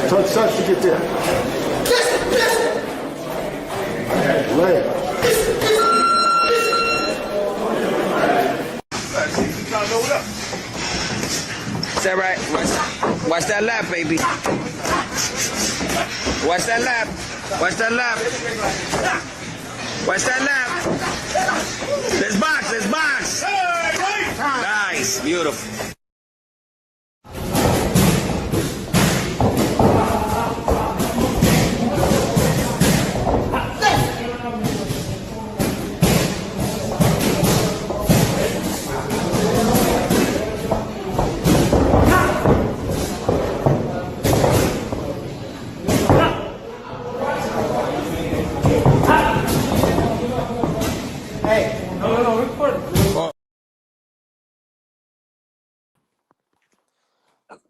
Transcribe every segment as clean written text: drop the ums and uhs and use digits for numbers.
Touch to get there. Lay. Is that right? Watch that lap, baby. Watch that lap. Watch that lap. Watch that lap. Let's box. Let's box. Nice. Beautiful.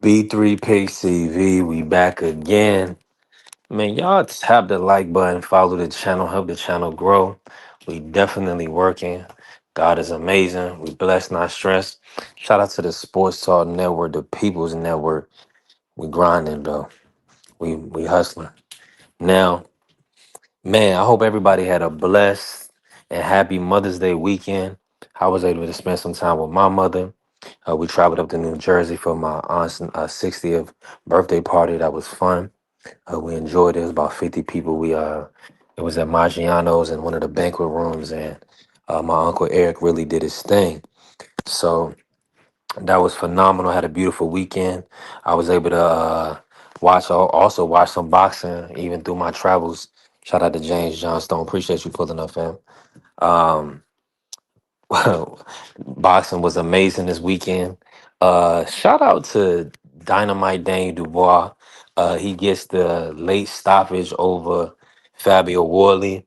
B3 Pick CV, we back again. Man, y'all tap the like button, follow the channel, help the channel grow. We definitely working. God is amazing. We blessed, not stressed. Shout out to the Sports Talk Network, the People's Network. We grinding though. We hustling. Now, man, I hope everybody had a blessed and happy Mother's Day weekend. I was able to spend some time with my mother. We traveled up to New Jersey for my aunt's 60th birthday party. That was fun. We enjoyed it. It was about 50 people. It was at Maggiano's in one of the banquet rooms, and my uncle Eric really did his thing. So that was phenomenal. I had a beautiful weekend. I was able to also watch some boxing even through my travels. Shout out to James Johnstone. Appreciate you pulling up, fam. Um, Boxing was amazing this weekend. Shout out to Dynamite Dane Dubois. He gets the late stoppage over Fabio Wardley.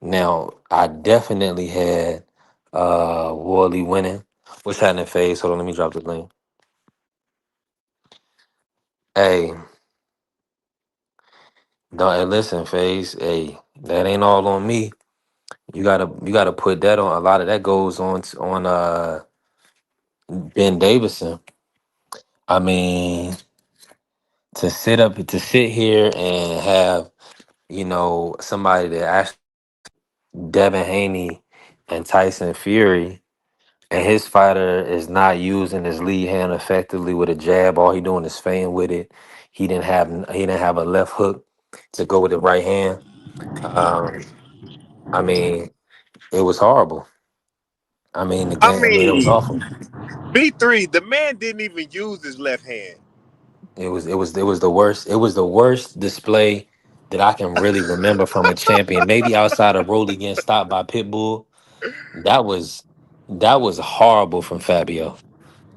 Now, I definitely had Wardley winning. What's happening, FaZe? Hold on, let me drop the link. Hey, don't listen, FaZe. Hey, that ain't all on me. You gotta put that on. A lot of that goes on Ben Davison. I mean, to sit here and have somebody that actually Devin Haney and Tyson Fury, and his fighter is not using his lead hand effectively with a jab. All he doing is feigning with it. He didn't have a left hook to go with the right hand. Um, I mean, it was horrible. I mean, the I game. I mean, it was mean, awful. B3, the man didn't even use his left hand. It was the worst. It was the worst display that I can really remember from a champion. Maybe outside of Rolly getting stopped by Pitbull. That was that was horrible from Fabio.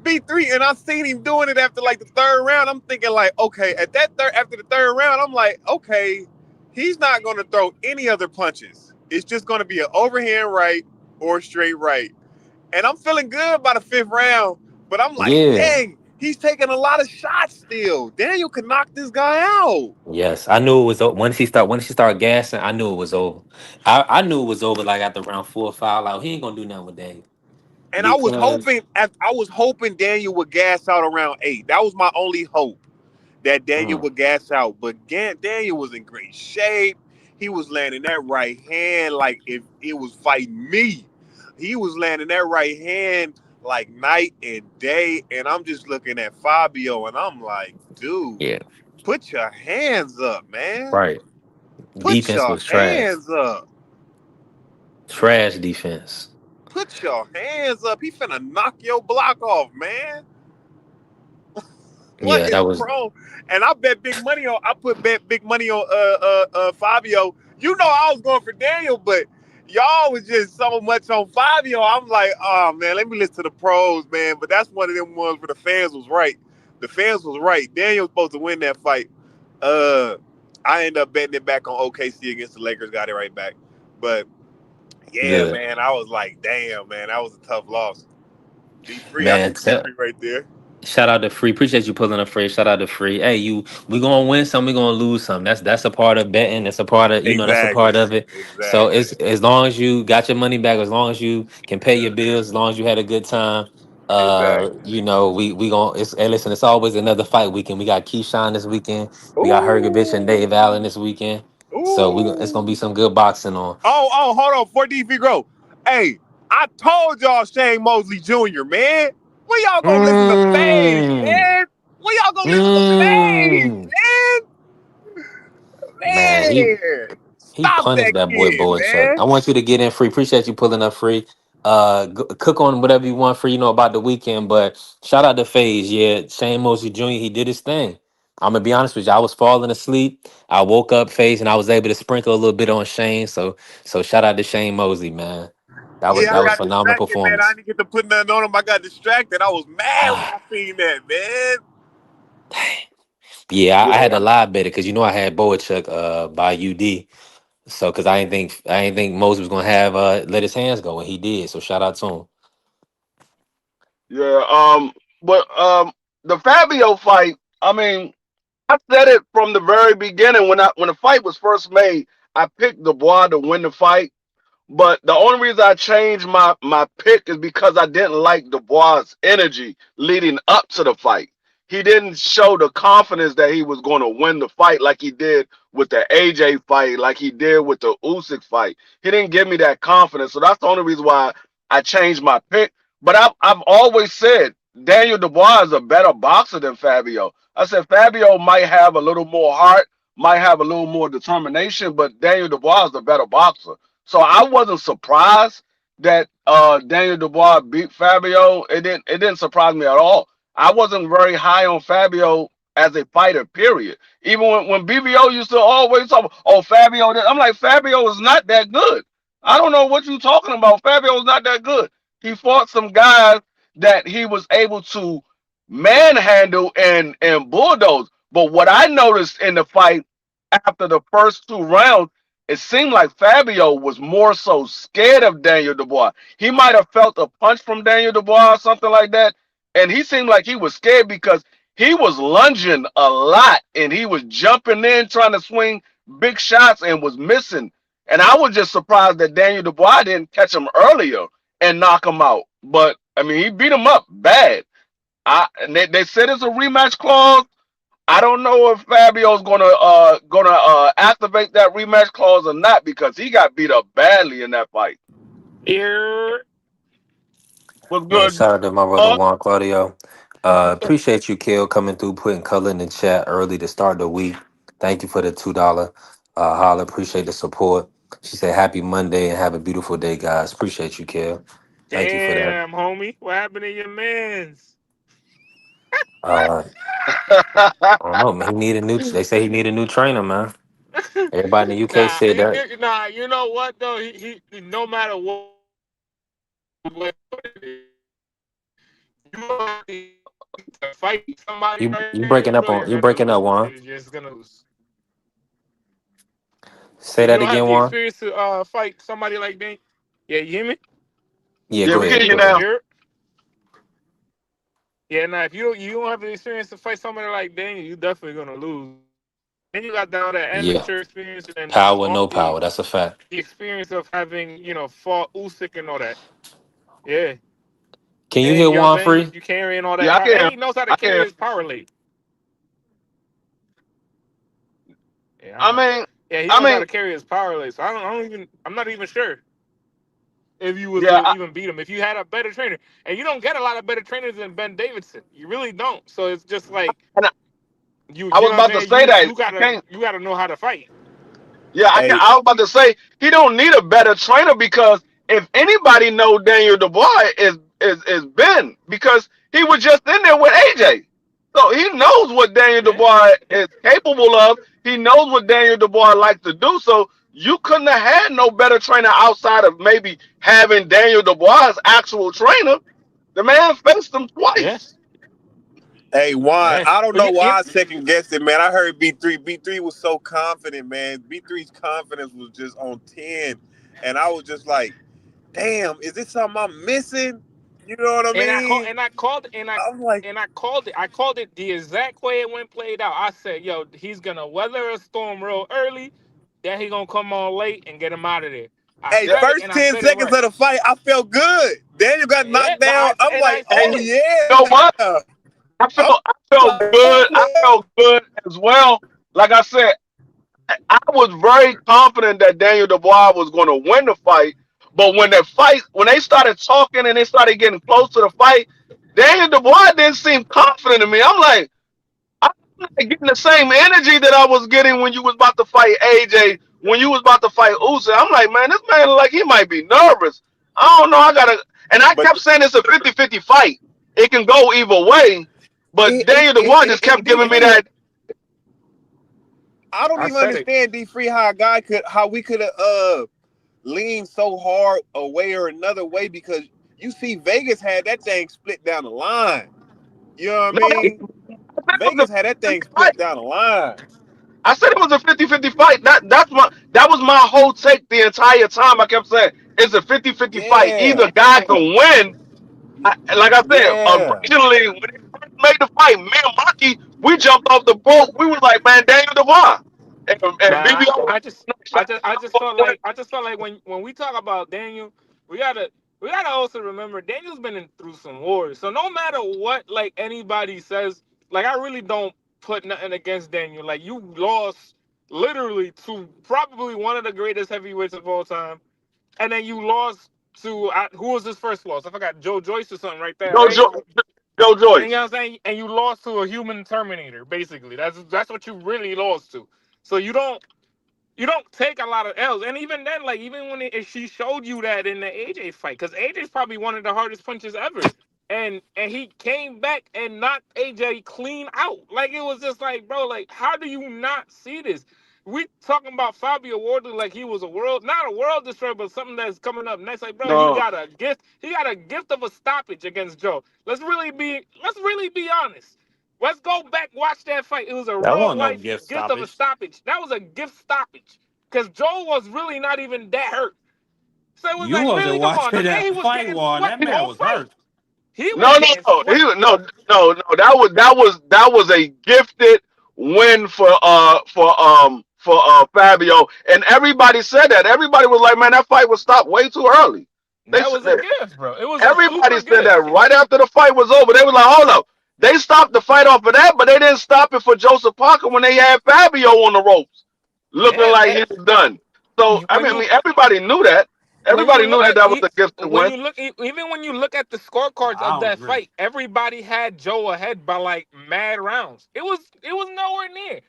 B3, and I seen him doing it after like the third round. I'm thinking like, okay, after the third round, I'm like, okay, he's not going to throw any other punches. It's just going to be an overhand right or straight right. And I'm feeling good by the fifth round, but I'm like, Yeah. dang, he's taking a lot of shots still. Daniel can knock this guy out. Yes. I knew it was once he started gassing, I knew it was over. I knew it was over like after round 4 or 5. Like he ain't gonna do nothing with Daniel. And Because I was hoping Daniel would gas out around 8. That was my only hope, that Daniel mm, would gas out. But Daniel was in great shape. He was landing that right hand like if it was fighting me. He was landing that right hand like night and day. And I'm just looking at Fabio and I'm like, dude, yeah, put your hands up, man. right. Put Defense your was trash. hands up. Trash defense. Put your hands up. He finna knock your block off, man. What Yeah, is that was wrong? And I bet big money on. I put bet big money on Fabio. You know I was going for Daniel, but y'all was just so much on Fabio. I'm like, oh man, let me listen to the pros, man. But that's one of them ones where the fans was right. The fans was right. Daniel was supposed to win that fight. Uh, I ended up betting it back on OKC against the Lakers. Got it right back. But yeah, good. man, I was like, damn, man, that was a tough loss. B3, I Man, see B3 right there. shout out to Free. Appreciate you pulling up, Free. Shout out to Free. Hey, we gonna win some, we gonna lose some. That's a part of betting. That's a part of that's a part Exactly. of it. So Exactly. it's as long as you got your money back, as long as you can pay your bills, as long as you had a good time. Exactly. We gonna it's hey listen, it's always another fight weekend. We got Keyshawn this weekend. We got Hergovich and Dave Allen Ooh. this weekend. So it's gonna be Ooh. some good boxing on. Hold on. 4D Figaro. Hey, I told y'all Shane Mosley Jr., man. When y'all gonna listen to Fave, Mm, man? When y'all gonna listen to Fave, mm. man? Man, Man. he Stop punished that that boy kid, Boychuk. man. I want you to get in free. Appreciate you pulling up free. Cook on whatever you want free. About the weekend. But shout out to FaZe. Yeah, Shane Mosley Jr. He did his thing. I'm gonna be honest with you. I was falling asleep. I woke up FaZe and I was able to sprinkle a little bit on Shane. So shout out to Shane Mosley, man. Yeah, I That was got phenomenal distracted, man. I performance. didn't get to put nothing on him. I got distracted. I was mad when I Ah, seen that, man. yeah, I had Yeah. to lie better because I had Boychuk by UD. So because I didn't think Moses was gonna have let his hands go, and he did. So shout out to him. Yeah. But the Fabio fight, I mean, I said it from the very beginning when the fight was first made. I picked Dubois to win the fight. But the only reason I changed my pick is because I didn't like Dubois' energy leading up to the fight. He didn't show the confidence that he was going to win the fight like he did with the AJ fight, like he did with the Usyk fight. He didn't give me that confidence, so that's the only reason why I changed my pick. But I've always said Daniel Dubois is a better boxer than Fabio. I said Fabio might have a little more heart, might have a little more determination, but Daniel Dubois is a better boxer. So I wasn't surprised that Daniel Dubois beat Fabio. It didn't surprise me at all. I wasn't very high on Fabio as a fighter, period. Even when BBO used to always talk, oh Fabio, I'm like Fabio is not that good. I don't know what you're talking about. Fabio is not that good. He fought some guys that he was able to manhandle and bulldoze. But what I noticed in the fight after the first two rounds, it seemed like Fabio was more so scared of Daniel Dubois. He might have felt a punch from Daniel Dubois or something like that, and he seemed like he was scared because he was lunging a lot and he was jumping in trying to swing big shots and was missing. And I was just surprised that Daniel Dubois didn't catch him earlier and knock him out. But I mean, he beat him up bad. And they said it's a rematch clause. I don't know if Fabio's gonna activate that rematch clause or not because he got beat up badly in that fight. Here. Was Man, good. shout out to my brother Uh, Juan Claudio. Appreciate you, Kill, coming through, putting color in the chat early to start the week. Thank you for the $2 holla. Appreciate the support. She said, "Happy Monday and have a beautiful day, guys." Appreciate you, Kill. Thank you for that. Damn, homie. What happened to your mans? Uh, I don't know, man. He need a new. They say he need a new trainer, man. Everybody in the UK Nah, said that. you know what though? He no matter what it is, you have to fight somebody You right you there, breaking up bro. on You're you gonna breaking up, lose. Juan. You're just gonna lose. Say If you that don't have again, the Juan. experience to fight somebody like that, yeah, you hear me? Yeah, yeah, go we can ahead. hear you Go ahead. now. You're yeah. Now, if you don't have the experience to fight somebody like Daniel, you definitely gonna lose. Then you got all that Yeah, amateur experience and power, all no power. That's a fact. the experience of having fought Usyk and all that. Yeah, Can you and hear you know what I'm Juan saying. free? You carrying all that Yeah, I power, can. and he knows how to I carry can. his power late. Yeah, I I know. mean, Yeah, he I knows how mean, to carry his power late. So I don't even. I'm not even sure if you was yeah. to even beat him if you had a better trainer. And you don't get a lot of better trainers than Ben Davidson. You really don't. So it's just like And I you was know what I'm about to saying. say You that you you gotta can't. you gotta know how to fight. Yeah, I can. Hey, I was about to say he don't need a better trainer because if anybody know Daniel Dubois is Ben because he was just in there with AJ, so he knows what Daniel Yeah, Dubois is capable of. He knows what Daniel Dubois likes to do. So you couldn't have had no better trainer outside of maybe having Daniel Dubois' actual trainer. The man faced him yeah, twice. hey, Juan, yeah. I don't But know you why I second guessed it, man. I heard B3. B3 was so confident, man. B3's confidence was just on 10. And I was just like, damn, is this something I'm missing? You know what I and I call mean? and I called I'm like, I called it. I called it the exact way it went played out. I said, "Yo, he's gonna weather a storm real early, then he gonna come on late and get him out of there." I Hey, Yeah, said it first and I 10 said it seconds right. of the fight, I felt good. Daniel got Yeah, knocked no, down. I'm I like, said oh and it. you know what? yeah. I'm I like, felt oh good. I yeah. felt good as well. Like I said, I was very confident that Daniel Dubois was going to win the fight. But when they started talking and they started getting close to the fight, Daniel Dubois didn't seem confident in me. I'm like, I'm not getting the same energy that I was getting when you was about to fight AJ, when you was about to fight Usyk. I'm like, man, this man look like he might be nervous. I don't know. And I But kept saying it's a 50-50 fight. It can go either way. But Daniel Dubois just kept D giving me free, that. I don't I even said it. understand D free how we could have leaned so hard a way or another way because you see Vegas had that thing split down the line. You know what I No, mean? I said it was Vegas a had that 50-50 thing fight. split down the line. I said it was a 50-50 fight. That was my whole take the entire time. I kept saying it's a 50-50 fight. Yeah. Either guy can win. Like I said, Yeah. originally when they first made the fight, me and Marky, we jumped off the boat. We was like, man, Daniel Devon. And Nah, BBO, I just felt like when we talk about Daniel, we gotta we gotta also remember Daniel's been through some wars. So no matter what, like anybody says, like I really don't put nothing against Daniel. Like you lost literally to probably one of the greatest heavyweights of all time, and then you lost to who was his first loss? I forgot, Joe Joyce or something right there, Joe, right? jo- Joe And you Joyce. know what I'm saying? And you lost to a human Terminator, basically. That's what you really lost to. So you don't take a lot of L's. And even then, like even when she showed you that in the AJ fight, because AJ's probably one of the hardest punches ever. And he came back and knocked AJ clean out. Like it was just like, bro, like how do you not see this? We talking about Fabio Wardley like he was not a world destroyer, but something that's coming up next. Like, bro, he No, got a gift. He got a gift of a stoppage against Joe. Let's really be honest. Let's go back, watch that fight. It was a That real wasn't no life gift gift of a stoppage. stoppage. That was a gift stoppage. Because Joe was really not even that hurt. So it was You like, wasn't really, come on. watching And that he was fight, getting Juan. swept That the man whole was fight. hurt. He was no, getting no. swept. That was a gifted win for Fabio, and everybody said that. Everybody was like, man, that fight was stopped way too early. They That said was a that. gift, bro. It was a Everybody super said that gift. right after the fight was over. They were like, hold up. They stopped the fight off of that, but they didn't stop it for Joseph Parker when they had Fabio on the ropes, looking Yeah, like he was done. So when you everybody knew that. when you Everybody knew look that at that was a gift to when win. you look even when you look at the scorecards of I don't that agree. fight, everybody had Joe ahead by like mad rounds. It was nowhere near.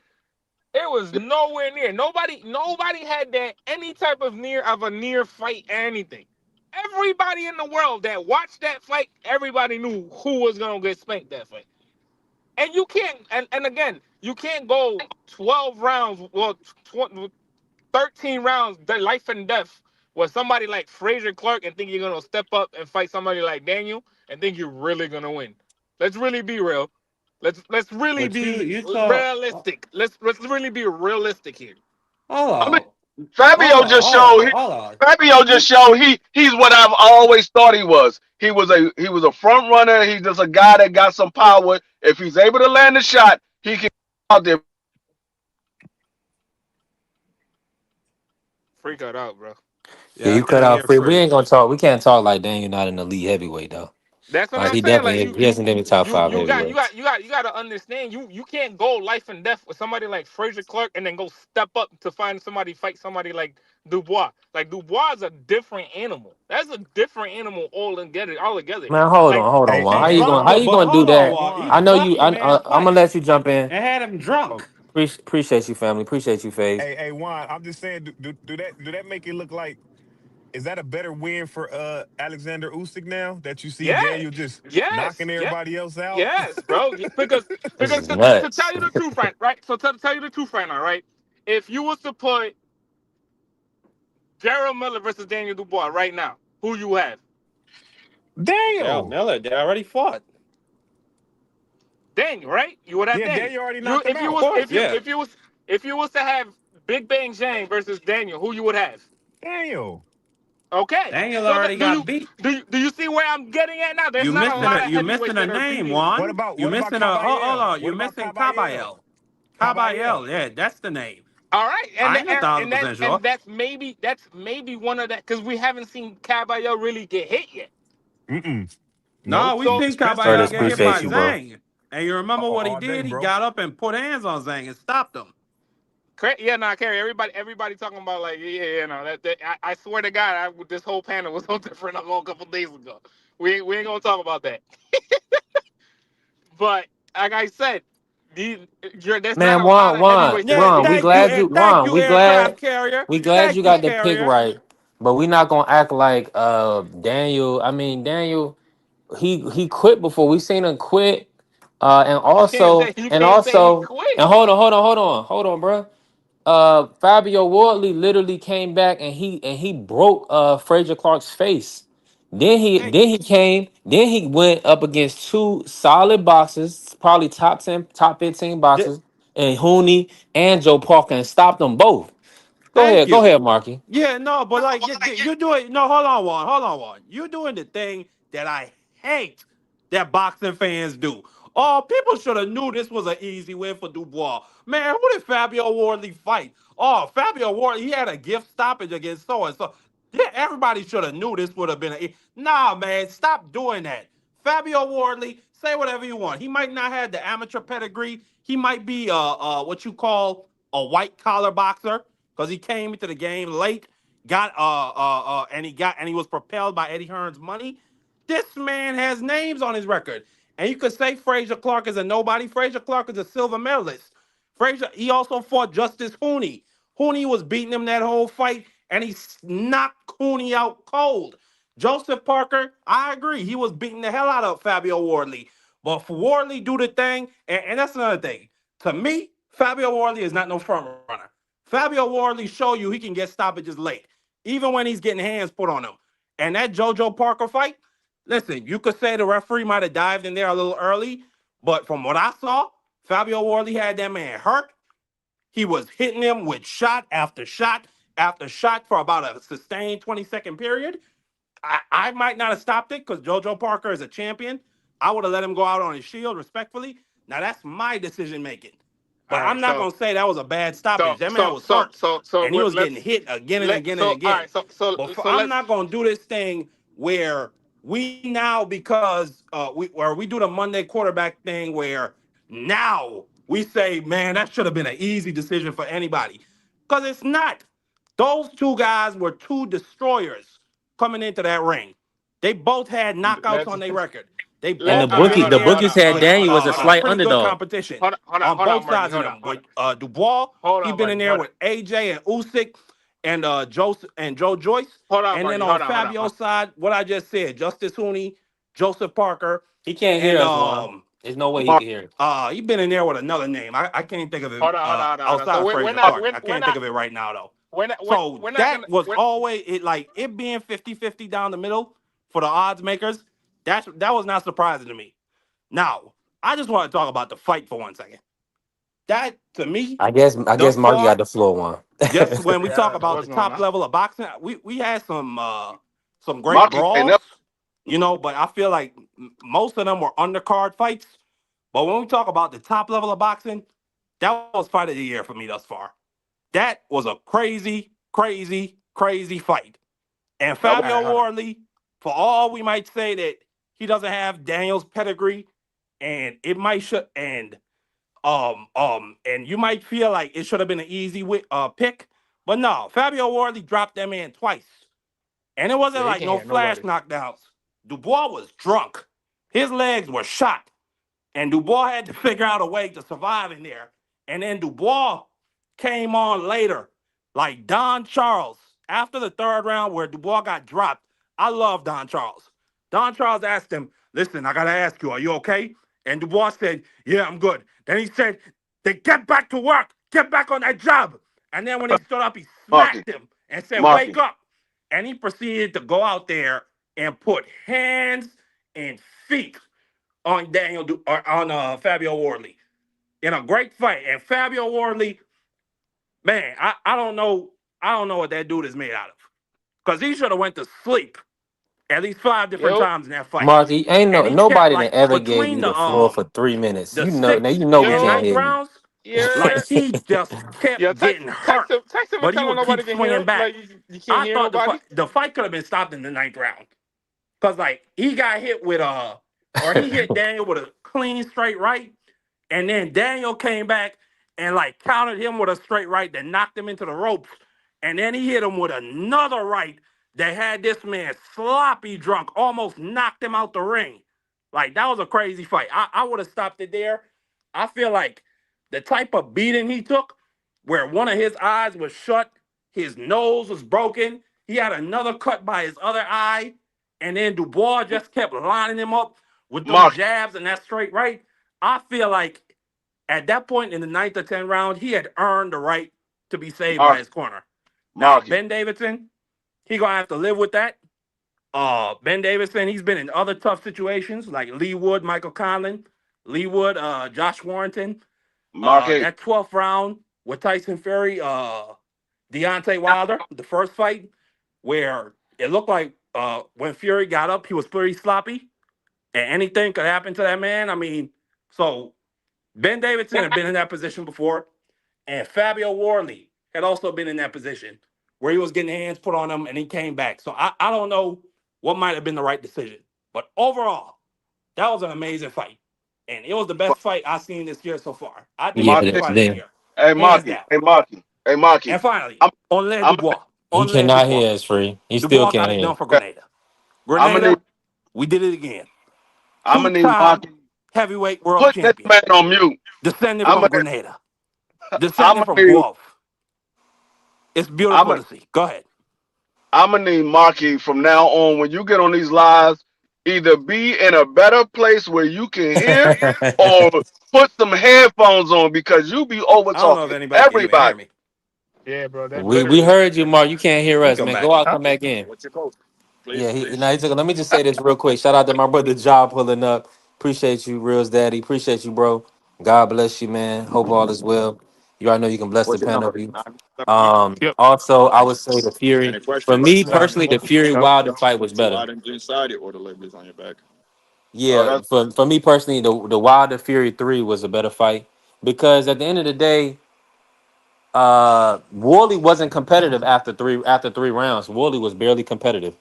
It was nowhere near. Nobody had that any type of near fight anything. Everybody in the world that watched that fight, everybody knew who was gonna get spanked that fight. And you can't and again, you can't go 12 rounds, well 13 rounds, the life and death with somebody like Frazier Clark and think you're gonna step up and fight somebody like Daniel and think you're really gonna win. Let's really be real. Let's really But you be you thought realistic. Let's really be realistic here. hold I mean, on. Fabio just showed. Hold on. Fabio just showed he's what I've always thought he was. He was a front runner. He's just a guy that got some power. If he's able to land a shot, he can go out there. Freak out, bro. Yeah, Yeah, I you cut can't out hear free. We free. ain't gonna talk. We can't talk like Daniel not an elite heavyweight though. That's what Like I'm he saying. Like definitely he hasn't been in the top five heavyweights. you got to understand. You can't go life and death with somebody like Frazier Clark and then go step up to find somebody fight somebody like Dubois. Like Dubois is a different animal. That's a different animal altogether. Man, Like hold on, Hey, Juan. he How fucked him, you but gonna do hold on, that? Juan. He I know fucked you. the man I'm gonna let twice you jump in. and had him drunk. Appreciate you, family. Appreciate you, Faze. Hey, Juan, I'm just saying, do that make it look like is that a better win for Alexander Usyk now that you see Daniel yes, just yes, knocking yeah, everybody else out? yes, bro. Because This because is to nuts. tell you the truth, right? So to tell you the truth right now, right? If you was to put Gerald Miller versus Daniel Dubois right now, who you have? Daryl Daniel. Miller, they already fought. Daniel, right? You would have Yeah, Daniel. Daniel already You knocked him Of out. course, yeah. if you was to have Big Bang Jang versus Daniel, who you would have? Daniel. Okay. Daniel So already got beat. do you see where I'm getting at now? There's You not a missing lot a of you heavyweights missing a that are name, beating. Juan. You What about missing a hold Kabayel? on. You What about missing Kabayel? Kabayel. Kabayel. Kabayel, yeah, that's the name. All right, I ain't a thousand and that percent sure. and that's maybe one of that because we haven't seen Caballero really get hit yet. Mm-mm. No, Nope. we So seen Especially Caballero Curtis, get all hit appreciate by day. you, bro. Zhang. And you remember what he All day, did? He bro. got up and put hands on Zhang and stopped him. yeah, nah, Kerry. Everybody talking about like yeah, no, I swear to God, this whole panel was so different a couple days ago. We ain't gonna talk about that. But like I said, there's not Man, a lot of heavyweights in Yeah, this Juan, division. thank you, aircraft carrier. we glad you Thank you, got the pick carrier. right, but we not gonna act like Daniel. I mean, Daniel, he quit before. We seen him quit. And also, You and can't say he also, quit. and hold on, bro. Fabio Wardley literally came back and he broke Frazier Clark's face. Hey, Then he went up against two solid boxers, probably top 10, top 15 th- boxers, and Haney and Joe Parker and stopped them both. thank Go you. ahead, Marky. Yeah, no, but like you do it. No, hold on, one. You're doing the thing that I hate that boxing fans do. Oh, people should have knew this was an easy win for Dubois. Man, who did Fabio Wardley fight? Oh, Fabio Wardley, he had a gift stoppage against so and so. Yeah, everybody should have knew this would have been a. Nah, man, stop doing that. Fabio Wardley, say whatever you want. He might not have the amateur pedigree. He might be what you call a white collar boxer because he came into the game late, and he was propelled by Eddie Hearn's money. This man has names on his record. And you could say Frazier Clark is a nobody. Frazier Clark is a silver medalist. Frazier, he also fought Justice Hooney. Hooney was beating him that whole fight, and he knocked Hooney out cold. Joseph Parker, I agree. He was beating the hell out of Fabio Wardley. But for Wardley do the thing, and that's another thing. To me, Fabio Wardley is not no front runner. Fabio Wardley show you he can get stoppages late, even when he's getting hands put on him. And that JoJo Parker fight, listen, you could say the referee might have dived in there a little early, but from what I saw, Fabio Wardley had that man hurt. He was hitting him with shot after shot after shot for about a sustained 20-second period. I might not have stopped it because JoJo Parker is a champion. I would have let him go out on his shield respectfully. Now that's my decision making. All But I'm right, not gonna say that was a bad stoppage. That man was hurt and he was getting let's hit again and let again and so all again. right But so I'm let's not gonna do this thing where we now because we do the Monday quarterback thing where now we say, man, that should have been an easy decision for anybody. Because it's not. Those two guys were two destroyers coming into that ring. They both had knockouts let's on their record. They And both went in the there bookies had Daniel was a with slight pretty good underdog. competition on hold on, both Marky, sides of hold on, them. With Dubois, he been in there with AJ and Usyk and Joseph and Joe Joyce. hold on, And then Marky, on hold on. Fabio's side, what I just said, Justice Hooney, Joseph Parker, He can't hear and us, Juan. There's no way he Mark, can hear it. he been in there with another name. I can't think of it Hold on. outside So of we're Frazier not Clark. I can't think of it right now though. So we're not that gonna was always it like it being 50-50 down the middle for the odds makers. That was not surprising to me. Now, I just want to talk about the fight for 1 second. That to me, I guess thus Marky got far, the floor, Juan. just when we talk yeah, about the what's going top on? level of boxing, we had some great Marky ain't brawls, never. but I feel like most of them were undercard fights. But when we talk about the top level of boxing, that was fight of the year for me thus far. That was a crazy, crazy, crazy fight. And That All was, Fabio right, hold on. Wardley, for all we might say that he doesn't have Daniel's pedigree, and it might should and you might feel like it should have been an easy pick, but no, Fabio Wardley dropped that man twice, and it Yeah, wasn't he like can't no hear flash nobody. knockdowns. Dubois was drunk, his legs were shot, and Dubois had to figure out a way to survive in there. And then Dubois came on later, like Don Charles. After the third round where Dubois got dropped, I love Don Charles. Don Charles asked him, listen, I got to ask you, are you okay? And Dubois said, yeah, I'm good. Then he said, then get back to work. Get back on that job. And then when he stood up, he Marky. smacked him and said, wake Marky. up. And he proceeded to go out there and put hands and feet on Fabio Wardley in a great fight. And Fabio Wardley, man, I don't know what that dude is made out of. Because he should have went to sleep at least 5 different Yo, times in that fight. Marky, ain't And he kept nobody that like ever gave between you the floor for 3 minutes. the You know now sixth you know we and can't yo, ninth hear you. rounds, Yeah. Like he just Yeah, kept getting hurt, text him and but he tell him would keep nobody can hear swinging him. back. Like you can't I hear thought nobody. the fight could have been stopped in the ninth round because like he got hit with or he hit Daniel with a clean straight right, and then Daniel came back and like countered him with a straight right that knocked him into the ropes. And then he hit him with another right that had this man sloppy drunk, almost knocked him out the ring. Like that was a crazy fight. I would have stopped it there. I feel like the type of beating he took, where one of his eyes was shut, his nose was broken, he had another cut by his other eye, and then Dubois just kept lining him up with them Marky, jabs and that straight right. I feel like at that point in the ninth or 10th round, he had earned the right to be saved by Marky, his corner. Now, Marky. Ben Davidson, he gonna have to live with that. Ben Davidson, he's been in other tough situations like Lee Wood, Michael Conlon, Lee Wood, Josh Warrington. Marky. That 12th round with Tyson Fury, Deontay Wilder, the first fight, where it looked like when Fury got up, he was pretty sloppy, and anything could happen to that man. I mean, so Ben Davidson had been in that position before, and Fabio Wardley had also been in that position where he was getting hands put on him and he came back. So I don't know what might have been the right decision. But overall, that was an amazing fight. And it was the best fight I've seen this year so far. I think Yeah, it was the Marky. fight of the then year, Hey, hands Marky. down. Hey, Marky. Hey, Marky. And finally, I'm, Onlin I'm, Dubois. he Onlin cannot Dubois. hear us free. He still Dubois got can't it hear. done for Grenada. I'm gonna need, Grenada, we did it again. I'm gonna need Two-time Marky. heavyweight world Put this champion, man on mute. descended I'm from gonna, Grenada, I'm descended gonna from need, Guelph. It's I'm beautiful gonna, to see. Go ahead. I'm gonna need Marky from now on. When you get on these lives, either be in a better place where you can hear, or put some headphones on because you be over I don't know if talking anybody can even hear everybody. me. Yeah, bro. That We literally. heard you, Mark. You can't hear Let me us, come man. back. Go out, Huh? come back in. Yeah, he took. Let me just say this real quick. Shout out to my brother Job pulling up. Appreciate you, Reels Daddy. Appreciate you, bro. God bless you, man. Hope all is well. You already know you can bless the panel. Yep. Also, I would say the Fury. For me personally, the Fury Yep. Wilder fight was better. Oh, Yeah, that's for me personally, the Wilder Fury 3 was a better fight because at the end of the day, Wardley wasn't competitive after three rounds. Wardley was barely competitive.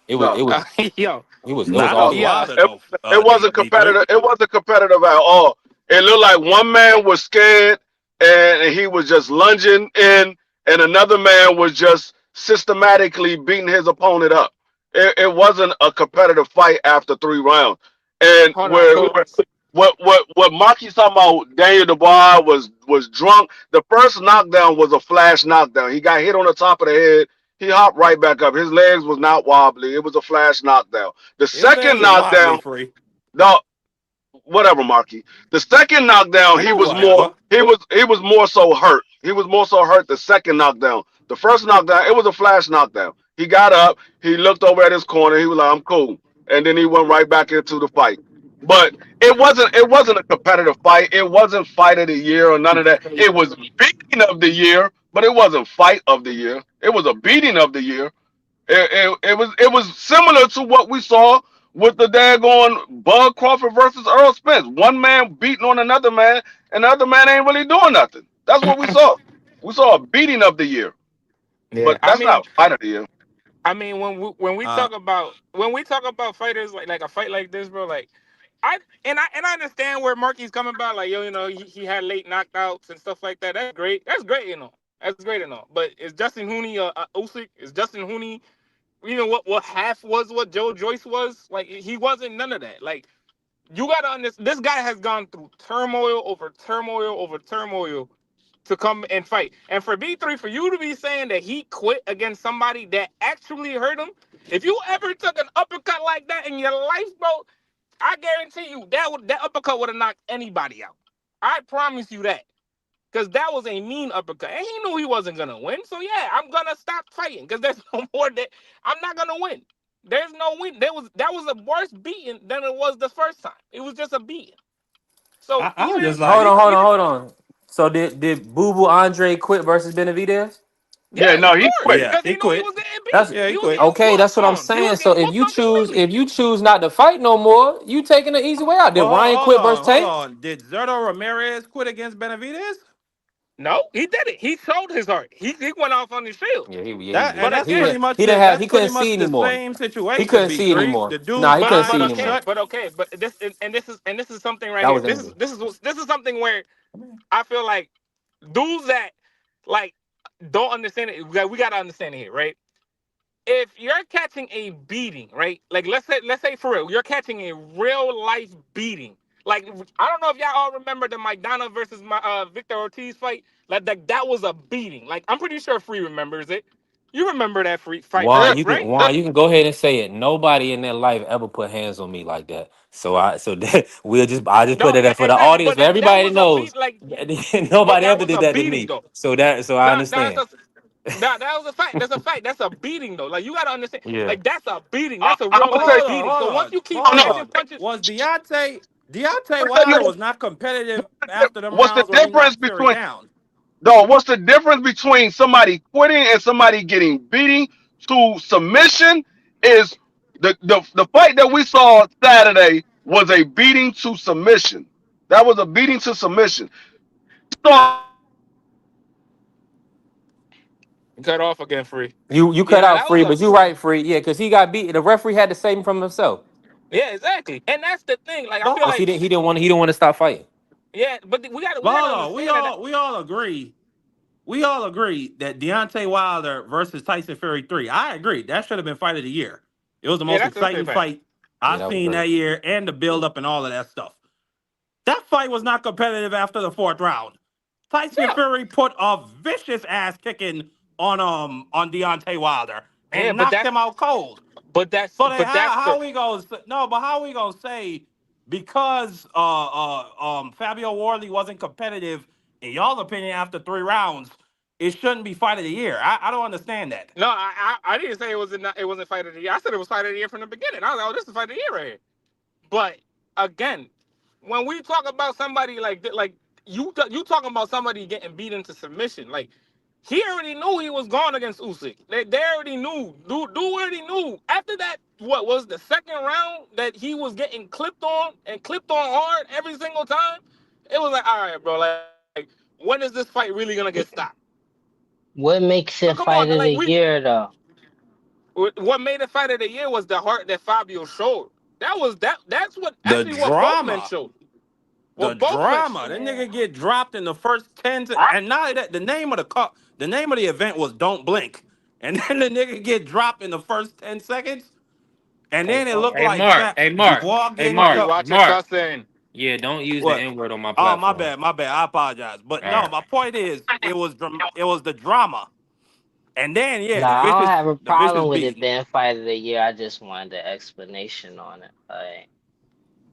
It was it no. was Yo. it was Not on No, awful. Yeah. Wilder it, though. it wasn't D3. competitive. It wasn't competitive at all. It looked like one man was scared and he was just lunging in, and another man was just systematically beating his opponent up. It wasn't a competitive fight after 3 rounds. And Hold on. where So what Marky's talking about, Daniel Dubois was drunk. The first knockdown was a flash knockdown. He got hit on the top of the head. He hopped right back up. His legs was not wobbly. It was a flash knockdown. The His legs second was wobbly, knockdown, free. no, whatever, Marky. The second knockdown, I know whatever. he was more so hurt. He was more so hurt the second knockdown. The first knockdown, it was a flash knockdown. He got up, he looked over at his corner, he was like, I'm cool. And then he went right back into the fight. But it wasn't a competitive fight. It wasn't fight of the year or none of that. It was beating of the year, but it wasn't fight of the year. It was a beating of the year. It was similar to what we saw with the daggone Bud Crawford versus Earl Spence. One man beating on another man, and the other man ain't really doing nothing. That's what we saw. We saw a beating of the year, yeah. but I that's mean, not fight of the year. when we Uh, talk about fighters like a fight like this, bro, like I understand where Marky's coming about, like yo, he had late knockouts and stuff like that. That's great. That's great and all. That's great and all. But is Justin Hooney Usyk? Is Justin Hooney what half was what Joe Joyce was? Like he wasn't none of that. Like you gotta understand, this guy has gone through turmoil over turmoil over turmoil to come and fight. And for B3, for you to be saying that he quit against somebody that actually hurt him, if you ever took an uppercut like that in your life, bro, I guarantee you that uppercut would have knocked anybody out. I promise you that. Because that was a mean uppercut. And he knew he wasn't gonna win. So yeah, I'm gonna stop fighting. Because there's no more that I'm not gonna win. There's no win. That was a worse beating than it was the first time. It was just a beating. So I was even just Hold like, on, hold on, even hold on. So did Boo Boo Andre quit versus Benavidez? Yeah, Yes, no, of he course, quit. Yeah, because he he knew he quit. was getting That's beat. Yeah, he He was quit. getting okay. That's whooped what I'm on. He saying. was So getting if whooped you on choose, completely. if you choose not to fight no more, you taking the easy way out. Did Well, Ryan hold quit versus on, hold Tank? on. Did Zerto Ramirez quit against Benavidez? No, he did it. He showed his heart. He went off on his shield. Yeah, he That did. and But that's He again, pretty didn't. much He didn't the have. that's He pretty couldn't see much the anymore. same He situation. couldn't Big see three. anymore. The Nah, dude's he couldn't but see eyes but are anymore. okay, shut. but okay, but this is something right That here. was This is injury. something where I feel like dudes that like don't understand it. We got to understand it here, right? If you're catching a beating, right? Like let's say for real, you're catching a real life beating. Like I don't know if y'all all remember the McDonough versus my Victor Ortiz fight. That was a beating. Like I'm pretty sure Free remembers it. You remember that free fight, Yeah, right? Juan, you can go ahead and say it. Nobody in their life ever put hands on me like that. So that, I just put No, it there for the exactly. audience, But for that everybody that was a knows. beat. Like, but Nobody that ever was did a that to beating me. though. So I That's understand. a that was a fact. That's a fact. That's a beating though. Like you gotta understand. Yeah. Like that's a beating. That's a I'm real gonna life say, beating. So once you keep oh no, Hold catching on. punches, Was Deontay I'm gonna say Wilder no. was not competitive after them What's the rounds when he difference knocked Fury between down? no? What's the difference between somebody quitting and somebody getting beating to submission? Is the fight that we saw Saturday was a beating to submission. That was a beating to submission. So cut off again, Free. You cut Yeah, out that was Free, a but you right, Free. Yeah, because he got beat. The referee had to save him from himself yeah, exactly. And that's the thing. Like I But feel because like he didn't want to stop fighting. yeah, but we gotta hold on. We understand that. all we all agree. We all agree that Deontay Wilder versus Tyson Fury 3. I agree. That should have been fight of the year. It was the Yeah, most that's a exciting fact. fight Yeah, I've that was seen great. that year and the build Yeah. up and all of that stuff. That fight was not competitive after the fourth round. Tyson Yeah, Fury put a vicious ass kicking on Deontay Wilder yeah, and knocked him out cold. So they but that's how the we gonna no, but how we gonna say because Fabio Wardley wasn't competitive in y'all opinion after 3 rounds, it shouldn't be fight of the year. I don't understand that. no. I didn't say it wasn't fight of the year. I said it was fight of the year from the beginning. I was like, oh, this is fight of the year right here. But again, when we talk about somebody like you talking about somebody getting beat into submission, like he already knew he was gone against Usyk. They already knew. Dude already knew. After that, what was the second round that he was getting clipped on and clipped on hard every single time? It was like, all right, bro. Like, when is this fight really gonna get stopped? What makes So it come on, fight of like the year though? what made it fight of the year was the heart that Fabio showed. That was that. That's what The actually what both men drama. showed. The What both men drama. showed. That Yeah. nigga get dropped in the first 10 and not only that the name of the event was Don't Blink. And then the nigga get dropped in the first 10 seconds. And then it looked Hey like Mark. Fat Hey Mark. Dubois Hey getting Marky, Mark. killed. watch your Mark. cussing. Yeah, don't use the What? N word on my Oh, platform. my bad. I apologize. But All no, right. my point is, it was the drama, and then yeah, No, I don't have a the vicious problem with it beating. being fight of the year. I just wanted the explanation on it. Like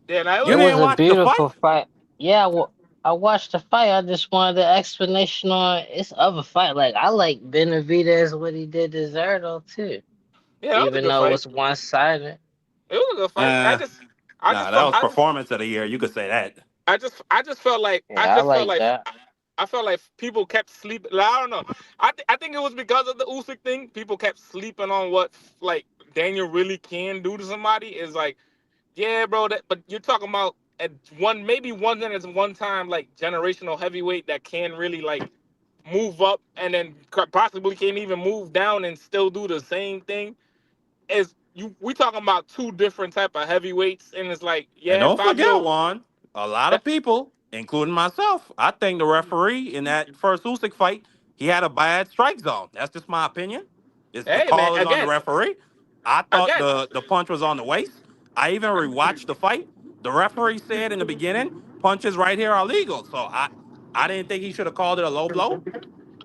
Yeah, now You it didn't was a watch the fight? beautiful fight. Yeah, well, I watched the fight. I just wanted the explanation on its other fight. Like I like Benavidez what he did to Zerto too, yeah, that was a even good though it fight. was one sided. It was a good fight. Uh, I nah, just that felt, was performance of the year. You could say that. Yeah, I like that. I felt like people kept sleeping. Like, I don't know. I think it was because of the Usyk thing. People kept sleeping on what like Daniel really can do to somebody. Is like, yeah, bro. But you're talking about at maybe one at one time like generational heavyweight that can really like move up and then possibly can even move down and still do the same thing. As you, we talking about two different type of heavyweights, and it's like, And yeah, don't forget, Fabio. Juan, a lot That, of people, including myself, I think the referee in that first Usyk fight, he had a bad strike zone. That's just my opinion. It's the hey man, call is on the referee. I thought again, the punch was on the waist. I even rewatched the fight. The referee said in the beginning, punches right here are legal. So I didn't think he should have called it a low blow.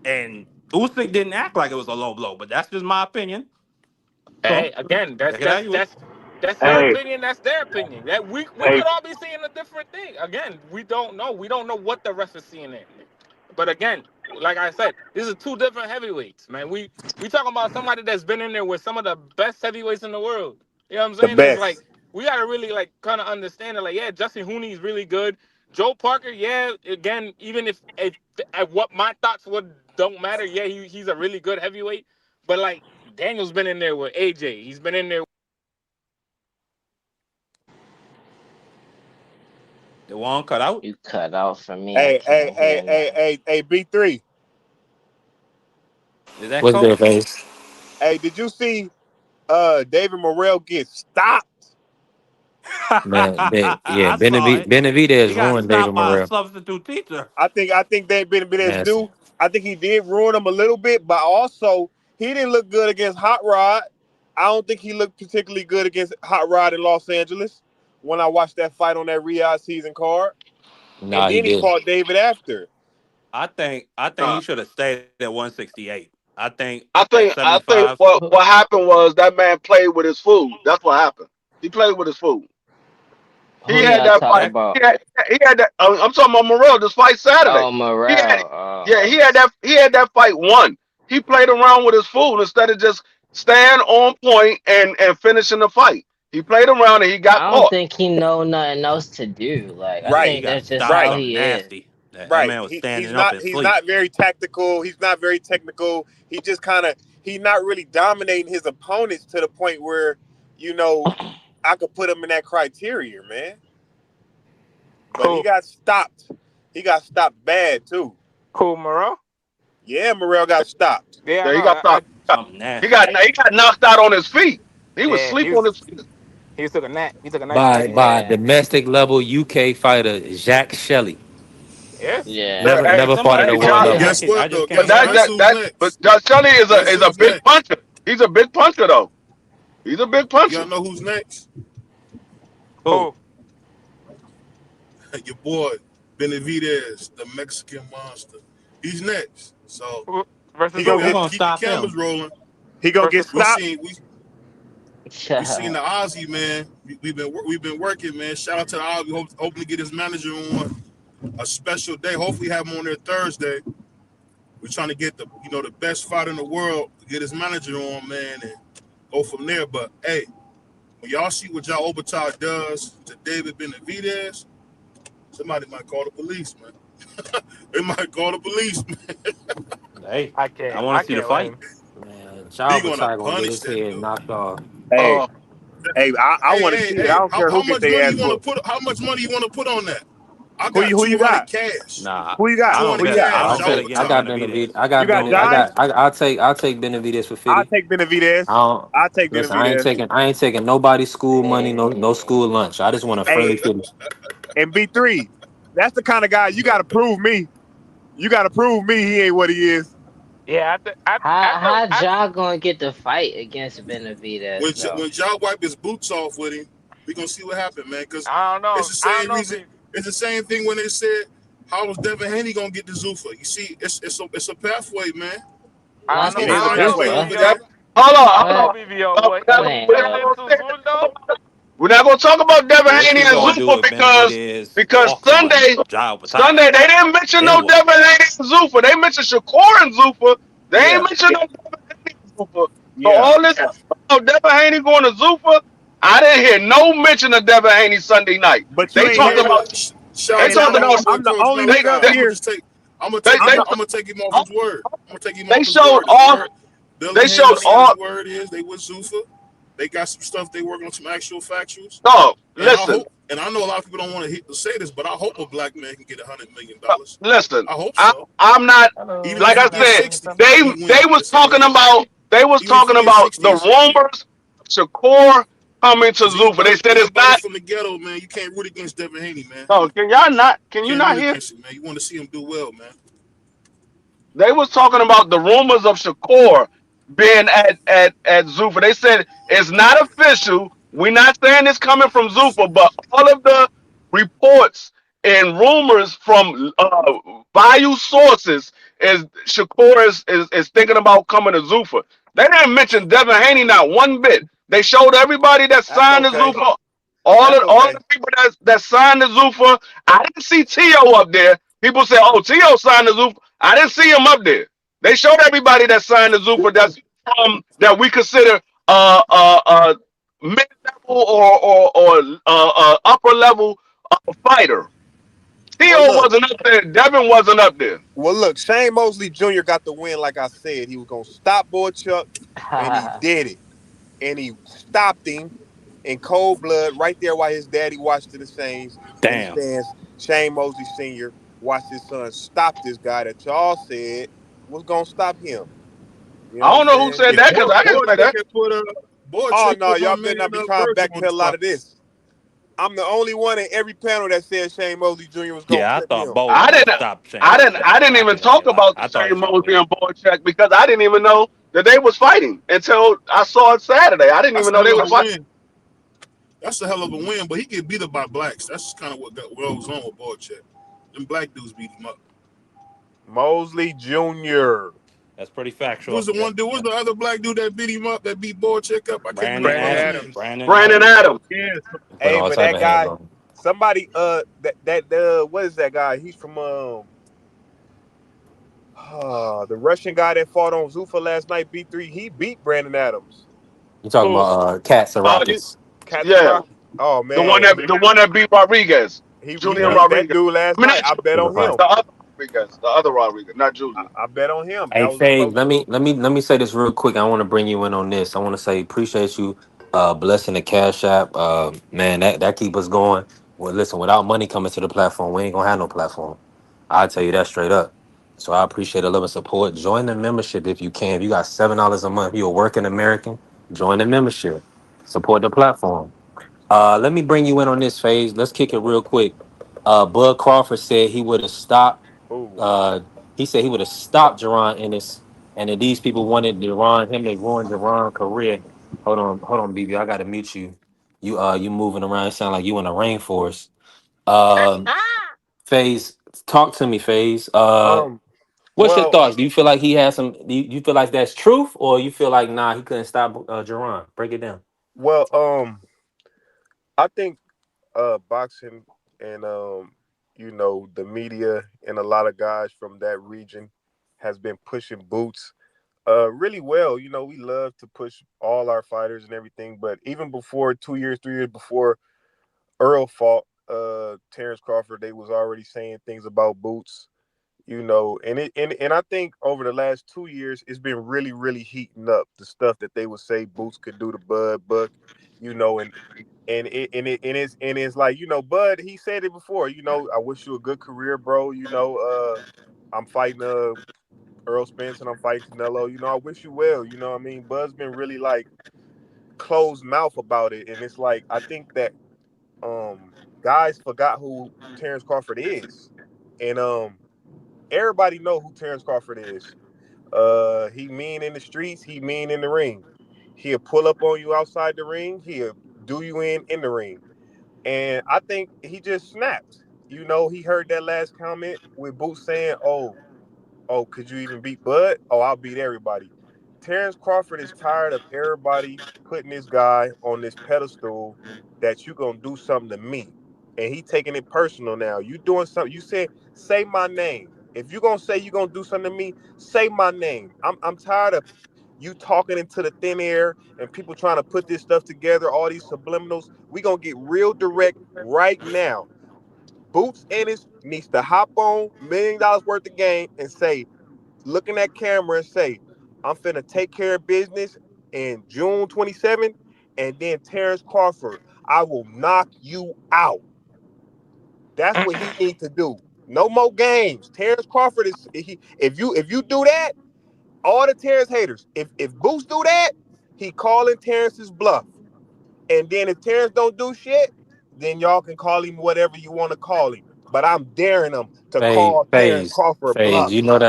And Usyk didn't act like it was a low blow, but that's just my opinion. So hey, again, take it how you will. that's your hey, opinion. That's their opinion. That we hey, could all be seeing a different thing. Again, we don't know. We don't know what the ref is seeing there. But again, like I said, these are two different heavyweights, man. We talking about somebody that's been in there with some of the best heavyweights in the world. You know what I'm The saying? It's like best. we gotta really like kind of understand it. Like, yeah, Justin Hooney is really good. Joe Parker, yeah. Again, even if at what my thoughts would don't matter. Yeah, he's a really good heavyweight, but like Daniel's been in there with AJ. He's been in there. The one cut out. You cut out for me. I Hey, hey, can't hey, hear hey, nothing. hey, hey, B3. Is that What's their coach? face? Hey, did you see David Morel get stopped? Man, I saw it. He Benavidez got ruined David stopped by a Morrell. substitute teacher. I think they've been as Nasty. due. I think he did ruin him a little bit, but also he didn't look good against Hot Rod. I don't think he looked particularly good against Hot Rod in Los Angeles when I watched that fight on that Riyadh season card. And Nah, he then he did. fought David after. I think he Nah, should have stayed at 168. I think I at think I think 75. what happened was that man played with his food. That's what happened. He played with his food. He Who had y'all that talking fight. That about? He had that. I'm talking about Morel. This fight Saturday. Oh, He had, Morel. yeah, Oh, he had that fight won. He played around with his food instead of just staying on point and finishing the fight. He played around and he got I don't caught. think he know nothing else to do. Like I yeah, he Right, think got that's just stopped how right, something he is. nasty. That right. man was He's standing up not in he's sleep. not very tactical. He's not very technical. He just kind of he's not really dominating his opponents to the point where you know I could put him in that criteria, man. But he Cool, got stopped. He got stopped bad too. cool, Morel. Yeah, Morel got stopped. Yeah, I Yeah, know. he got stopped. Something nasty. He got knocked out on his feet. He was Yeah, asleep on his feet. he was took a nap. He took a nice nap. By Yeah, domestic level UK fighter Jack Shelley. Yes. yeah. Never Hey, never fought at Somebody a hey, world called John, me. But level. I guess can. I what just though? but can't Guess remember. who's but next? John Shelly Guess is a who's big next? puncher. He's a big puncher though. He's a big Y'all puncher. know who's next? Who? Who? Your boy Benavidez, the Mexican monster. He's next. So Who? He Versus gonna Who who? get gonna keep the stop cameras him? rolling. he gonna get Versus We who? stopped. seen we seen the Aussie man. We've been working, man. Shout out to the Aussie. Hoping to get his manager on a special day. Hopefully have him on there Thursday. We're trying to get the best fighter in the world, get his manager on, man, and go from there. But hey, when y'all see what y'all Obertag does to David Benavidez, somebody might call the police, man. They might call the police, man. Hey, I I can't. want I to see the can't fight. win. Man, He Java gonna Ty gonna get punish his that head dude. knocked off. Hey, Uh, I want to see it. I Hey, don't care how who get much their money ass you want to whooped. put? How much money you want to put on that? I Who got you 200 got? cash. Nah, Who you got? I don't 200 Who you bet. got? I cash. don't Y'all bet I against got Obertag. Benavid. Benavidez. I You got got Benavid. No, Josh? I'll take Benavidez for I'll 50. take I Benavidez. don't I'll take listen. Benavidez. I ain't taking nobody's school money. No school Dang. lunch. I just want a friendly Hey, 50. and B3, that's the kind of guy you got to prove me. You got to prove me he ain't what he is. Yeah, How Ja gonna get the fight against When Benavidez though? when y'all wipe his boots off with him, we gonna see what happened, man. Cause I don't it's know. the I don't same know. reason. It's the same thing when they said, "How was Devin Haney gonna get the Zuffa?" You see, it's a pathway, man. I What don't know. It's It gonna is a I come. don't It's know, pathway. coming, Zuffa? that, BBO. man. I don't hold know, What? BBO, on. but That have you ain't ever happening. been to Zoom though? We're not gonna talk about Devin what Haney you and gonna do Zuffa if Benavidez because walks on Ja Sunday Ortega? they didn't mention Then no what? Devin Haney and Zuffa. They mentioned Shakur and Zuffa. They ain't Yeah, mentioned no Devin Haney and Zuffa. So yeah. all this about Devin Haney going to Zuffa, I didn't hear no mention of Devin Haney Sunday night. But you They ain't talked hear. Man, about shout out they And to talked my about I'm homeboy the Coach only nigga up Malachi. they here. I'm the I'm gonna take him off they, his word. I'm gonna take him they off his showed word. His all word. Dylan they Haney showed said his all word is they with Zuffa. They got some stuff they working on, some actual factuals. no And I listen hope, and I know a lot of people don't want to say this, but I hope a black man can get $100 million. listen. I hope so. I'm not Even if like Hello. he I gets said. 60, he They win. was It's a talking win. about Even if he gets the 60, it's a win. rumors of Shakur coming to Cause Zuffa. They said it's anybody's not. from the ghetto, man. You can't root against Devin Haney, man. No, can y'all not? Can you Can't not root hear? against him, man. You want to see him do well, man. They was talking about the rumors of Shakur being at Zuffa. They said it's not official. We're not saying it's coming from Zuffa, but all of the reports and rumors from Bayou sources is Shakur is thinking about coming to Zuffa. They didn't mention Devin Haney not one bit. They showed everybody that That's signed the okay. Zuffa, That's all okay. the people that signed the Zuffa. I didn't see T.O. up there. People say, "Oh, T.O. signed the Zuffa." I didn't see him up there. They showed everybody that signed the Zuffa that's that we consider mid level or upper level fighter. Well, T.O. look. wasn't up there. Devin wasn't up there. Well, look. Shane Mosley Jr. got the win. Like I said, he was gonna stop Boychuk, and he did it. And he stopped him in cold blood right there while his daddy watched in the Damn. stands. Shane Mosley Sr. watched his son stop this guy that y'all said was gonna stop him. You know I what I'm don't know who saying? said Yeah, that because I didn't say Boy that. Check put Boy Oh Check no, put my y'all better man not be trying to Virgil on the backpedal a lot spot. of this. I'm the only one in every panel that said Shane Mosley Jr. was gonna Yeah, I clip thought him. Bo was I gonna didn't. stop Shane I didn't. Mosley I from didn't even knocking that talk nigga out. about the I thought he Shane was gonna Mosby win. and Boychuk because I didn't even know that they was fighting until I saw it Saturday. I didn't That's even a know hell they of was a fighting. win. That's a hell of a win, but he get beat up by blacks. That's kind of what goes on with Boy Check. Them black dudes beat him up. Mosley Jr. That's pretty Who was factual. the That one dude? Who was the other black dude that beat him up? That beat Boy Check up? I can't remember the Brandon Brandon brother's Adams. name. Adams. Brandon Brandon Adams. Adams. Yeah, Put Hey, all but type that of hands guy, on him. somebody, what is that guy? He's from the Russian guy that fought on Zuffa last night. B3. He beat Brandon Adams. You talking Who? about cats and You, rockets? yeah, Katsaraki. Oh the one man, that the one that beat Rodriguez, he Julian Yep. beat that Rodriguez. dude I last mean, night. not I bet It on was a fight. him. the other Rodriguez, the other Rodriguez, not Julian. I bet on him. Hey, That was a Faye, close. let me say this real quick. I want to bring you in on this. I want to say appreciate you, blessing the Cash App. Man, that keep us going. Well, listen, without money coming to the platform, we ain't gonna have no platform. I'll tell you that straight up. So I appreciate a little support. Join the membership if you can. If you got $7 a month, you're a working American. Join the membership. Support the platform. Let me bring you in on this phase. Let's kick it real quick. Bud Crawford said he would have stopped. Ooh, Uh, he said he would have stopped Jerron Ennis, and that these people wanted him to ruin Jerron's career. Hold on, BB. I gotta mute you. You moving around. It sound like you in a rainforest. Um, Phase, talk to me, Phase. um, What's your well, thoughts? Do you feel like he has some? Do you feel like that's truth, or you feel like nah, he couldn't stop Jerron? Break it down. well, I think boxing and the media and a lot of guys from that region has been pushing Boots really well. We love to push all our fighters and everything, but even before 2 years, 3 years before Earl fought Terrence Crawford, they was already saying things about Boots. And I think over the last 2 years, it's been really, really heating up the stuff that they would say Boots could do to Bud Buck, and it's like Bud. He said it before. I wish you a good career, bro. I'm fighting Earl Spence and I'm fighting Canelo. I wish you well. What I mean, Bud's been really like closed mouth about it, and it's like I think that guys forgot who Terrence Crawford is, and everybody know who Terrence Crawford is. He mean in the streets. He mean in the ring. He'll pull up on you outside the ring. He'll do you in the ring. And I think he just snapped. He heard that last comment with Boots saying, "Oh, could you even beat Bud? Oh, I'll beat everybody." Terrence Crawford is tired of everybody putting this guy on this pedestal that you gonna do something to me, and he taking it personal now. You doing something? You said, "Say my name." If you gonna say you gonna do something to me, say my name. I'm tired of you talking into the thin air and people trying to put this stuff together. All these subliminals. We gonna get real direct right now. Boots Ennis needs to hop on $1 million worth of game and say, look in that camera and say, I'm finna take care of business in June 27th, and then Terrence Crawford, I will knock you out. That's what he needs to do. No more games. Terrence Crawford is if you do that, all the Terrence haters, if Boots do that, he calling Terrence's bluff. And then if Terrence don't do shit, then y'all can call him whatever you want to call him. But I'm daring him to Phase, call Terrence phase, Crawford phase. bluff. You know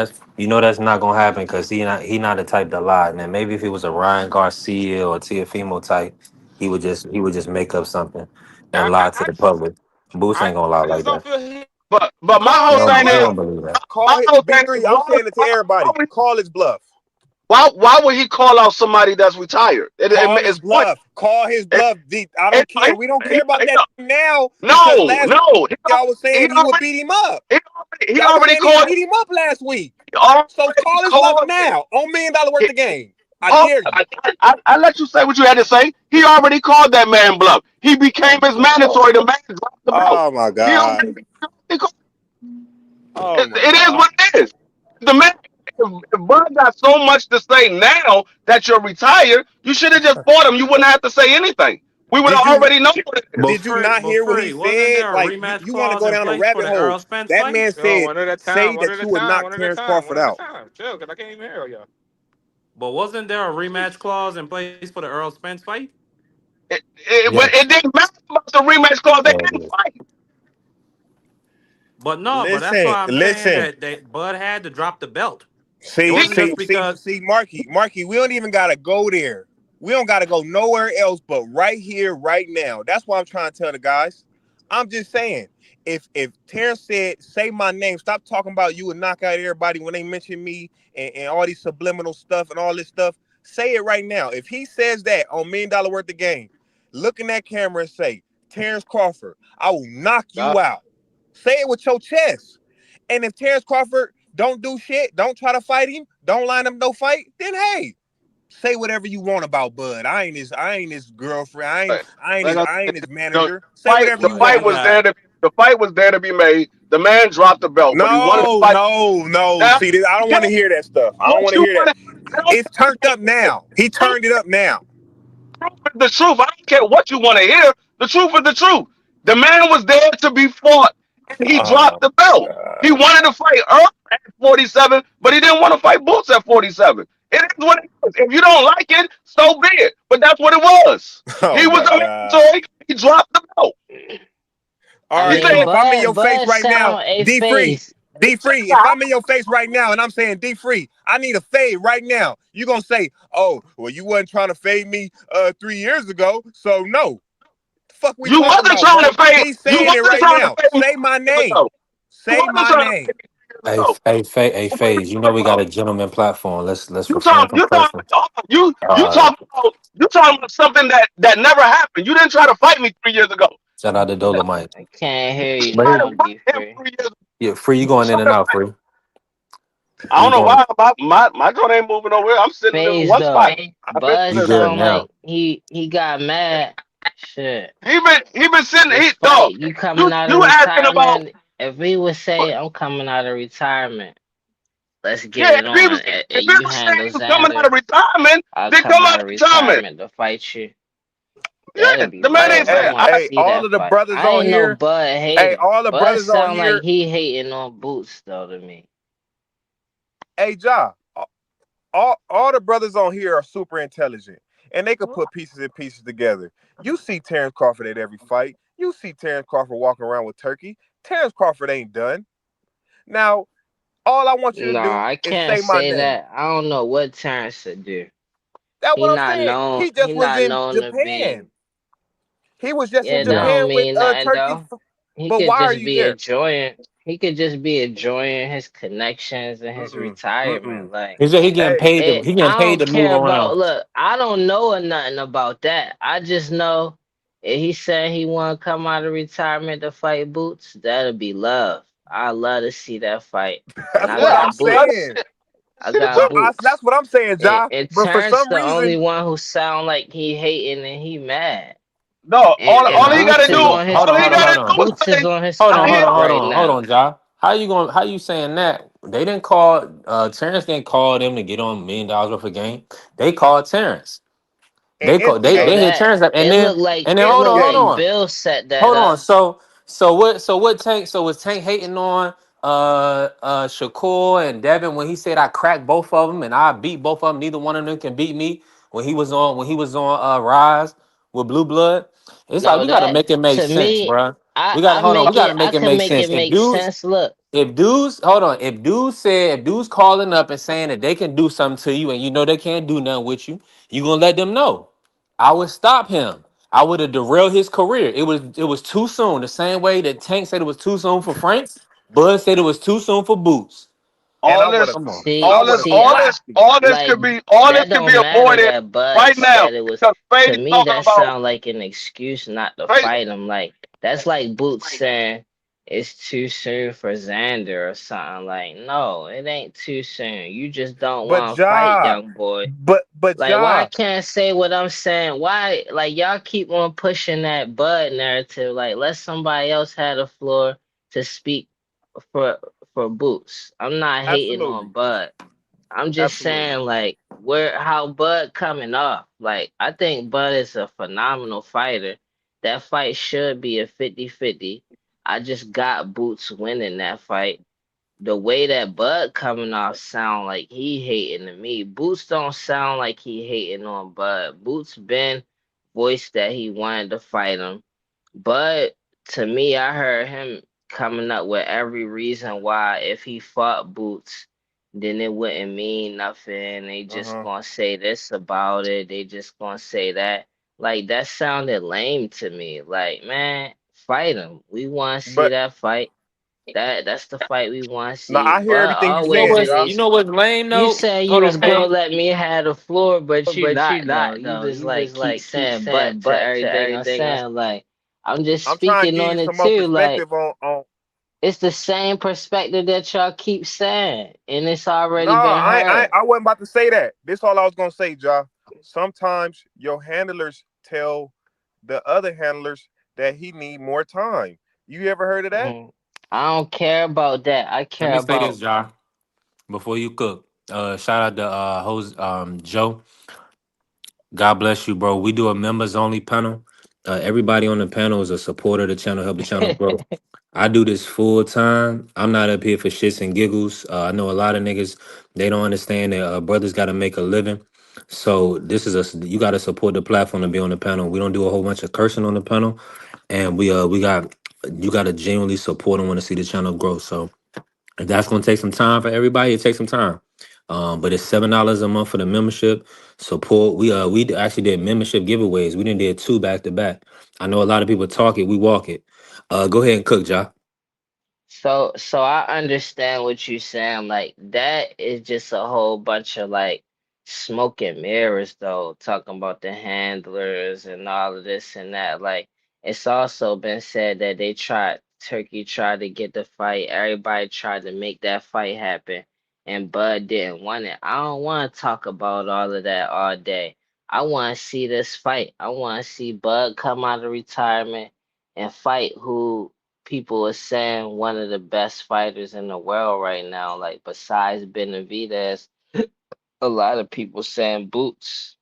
that's not gonna happen because he not the type to lie. Now maybe if he was a Ryan Garcia or Tiafimo type, he would just make up something and lie to I the just public. Boots ain't gonna lie I just like don't that. feel he But my called He whole his don't, thing he is don't bluff. believe that. Call my his whole thing is B3. I'm saying it to everybody. Call his bluff. why would he call out somebody that's retired? Call his It's point. bluff. Call his It, bluff. I it, don't care. We don't care about he, that now because no, last week no, y'all was he saying he would already, beat him up. he Y'all was already saying he called. beat him up last week. He already So call his bluff called. now on $1 million worth He, of game. I hold, dare you. I let you say what you had to say. He already called that man bluff. He Oh became my his God. mandatory. The man dropped the belt. Oh my He God. already called. Oh my It is God. what it is. The man, if Bud got so much to say now that you're retired, you should have just fought him. You wouldn't have to say anything. We would Did have you already known what it But is. did you not But hear what he Free, wasn't said? there a Like rematch you want to clause go in down a place for rabbit the hole. Earl Spence That fight? man Yo, said, say that you would knock Terrence Crawford one at a out. time. Chill, cause I can't even hear y'all. But wasn't there a rematch clause in place for the Earl Spence fight? But it Yes. didn't matter about the rematch clause. They Yeah, it didn't is. fight. But no, but that's Listen, why I'm saying listen. that Bud had to drop the belt. It See, He, wasn't see, just see, because. see, Marky, we don't even gotta go there. We don't gotta go nowhere else but right here, right now. That's what I'm trying to tell the guys. I'm just saying, if Terrence said, say my name, stop talking about you and knock out everybody when they mention me and all these subliminal stuff and all this stuff. Say it right now. If he says that on $1 million worth of game, look in that camera and say, Terrence Crawford, I will knock uh, you out. Say it with your chest. And if Terrence Crawford don't do shit, don't try to fight him, don't line up no fight, then hey, say whatever you want about Bud. I ain't his girlfriend. like I I ain't said, his manager. Say whatever the you Man, fight want. you was there got to the fight was there to be made. The man dropped the belt, but he wanted to No, fight. no, no. Now, See, this, I don't want to hear that stuff. I don't what want to you hear that. want to, I don't It's turned care up what you want now. He to hear. turned it up now. Truth is the truth. I don't care what you want to hear. The truth is the truth. The man was there to be fought, and he Oh dropped the my belt. He God. wanted to fight Earl at 47, but he didn't want to fight Boots at 47. It is what it is. If you don't like it, so be it. But that's what it was. Oh He was my a God. mandatory. He dropped the belt. All I He right. So mean, said, if I'm in your face Bud right now, sound a D free. face. he D said, free, if I'm in your face right now and I'm saying D free, I need a fade right now. You gonna say, oh, well, you wasn't trying to fade me 3 years ago, so no. The fuck we you talking wasn't about, trying to bro? fade. He's You saying it wasn't right trying to now. fade me Say my 3 years name. ago. You Say wasn't my trying to fade name. me 3 years ago. What are you Phase. You know talking we got about? a gentleman platform. Let's You refrain talking? from You talking? cursing. Uh, You talking about something that never happened. You didn't try to fight me 3 years ago. Shout out to Dolomite. I can't hear you But Try to now, here, fight D him free. 3 years ago. yeah, free. You You going in tried and to out, fight. free. I don't You know going? why my joint ain't moving nowhere. I'm sitting in Phase one spot. though. I've been Bud You sitting there. good sound now? like he got mad. Shit. He been sitting. This He dog. fight, you coming You out of you asking about retirement. If we would say I'm coming out of retirement, let's get yeah. it on. If he You was saying handle he was coming out Xander. of retirement, I'll then come come out out of of retirement. retirement to fight you. Yeah, That'd be the man Hey, ain't love. I hey, saying. want to I hey, see all that of the fight. brothers I on ain't no here. Bud Hey, hater. all the Bud brothers on sound like here. he hating on Boots though to me. Hey, Ja, all the brothers on here are super intelligent and they could put pieces and pieces together. You see Terrence Crawford at every fight. You see Terrence Crawford walking around with Turkey. Terrence Crawford ain't done. Now, all I want you to Nah, do I is can't say my say name. that. I don't know what Terrence to do. That's He what I'm not saying. known. He He just was not in known to be. Japan. He was just in Yeah, that Yeah. don't Japan with mean nothing Turkey. though. He But could why are just you be there? enjoying. He could just be enjoying his connections and his Mm-mm. retirement. Mm-mm. Like He said he getting Hey, paid to it, he getting I paid don't to move care about. around. Look, I don't know or nothing about that. I just know if he said he want to come out of retirement to fight Boots, that'll be love. I love to see that fight, and that's I what yeah, I'm got I Boots. saying. see it. I I see it got too. Boots. That's what I'm saying, Ja. And But for Terrence some the only reason, one who sound like he hating and he mad. No, And all he Nah, got Boots to is do, see, on his hold all on, he hold on, got hold to on. do is Boots is say, on his Hold on, I'm hold here. on, comeback hold right on, hold now. on, Ja. How you going? How you saying that? They didn't call Terrence didn't call them to get on $1 million worth of game. They called Terrence. and No, They instigate. hit that Terrence up, it looked like and then it looked hold Instigate. like on. Bill set that Hold on. up. So what Tank was Tank hating on Shakur and Devin when he said I cracked both of them and I beat both of them, neither one of them can beat me when he was on Rise with Blue Blood. It's like No, we gotta that make it make to sense, me, bruh. I We gotta I hold on, we make gotta it. I make it can make make it sense. make sense. Look, If dudes hold on, if dudes calling up and saying that they can do something to you and you know they can't do nothing with you, you gonna let them know. I would stop him. I would have derailed his career. It was too soon. The same way that Tank said it was too soon for Frank, Bud said it was too soon for Boots. And All this, Come on. I see, would have see, I slapped him. like all this that. could be Don't matter avoided that Bud right now said it was. because To Fade's me, talking that about sound like an excuse not to Fade. fight him. Like that's like Boots saying it's too soon for Xander or something. Like no, it ain't too soon. You just don't But want to fight, Ja, young boy. but Like, why I Ja, can't say what I'm saying? Why, like, y'all keep on pushing that Bud narrative? Like, let somebody else have the floor to speak for for Boots. I'm not hating on Absolutely. Bud. I'm just Absolutely. saying like where how Bud coming off. Like I think Bud is a phenomenal fighter. That fight should be a 50-50. I just got Boots winning that fight. The way that Bud coming off sound like he hating to me. Boots don't sound like he hating on Bud. Boots been voiced that he wanted to fight him. But to me, I heard him coming up with every reason why if he fought Boots, then it wouldn't mean nothing. They just Uh-huh. gonna say this about it. They just gonna say that. Like that sounded lame to me. Like, man, fight him. We want to see But that fight. That's the fight we want to no, see. I hear But everything you You know always saying, what's Ja. you release. know what's lame You though? said you Hold was on, King. gonna let me have the floor, But you not not though. You though. just You like just keep like keep saying but saying to but to everything I'm everything else. saying. Like I'm just I'm trying to speaking give you on it some more too. Like perspective on. it's the same perspective that y'all keep saying, and it's No, already been I heard. I wasn't about to say that. This all I was gonna say, Ja. Sometimes your handlers tell the other handlers that he need more time. You ever heard of that? Mhm. I don't care about that. I Let care me say this, about John, before you cook. Shout out to host Joe. God bless you, bro. We do a members only panel. Everybody on the panel is a supporter of the channel, help the channel grow. I do this full time. I'm not up here for shits and giggles. I know a lot of niggas, they don't understand that brothers got to make a living. So this is you got to support the platform to be on the panel. We don't do a whole bunch of cursing on the panel, and we got you got to genuinely support and want to see the channel grow. So if that's gonna take some time for everybody, it takes some time. But it's $7 a month for the membership support. We actually did membership giveaways. We didn't did two back to back. I know a lot of people talk it, we walk it. Go ahead and cook, Ja. so I understand what you're saying. Like that is just a whole bunch of like smoke and mirrors though, talking about the handlers and all of this and that. Like it's also been said that Turkey tried to get the fight. Everybody tried to make that fight happen, and Bud didn't want it. I don't want to talk about all of that all day. I want to see this fight. I want to see Bud come out of retirement and fight who people are saying one of the best fighters in the world right now. Like besides Benavidez, a lot of people saying Boots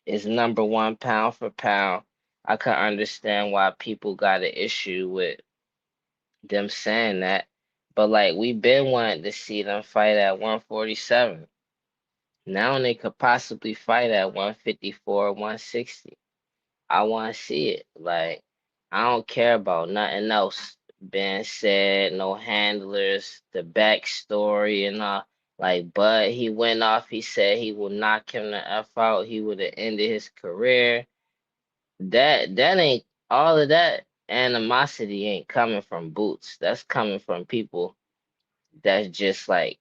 is number one pound for pound. I can understand why people got an issue with them saying that. But like we been wanting to see them fight at 147. Now they could possibly fight at 154, 160. I want to see it. Like, I don't care about nothing else being said, no handlers, the backstory and all. Like, but he went off. He said he will knock him the F out. He would have ended his career. That ain't all of that animosity ain't coming from Boots. That's coming from people that's just like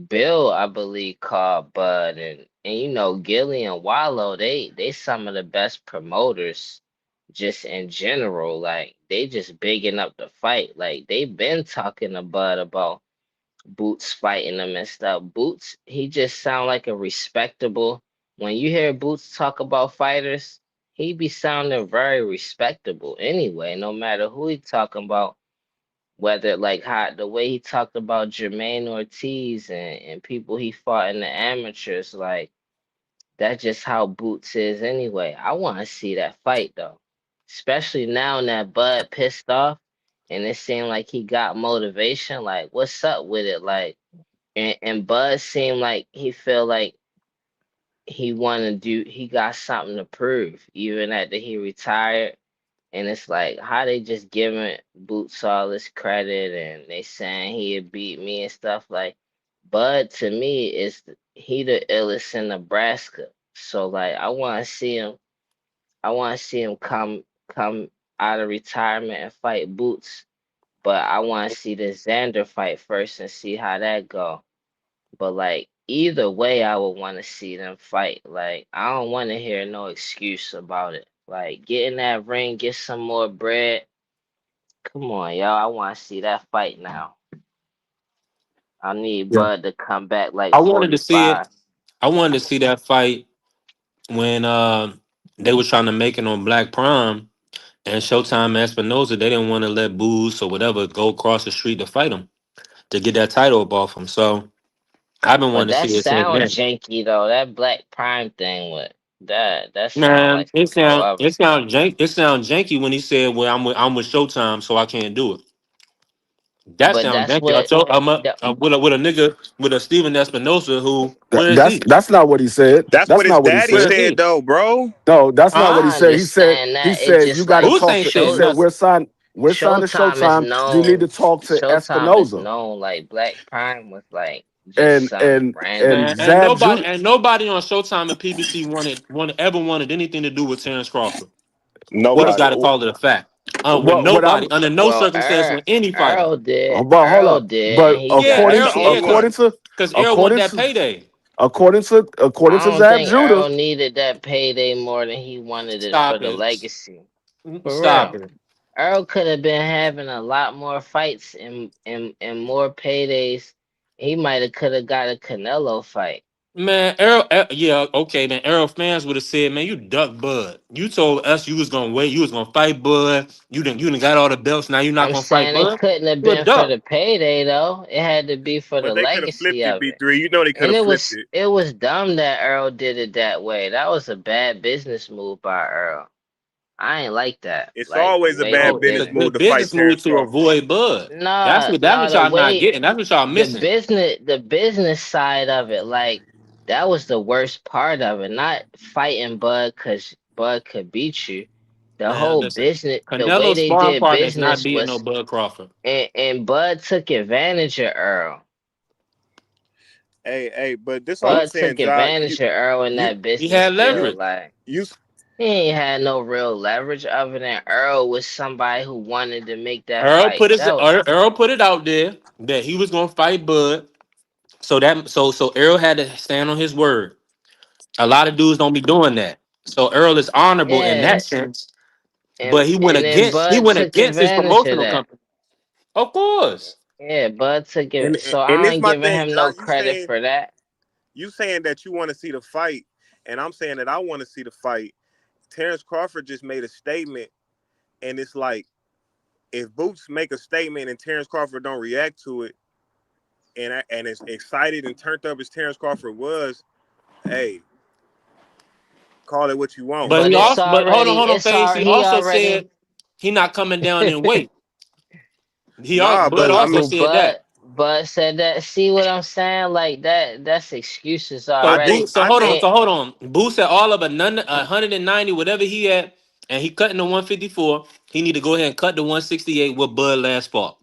Bill, I believe, called Bud and you know Gilly and Wallow, they some of the best promoters just in general. Like they just bigging up the fight. Like they been talking to Bud about Boots fighting them and stuff. Boots, he just sound like a respectable. When you hear Boots talk about fighters, he be sounding very respectable anyway, no matter who he talking about, whether like how the way he talked about Jermaine Ortiz and people he fought in the amateurs, like that's just how Boots is anyway. I want to see that fight though, especially now that Bud pissed off and it seemed like he got motivation. Like, what's up with it? Like, and Bud seemed like he feel like he want to do, he got something to prove, even after he retired. And it's like how they just giving Boots all this credit and they saying he'd beat me and stuff like. Bud to me is he the illest in Nebraska. So like I want to see him. I want to see him come out of retirement and fight Boots. But I want to see the Xander fight first and see how that go. But like either way, I would want to see them fight. Like I don't want to hear no excuse about it. Like get in that ring, get some more bread. Come on, y'all. I want to see that fight now. I need Yeah. Bud to come back like I wanted to see it. 45. I wanted to see that fight when they was trying to make it on Black Prime and Showtime Espinosa. They didn't want to let Booze or whatever go across the street to fight him. to get that title up off him. So I've been But wanting to that see it since sound then. janky though. That Black Prime thing with that sound Man, like some low other. it sound janky when he said, "Well, I'm with Showtime, so I can't do it." That But sounds that's janky. I what told the, with a nigga with a Steven Espinosa who where is That's he? that's not what he said. That's That's what his not what he daddy Where said. is said he? though, bro. No, that's not Huh? what he I said. understand He that. It said you just got to like Boost talk ain't to. He said show said nothing. we're signed to Showtime is Showtime. You need known. to talk to Showtime is Espinoza known. Like Black Prime was like just and some and random and Man, nigga. Zab Judah ain't nobody on Showtime and PBC wanted anything to do with Terrence Crawford. We just what Nobody. got to call it a fact. With what I'm. nobody, under no Well, circumstance, with any fighter. Earl did. But hold Earl up. did, and But he Yeah, got according Errol, to yeah, paid. because Errol want according that to payday. according to I don't Zab think Judah, Earl needed that payday more than he wanted it for Stop the it. legacy. For Stop real. it. Earl could have been having a lot more fights and more paydays. He might have could have got a Canelo fight. Man, yeah, okay, man. Errol fans would have said, man, you duck Bud. You told us you was gonna wait, you was gonna fight Bud. You done got all the belts, now you're not I'm gonna fight saying it Bud. couldn't have You a been for duck. the payday though. It had to be for the But they could have legacy flipped it, of it. B3. You know they could And have it flipped was it. it was dumb that Earl did it that way. That was a bad business move by Earl. I ain't like that. It's Like the always a way they No, bad it's a did business it. move good to fight business move Terrence to Crawford. avoid Bud. Nah, That's nah, what the y'all not way getting. That's what y'all missing. the business side of it, like that was the worst part of it. Not fighting Bud because Bud could beat you. The Man, whole listen. business, the way Canelo's they sparring did partner is not business beating no was, Bud Crawford. and Bud took advantage of Earl. Hey, but this all I'm Bud saying, took Josh. You advantage of Earl in you that He business had deal. leverage. Like you he ain't had no real leverage other than Earl was somebody who wanted to make that Earl fight. put Earl put it out there that he was gonna fight Bud. So Earl had to stand on his word. A lot of dudes don't be doing that. So Earl is honorable in Yeah, that sense, but and then he Bud went took against his advantage of promotional that. company. Of course. Yeah, Bud took and it. So and I this ain't my giving thing, him no Josh. credit for that. You saying that you want to see the fight, and I'm saying that I want to see the fight. Terrence Crawford just made a statement, and it's like if Boots make a statement and Terrence Crawford don't react to it, and as excited and turned up as Terrence Crawford was, hey, call it what you want. But But it's but already, hold on, it's Face. already, He he also already. said he not coming down in weight. Nah, Bud but I also mean, said that. But said that. See what I'm saying? Like that. That's excuses So I think already. So I hold on. think And So hold on. Boo said all of 190, whatever he had, and he cutting the 154. He need to go ahead and cut the 168 with Bud last fought.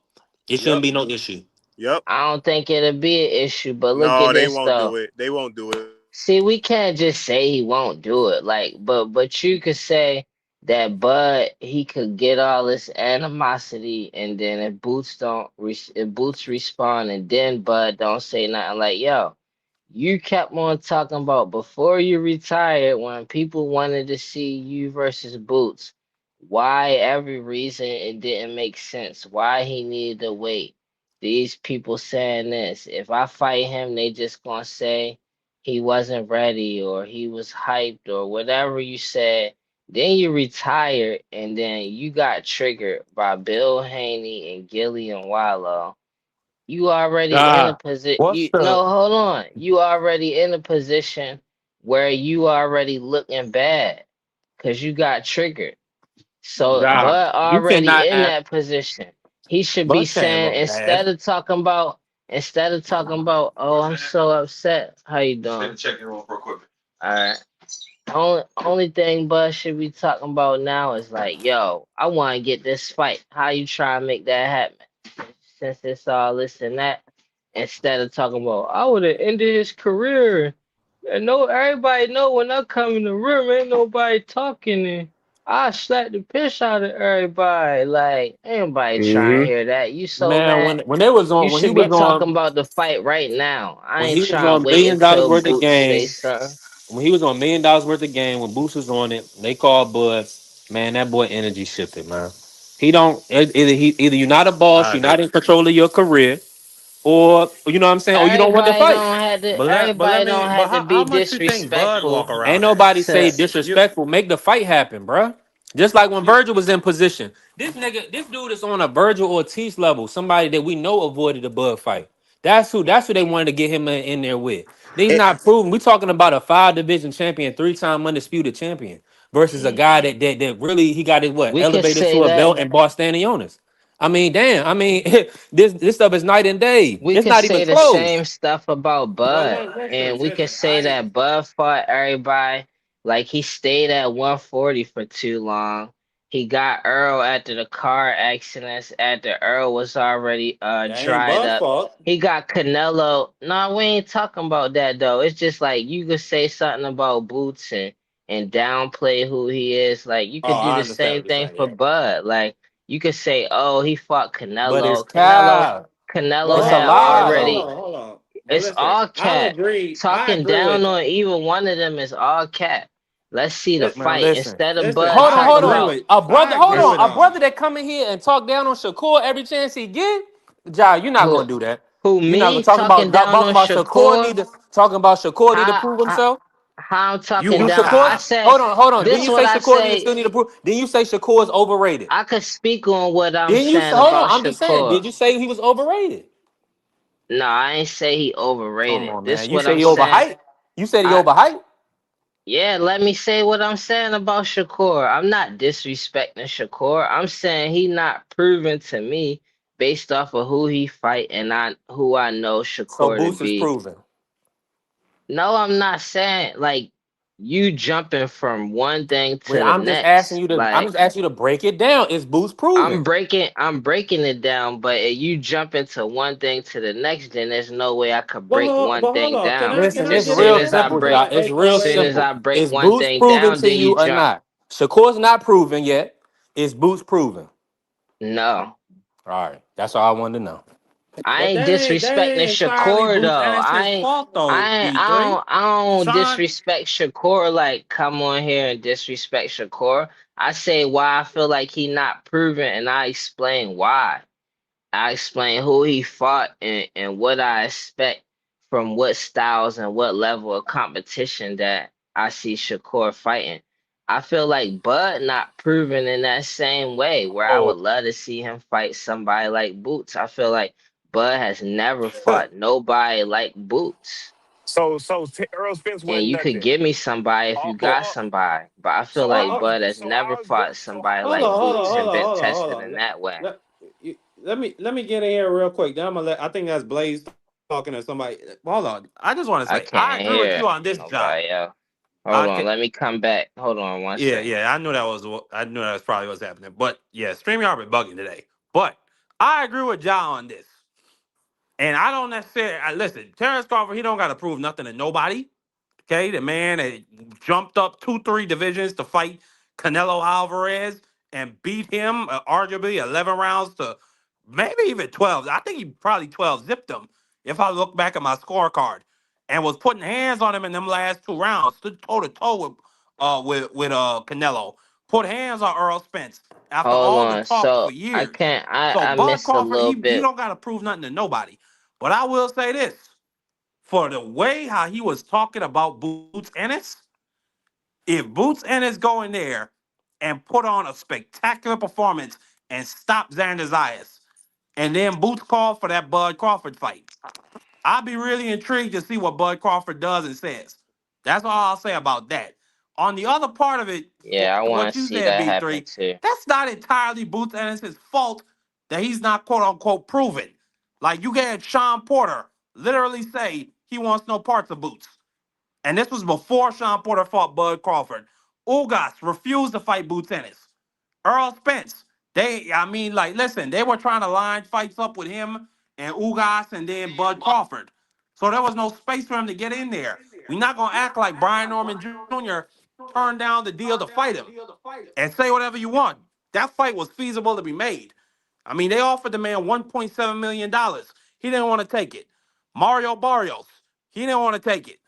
It shouldn't yep, be no issue. yep. I don't think it'll be an issue. But look No, at they this won't do though. it. They won't do it. See, we can't just say he won't do it. Like, but you could say that Bud he could get all this animosity, and then if Boots respond, and then Bud don't say nothing. Like, yo, you kept on talking about before you retired when people wanted to see you versus Boots. Why every reason it didn't make sense. Why he needed to wait. These people saying this. If I fight him, they just gonna say he wasn't ready or he was hyped or whatever you said. Then you retired and then you got triggered by Bill Haney and Gillian Wallow. You already in a Ah, position. what's You the no, hold on. You already in a position where you already looking bad because you got triggered. So Nah, Bud you already cannot in ask. that position. He should be Bud can't saying look bad? instead of talking about, oh, I'm so upset. How you doing? Check your room real quick. All right. Only thing Bud should be talking about now is like, yo, I want to get this fight. How you try to make that happen? Since it's all this and that, instead of talking about, I would have ended his career. And no, everybody know when I come in the room, ain't nobody talking, and I slap the piss out of everybody. Like, ain't nobody trying to Mm-hmm. hear that. You so Man, mad. when You should be talking about the fight right now. I ain't he was trying to on wait $1 million until worth of Boots say game, something. when he was on $1 million worth of game, when Boost was on it, they called Bud. Man, that boy energy shifted, man. He don't either you're not a boss, I you're not agree. in control of your career, or you know what I'm saying, or you don't want to fight. Let Everybody me. don't But have to how be much you think Bud walk disrespectful Ain't around at? nobody say to You disrespectful. Make the fight happen, bruh. Just like when Virgil was in position. This dude is on a Virgil Ortiz level, somebody that we know avoided a bug fight. That's who they wanted to get him in there with. He's It, not proven. We talking about a 5 division champion, 3-time undisputed champion, versus a guy that really he got his what We could elevated say to a that. belt and bought Stanionis. I mean, damn. I mean, this stuff is night and day. We It's could not even say the close. same stuff about Well, Bud, and we could listen. say that Bud fought everybody. Like he stayed at 140 for too long. He got Earl after the car accidents, after Earl was already That ain't dried Bud's up. fault. He got Canelo. No, we ain't talking about that though. It's just like you could say something about Boots and downplay who he is. Like you Oh, could do I the understand same what you're thing saying. for Yeah, Bud. Like you could say, oh, he fought But it's Canelo. Cal. Canelo It's a had lie already. though. hold on. But It's listen, all cap. I Talking agree down with. on either one of them is all cap. Let's see the Man, fight listen. instead of Listen, Bud Hold on, I talking hold agree on. about with. A brother, I hold agree this on. with A brother that come in here and talk down on Shakur every chance he get. Ja, you're not who gonna do that. who You're not gonna me talk talking down on Shakur Shakur. need to talking about Shakur need to How prove how, himself. how I'm you talking Do down? I Shakur? have. said Hold on. Didn't this you what say I Shakur say. still need to prove? Didn't you say Shakur is overrated? I could speak on what I'm Didn't you saying hold on? about I'm just saying. Shakur. Did you say he was overrated? No, I ain't say he Come overrated. on, man. This You what say I'm he saying. overhyped. You said he I overhyped. Yeah, let me say what I'm saying about Shakur. I'm not disrespecting Shakur. I'm saying he not proven to me based off of who he fight and who I know So Shakur to Boots is be. proven. No, I'm not saying like you jumping from one thing Wait, to the next. I'm Like just asking you to break it down. Is Boots proven? I'm breaking it down, but if you jump into one thing to the next, then there's no way I could break one But hold thing on. down. Can Listen, I it's As get soon real in? as I simple, break, Josh. It's real soon as simple. I break Is one Boots thing proven down, to then you you or jump. not? Shakur's not proven yet. Is Boots proven? No. All right, that's all I wanted to know. I But ain't that disrespecting ain't entirely Shakur Boots though. Ennis' fault though. D3, I don't Sean, disrespect Shakur like come on here and disrespect Shakur. I say why I feel like he not proven and I explain why. I explain who he fought and what I expect from what styles and what level of competition that I see Shakur fighting. I feel like Bud not proven in that same way, where I oh, would love to see him fight somebody like Boots. I feel like Bud has never fought nobody like Boots. Earl Spence And wasn't you could nothing. give me somebody if All, you got all, somebody. But I feel so like how Bud has so never how's fought somebody hold on, like hold on, Boots hold and on, been hold on, hold tested on. in that way. Let me get in here real quick. Then I think that's Blaze talking to somebody. Hold on. I just want to I say I can't agree with hear you on this job. nobody else. Hold I on, can, let me come back. Hold on one yeah, second. yeah. I knew that was probably what's happening. But yeah, StreamYard been bugging today. But I agree with John on this. And I don't necessarily listen. Terrence Crawford, he don't got to prove nothing to nobody. Okay, the man that jumped up 2, 3 divisions to fight Canelo Alvarez and beat him arguably 11 rounds to maybe even 12. I think he probably 12 zipped him if I look back at my scorecard and was putting hands on him in them last 2 rounds, stood toe to toe with Canelo, put hands on Earl Spence after Hold all the on. talk for So I years. can't So I Bud missed a Crawford, little he bit. don't got to prove nothing to nobody. But I will say this for the way how he was talking about Boots Ennis, if Boots Ennis go in there and put on a spectacular performance and stop Xander Zayas, and then Boots call for that Bud Crawford fight, I'd be really intrigued to see what Bud Crawford does and says. That's all I'll say about that. On the other part of it, for Yeah, I what wanna you see said, that happen B3, too. that's not entirely Boots Ennis' fault that he's not quote unquote proven. Like you had Sean Porter literally say he wants no parts of Boots. And this was before Sean Porter fought Bud Crawford. Ugas refused to fight Boots Ennis. Earl Spence, listen, they were trying to line fights up with him and Ugas and then Bud Crawford. So there was no space for him to get in there. We're not gonna act like Brian Norman Jr. turned down the deal to fight him and say whatever you want. That fight was feasible to be made. I mean, they offered the man $1.7 million. He didn't want to take it. Mario Barrios, he didn't want to take it.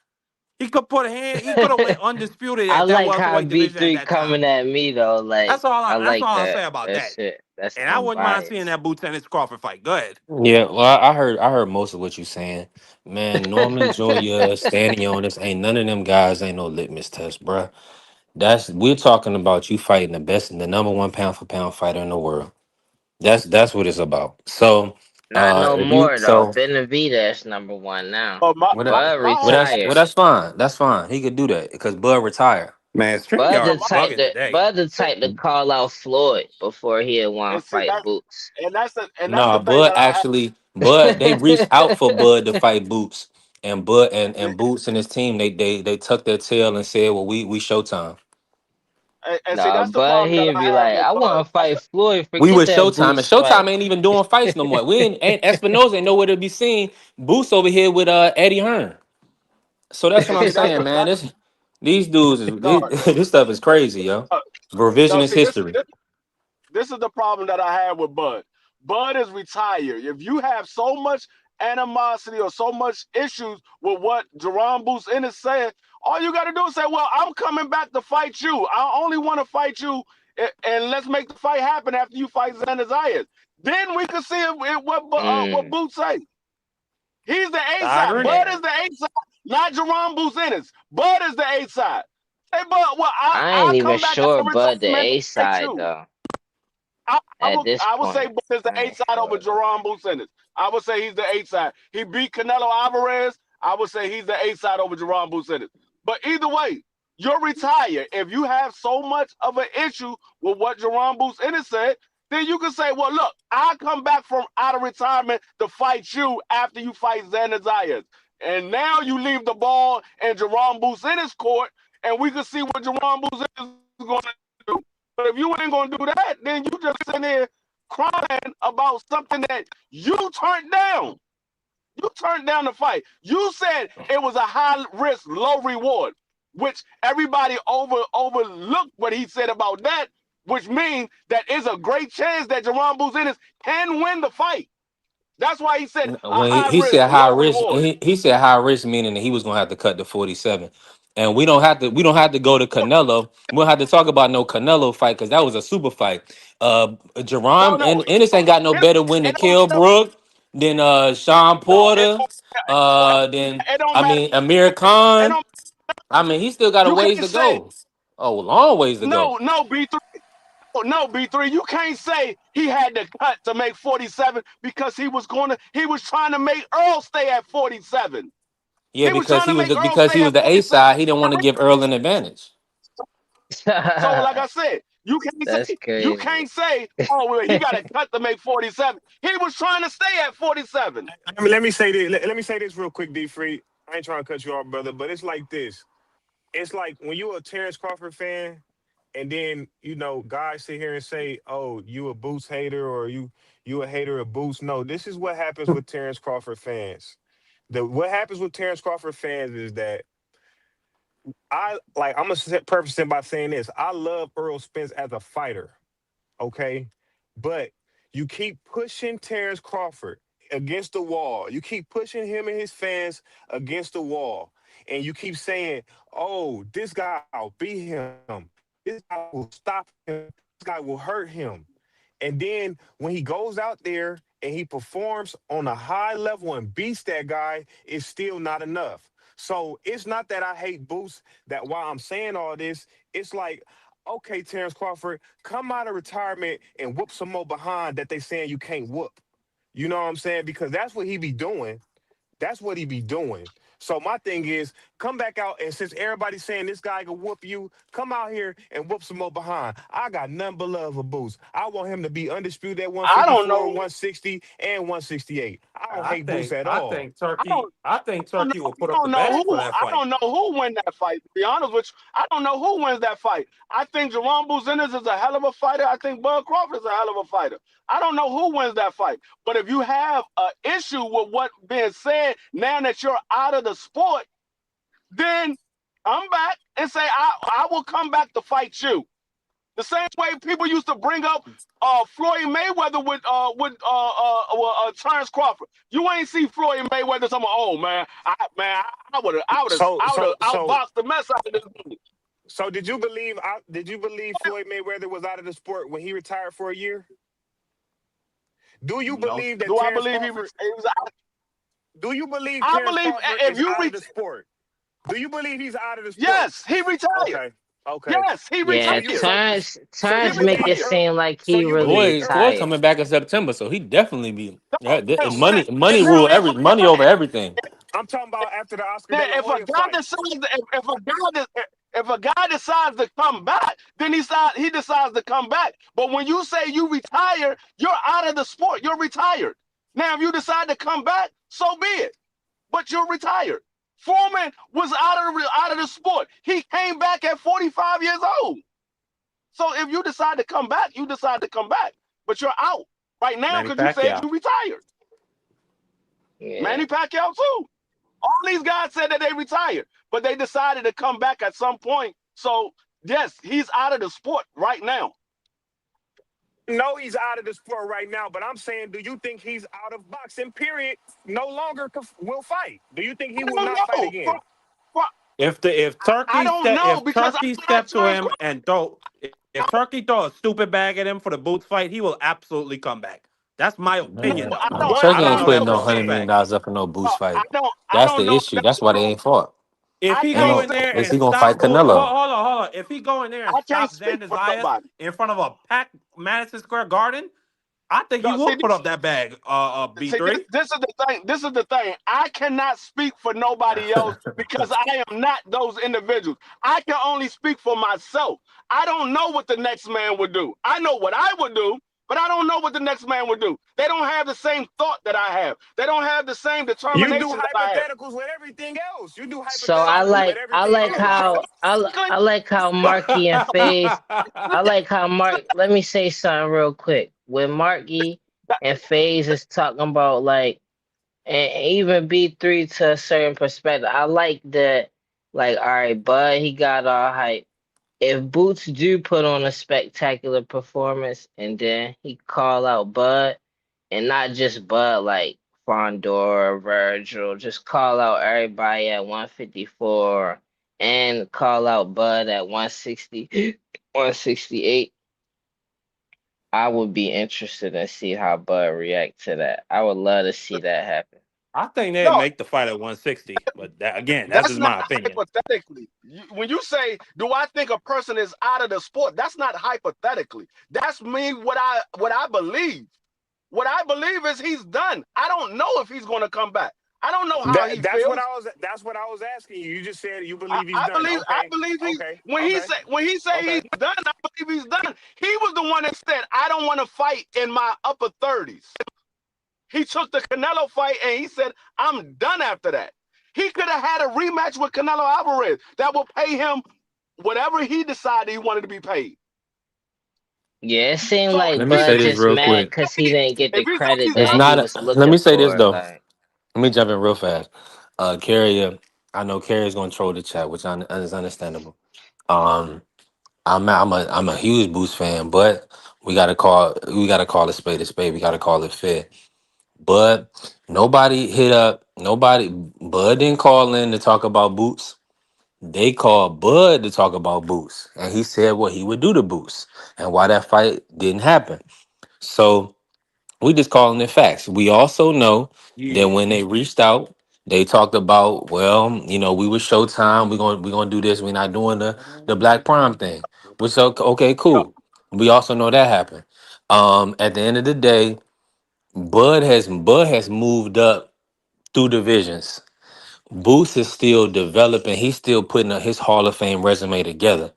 He could put a hand. He could have went undisputed I at that like how welterweight division at B3 that time. coming at me though. Like I That's like all I'll that. say about That that. shit. That's And I wouldn't mind seeing unbiased. that Boots Ennis Crawford fight. Go ahead. Yeah, well, I heard most of what you saying. Man, Norman Jr., Stanionis, ain't none of them guys ain't no litmus test, bruh. We're talking about you fighting the number one pound for pound fighter in the world. That's what it's about. So, Not no if you more though. so Benavidez #1 now. But what that, Bud my whole retired. that's fine. That's fine. He could do that because Bud retired. Man, Bud StreamYard the is my type bugging to today. Bud the type to call out Floyd before he had and want to see fight that Boots. and that's Nah, the thing Bud that I have. actually, Bud they reached out for Bud to fight Boots, and Bud and Boots and his team they tucked their tail and said, "Well, we Showtime. And see Nah, that's the Bud problem that he'd I be have like, with I Bud. want to fight Floyd. We Forget was that Showtime, and Boots Showtime fight. ain't even doing fights no more. Ain't Espinoza ain't nowhere to be seen. Boots over here with Eddie Hearn. So that's what And I'm see that's saying, the man. that These dudes no, this stuff is crazy, yo. uh, no. Revisionist See history. this is the problem that I have with Bud. Bud is retired. If you have so much animosity or so much issues with what Jerome Booth Ennis said, all you got to do is say, "Well, I'm coming back to fight you. I only want to fight you, and let's make the fight happen after you fight Xander Zayas." Then we can see what Mm, Booth say. He's the A I side. agree. Bud yeah. is the A side, not Jerome Booth Ennis. Bud is the A side. Hey, Bud, well, I I'll ain't even come back out sure of Bud the retirement A to fight side you. though. I, I At will this I will say point, Bud is the I eight ain't side over sure though. Jerome Buchanan. I would say he's the eight side. He beat Canelo Alvarez. I would say he's the eight side over Jerome Buchanan. But either way, you're retired. If you have so much of an issue with what Jerome Buchanan said, then you can say, well, look, I'll come back from out of retirement to fight you after you fight Xander Zayas. And now you leave the ball in Jerome Buchanan's court, and we can see what Jerome Buchanan is going to do. But if you ain't gonna do that, then you just sitting there crying about something that you turned down. You turned down the fight. You said it was a high risk, low reward, which everybody overlooked what he said about that, which means that is a great chance that Jerome Buzinis can win the fight. That's why he said a When high he risk, said high low risk, reward. he said high risk, meaning that he was gonna have to cut to 47. And we don't have to go to Canelo. We don't have to talk about no Canelo fight because that was a super fight. No, Jerome no, and Ennis ain't got no it, better win than it don't Kell matter. Brook, than Sean No, it Porter, don't. It then it don't I matter. mean Amir It Khan. don't. I mean, he still got a You ways can't to say go. Oh, a long ways to go. no, B3. No, B3, you can't say he had to cut to make 47 because he was trying to make Earl stay at 47. Yeah, He was trying to make Earl because stay he was at the A 47. side. He didn't want to give Earl an advantage. So, like I said, That's you crazy. can't say, oh well, he got to cut to make 47. He was trying to stay at 47. Let me say this. Let me say this real quick, D. Free. I ain't trying to cut you off, brother, but it's like this. It's like when you're a Terrence Crawford fan, and then guys sit here and say, "Oh, you a Boots hater, or you a hater of Boots." No, this is what happens with Terrence Crawford fans. What happens with Terrence Crawford fans is that I'm gonna preface it by saying this. I love Earl Spence as a fighter, okay? But you keep pushing Terrence Crawford against the wall. You keep pushing him and his fans against the wall. And you keep saying, "Oh, this guy will beat him. This guy will stop him. This guy will hurt him." And then when he goes out there and he performs on a high level and beats that guy, it's still not enough. So it's not that I hate Boots, that while I'm saying all this, it's like, okay, Terrence Crawford, come out of retirement and whoop some more behind that they saying you can't whoop. You know what I'm saying? Because that's what he be doing. That's what he be doing. So my thing is, come back out, and since everybody's saying this guy can whoop you, come out here and whoop some more behind. I got none but love for Boots. I want him to be undisputed at I don't 154, know. 160, and 168. I don't I hate Boots think at I all. think I don't Turkey I think don't Turkey know. will put up the bag for that I fight. don't know who win that fight. To be honest with you, I don't know who wins that fight. I think Jerome Buzinas is a hell of a fighter. I think Bud Crawford is a hell of a fighter. I don't know who wins that fight. But if you have an issue with what being said now that you're out of the sport, then I'm back and say I will come back to fight you. The same way people used to bring up Floyd Mayweather with Terrence Crawford. You ain't see Floyd Mayweather talking, oh man, So, I would so, have so, outboxed the mess out of this dude. so, did you believe Floyd Mayweather was out of the sport when he retired for a year? Do you No, believe that Do I Terrence believe Crawford? he was out? Do you believe I Terrence believe Crawford if is you out of reach, the sport? Do you believe he's out of the sport? yes, he retired. Okay. Okay. Yes, he So Yeah, you so retired. you so you He Terrence make it believe retired. seem like so he you really believe Floyd retired. coming back in September, so he definitely be No, yeah, no. money Now, rule money over everything. I'm talking about after the Oscar then De La if a Hoya guy fight. decides, if a guy decides to come back, then he decides to come back. But when you say you retire, you're out of the sport. You're retired. Now, if you decide to come back, so be it. But you're retired. Foreman was out of the sport. He came back at 45 years old. So if you decide to come back, you decide to come back. But you're out right now Manny because you said Pacquiao. you retired. Yeah. Manny Pacquiao too. All these guys said that they retired, but they decided to come back at some point. So yes, he's out of the sport right now. No, he's out of the sport right now, but I'm saying, do you think he's out of boxing? Period. No longer will fight. Do you think he I will don't not fight know. again? I don't know If because Turkey I'm not step to certain. him and throw if Turkey throw a stupid bag at him for the boots fight, he will absolutely come back. That's my No, opinion Man, though. Turkey I don't ain't know I putting that don't for no a know. $100 million fact. up for no boost No, fight. I That's don't the know issue. That's why they ain't fought. If I he Ain't can't go no in say there is and he gonna stop fight Canelo? hold on. If he go in there and I can't stop speak Xander for Zayas nobody. in front of a packed Madison Square Garden, I think he No, will see put this up that bag, B see this three. this is the thing. This is the thing. I cannot speak for nobody else because I am not those individuals. I can only speak for myself. I don't know what the next man would do. I know what I would do, but I don't know what the next man would do. They don't have the same thought that I have. They don't have the same You do determination that I have. hypotheticals with everything else. You do So hypotheticals with I everything like else. Basically, I like how Marky and FaZe I like how Mark let me say something real quick. When Marky and FaZe is talking about like and even B3 to a certain perspective, I like that like all right, Bud he got all hype. If Boots do put on a spectacular performance and then he call out Bud and not just Bud like Fondor, Virgil, just call out everybody at 154 and call out Bud at 160, 168. I would be interested in see how Bud react to that. I would love to see that happen. I think they'd no, make the fight at 160, but that, again, that's that's just not my opinion. hypothetically. When you say, "Do I think a person is out of the sport?" That's not hypothetically. That's me. What I believe. What I believe is he's done. I don't know if he's going to come back. I don't know how he feels. That's what I was asking you. You just said you believe he's done. I Okay. believe he's Okay. Okay. when he say Okay. he's done. I believe he's done. He was the one that said, "I don't want to fight in my upper 30s." He took the Canelo fight and he said, "I'm done after that." He could have had a rematch with Canelo Alvarez that will pay him whatever he decided he wanted to be paid. Yeah, it seemed So like Let me say Bud this just real mad quick. because he didn't get the if he says credit he's It's that done, he not. was Let looking me say this for. though. Like, Let me jump in real fast. Carrier, I know Carrier's gonna troll the chat, which is understandable. Um, I'm a huge Boost fan, but we gotta call a spade a spade. We gotta call it fair. But nobody. Bud didn't call in to talk about Boots. They called Bud to talk about Boots, and he said what he would do to Boots and why that fight didn't happen. So we just calling it facts. We also know that Yeah. when they reached out, they talked about, well, we were Showtime. We're gonna do this. We're not doing the Black Prime thing. Which okay, no. cool. We also know that happened. At the end of the day, Bud has moved up through divisions. Boots is still developing. He's still putting his Hall of Fame resume together.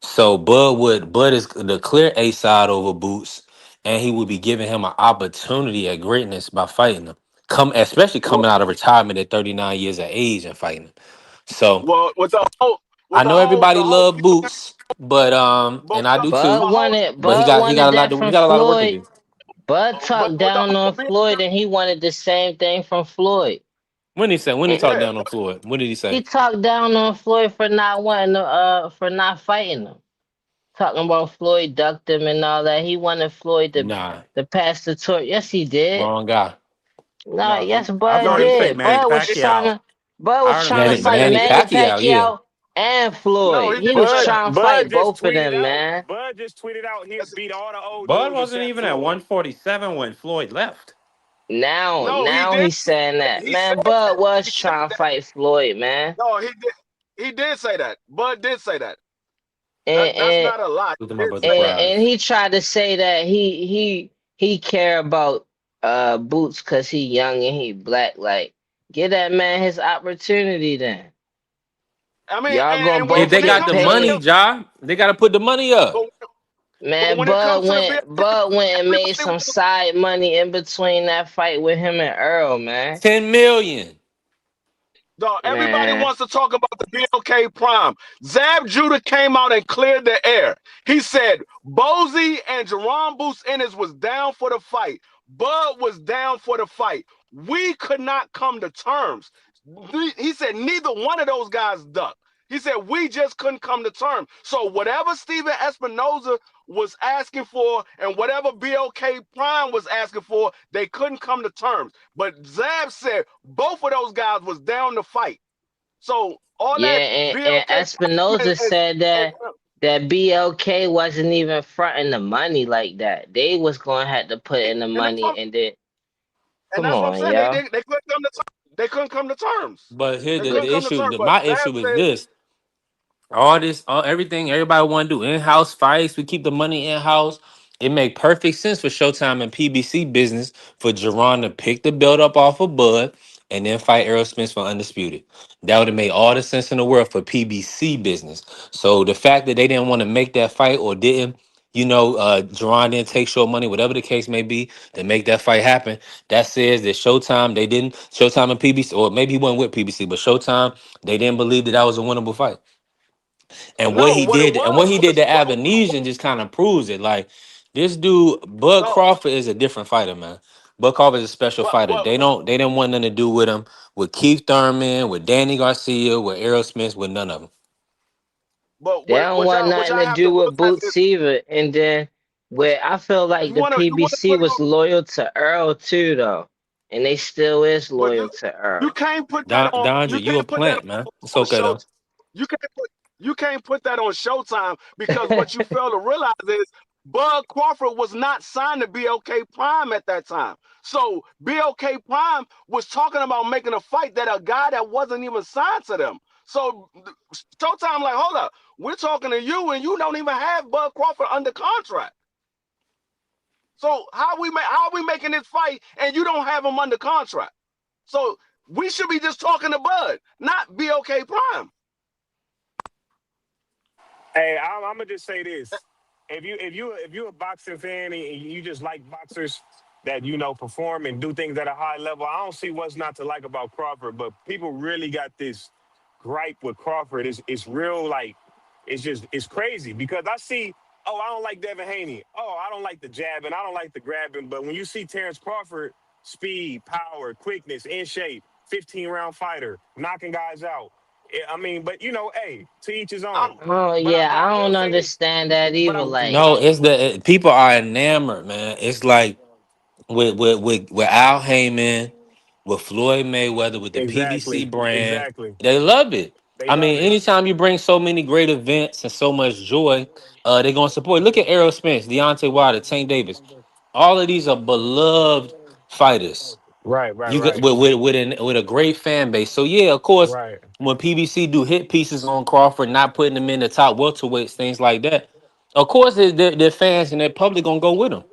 So Bud is the clear A side over Boots, and he would be giving him an opportunity at greatness by fighting him. Especially Well, coming out of retirement at 39 years of age and fighting him. So well, I know the everybody whole love Boots, but but and I do the too. whole But Bud he wanted got a lot that to he from got a lot of work to Floyd. do. Bud but talked with the down whole on being Floyd and he wanted the same thing from Floyd. When he And talked yeah, down on Floyd, what did he he say? talked down on Floyd for not wanting to, for not fighting him. Talking about Floyd ducked him and all that. He wanted Floyd Nah, to pass the torch. Yes, he did. wrong guy. No, No, yes, I've Bud no, heard him say did. Manny Pacquiao. Bud I was heard him trying to say fight Manny Manny Manny Pacquiao. Pacquiao, yeah. Pacquiao and no, Floyd. he He didn't was say that. trying to fight both of them, man. Bud just tweeted out he'll That's, beat all the old Bud dudes wasn't except even at Floyd. 147 when Floyd left. no, he Now did. he's saying that, He said man. Bud that. was He said trying to that. fight Floyd, man. No, he did. He did say that. Bud did say that. and That's and not a lot. Look at He my did brother say that. and prize. he tried to say that he care about Boots because he young and he black. Like, give that man his opportunity then. I mean, Y'all gonna and If both they when it get got the comes to the money, bill, paid. Ja, they got to put the money up. but, but Man, when it comes to the bill, Bud went and made everybody some side money in between that fight with him and Earl, man. 10 million. dog, everybody Man, wants to talk about the BLK Prime. Zab Judah came out and cleared the air. He said Bozy and Jerron Boots Ennis was down for the fight. Bud was down for the fight. We could not come to terms. He said neither one of those guys ducked. He said we just couldn't come to terms. So whatever Steven Espinoza was asking for and whatever BLK Prime was asking for, they couldn't come to terms. But Zab said both of those guys was down to fight. So all yeah, that and BLK Prime Espinoza said that BLK wasn't even fronting the money like that. They was gonna have to put in the and that's money, what and then and come that's what I'm on, saying. yo. They couldn't come to terms. They couldn't come to terms. But here They the, But couldn't the come to issue, terms. But my Zab issue is said, this. All this, everything everybody want to do in-house fights. We keep the money in-house. It make perfect sense for Showtime and PBC business for Jerron to pick the belt up off of Bud and then fight Errol Spence for undisputed. That would have made all the sense in the world for PBC business. So the fact that they didn't want to make that fight or didn't, Jerron didn't take show money, whatever the case may be, to make that fight happen. That says that Showtime, they didn't, Showtime and PBC, or maybe he went with PBC, but Showtime, they didn't believe that was a winnable fight. And what no, he what it did, and what was he did to what, Abenesian just kind of proves it. Like this dude, Bud no, Crawford is a different fighter, man. Bud Crawford is a special but fighter. what They didn't want nothing to do with him, with Keith Thurman, with Danny Garcia, with Errol Smith, with none of them. but they don't want what nothing y'all to have to do with realize Boots is either. And then where I feel like the you wanna PBC put it was on, loyal to Earl too, though, and they still is but loyal to you Earl. can't put that Don on. You Dondre, you a can't put that plant, man. It's on okay show. though. You can't put you can't put that on Showtime because what you fail to realize is Bud Crawford was not signed to BLK Prime at that time. So BLK Prime was talking about making a fight that a guy that wasn't even signed to them. So Showtime like, hold up, we're talking to you and you don't even have Bud Crawford under contract. So how are we making this fight and you don't have him under contract? So we should be just talking to Bud, not BLK Prime. Hey, I'm gonna just say this: if you a boxing fan and you just like boxers that perform and do things at a high level, I don't see what's not to like about Crawford. But people really got this gripe with Crawford. It's real like it's crazy because I see. Oh, I don't like Devin Haney. Oh, I don't like the jabbing. I don't like the grabbing. But when you see Terrence Crawford, speed, power, quickness, in shape, 15-round fighter, knocking guys out. I mean, but hey, to each his I'm, own. Oh But yeah, I I will don't say this. understand that But either. I but Like, No, I it's the people are enamored, man. It's like with Al Heyman, with Floyd Mayweather, with the PBC exactly, brand. exactly. They love it. They I love mean, it. anytime you bring so many great events and so much joy, they're gonna support. Look at Errol Spence, Deontay Wilder, Tank Davis. All of these are beloved fighters. Right, right, You got right, with a great fan base. So yeah, of course, right. when PBC do hit pieces on Crawford, not putting them in the top welterweights, things like that. Of course, their fans and their public gonna go with them.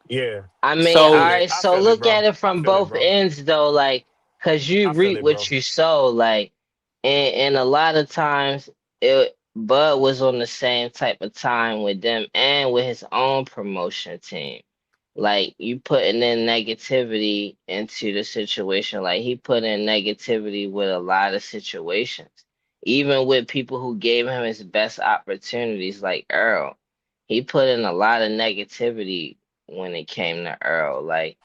Yeah, I mean, I all feel So it. right, I so feel it, look bro. at it I from feel it, both bro. ends though, like, cause you I feel reap it, bro. what you sow, like, and a lot of times Bud was on the same type of time with them and with his own promotion team. Like, you putting in negativity into the situation, like he put in negativity with a lot of situations, even with people who gave him his best opportunities, like Earl. He put in a lot of negativity when it came to Earl. Like,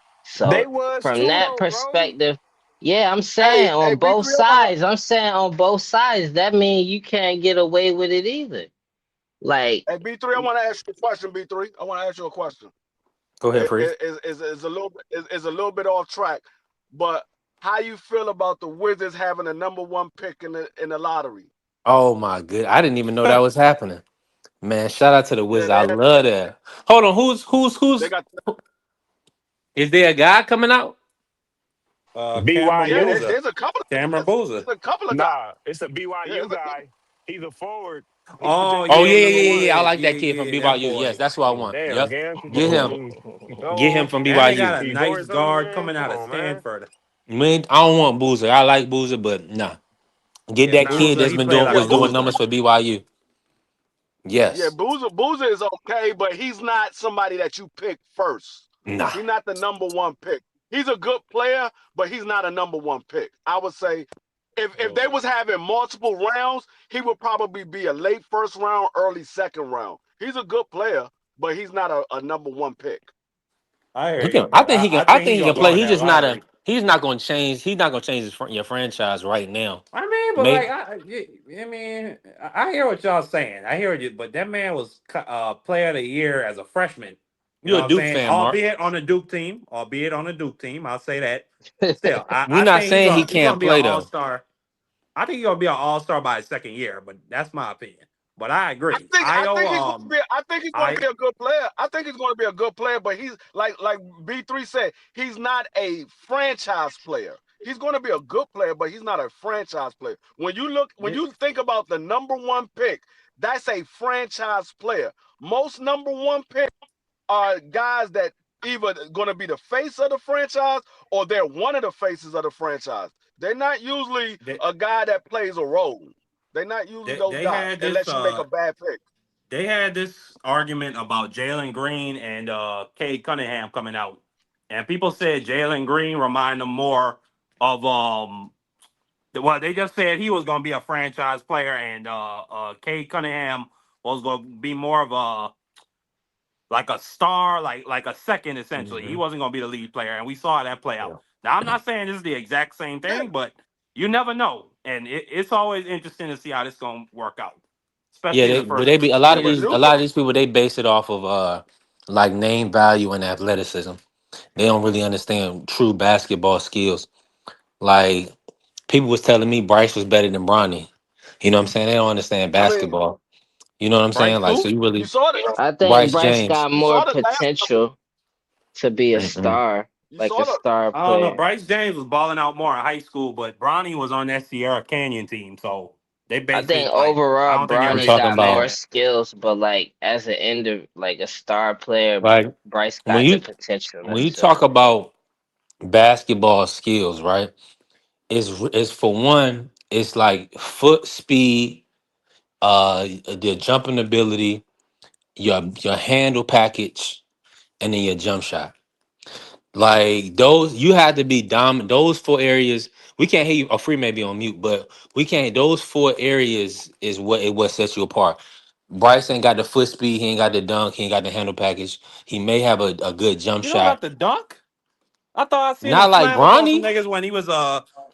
They so was from too that though, bro. perspective, yeah, I'm saying hey on both B3, I wanna sides. I'm saying on both sides. That means you can't get away with it either. Like, hey B3, I wanna ask you a question, B3. I wanna ask you a question. go ahead, It Free. is a little bit off track, but how you feel about the Wizards having the number one pick in the lottery? Oh my good. I didn't even know that was happening. Man, shout out to the Yeah, Wizards. I love that. Hold on, they who's got is there a guy coming out? Cameron yeah. BYU. Boozer. There's a couple Cameron Boozer. there's a couple of guys. Nah, it's a Yeah, BYU there's a couple. guy. He's a forward. He's Oh projected to Oh go yeah, yeah, yeah, number yeah, yeah, yeah. I one. yeah, like yeah, that kid from yeah. That BYU. Yes, boy. that's what I want. Damn, Yep. Cam. Come Get on, him. man. Come Get him on. from And they BYU. got a Can you go nice or something, guard man? coming Come out of on, man. Stanford. Man, I don't want Boozer. I like Boozer, but nah. Get Yeah, that Nah, kid Boozer, that's he been played doing like Yeah, a was doing Boozer. shooter. numbers for BYU. Yeah, Yes. Boozer is okay, but he's not somebody that you pick first. Nah. He's not the number one pick. He's a good player, but he's not a number one pick. I would say if they was having multiple rounds, he would probably be a late first round, early second round. He's a good player, but he's not a number one pick. I hear He you, can. I but think he can. I I think think he's he can gonna go play. in He's that just not a. lottery. He's not going to change. He's not going to change your franchise right now. I mean, but Maybe like, I mean, I hear what y'all saying. I hear you, but that man was player of the year as a freshman. You know you're a what I'm Duke saying? fan, Mark. Albeit on the Duke team, I'll say that. Still, We're I not think saying he he's gonna can't be an play all though. star. I think he's gonna be an all star by his second year, but that's my opinion. But I I agree. think I think he's going to be I think he's going to I be a good player. I think he's going to be a good player, but he's like B3 said, he's not a franchise player. He's going to be a good player, but he's not a franchise player. When you think about the number one pick, that's a franchise player. Most number one picks are guys that either going to be the face of the franchise or they're one of the faces of the franchise. They're not usually they, a guy that plays a role. They're not usually they, those they guys had this unless you make a bad pick. they had this argument about Jalen Green and Cade Cunningham coming out, and people said Jalen Green reminded them more of well, they just said he was going to be a franchise player, and Cade Cunningham was going to be more of a like a star, like a second essentially. He Hmm. wasn't going to be the lead player, and we saw that play out. Yeah. Now, I'm not saying this is the exact same Yeah, thing, but you never know, and it's always interesting to see how this going to work out, Yeah, especially in they the but first they be yeah, but year. a lot of these people they base it off of like name value and athleticism. They don't really understand true basketball skills. Like people was telling me Bryce was better than Bronny. You know what I'm saying? They don't understand I mean, basketball. You know what I'm saying? Bryce Like so who? you you really saw the I think Bryce Bryce James. got you more saw the last couple. potential to be a Mm-mm. star, You like a saw the star I don't know. player. Bryce James was balling out more in high school, but Bronny was on that Sierra Canyon team, so they I based think it like I overall don't think they I'm were Bronny talking able to got say more about that. skills, but like as an like a star player, like Bryce when got the you potential. when you Let's say. talk about basketball skills, right? It's for one, it's like foot speed, the jumping ability, your handle package, and then your jump shot. Like those, you had to be dominant. Those four areas, we can't hear you. A free may be on mute, but we can't. Those four areas is what sets you apart. Bryce ain't got the foot speed. He ain't got the dunk. He ain't got the handle package. He may have a good jump You don't got shot. the dunk? I thought I seen him Not like slamming on some Bronny. niggas when he was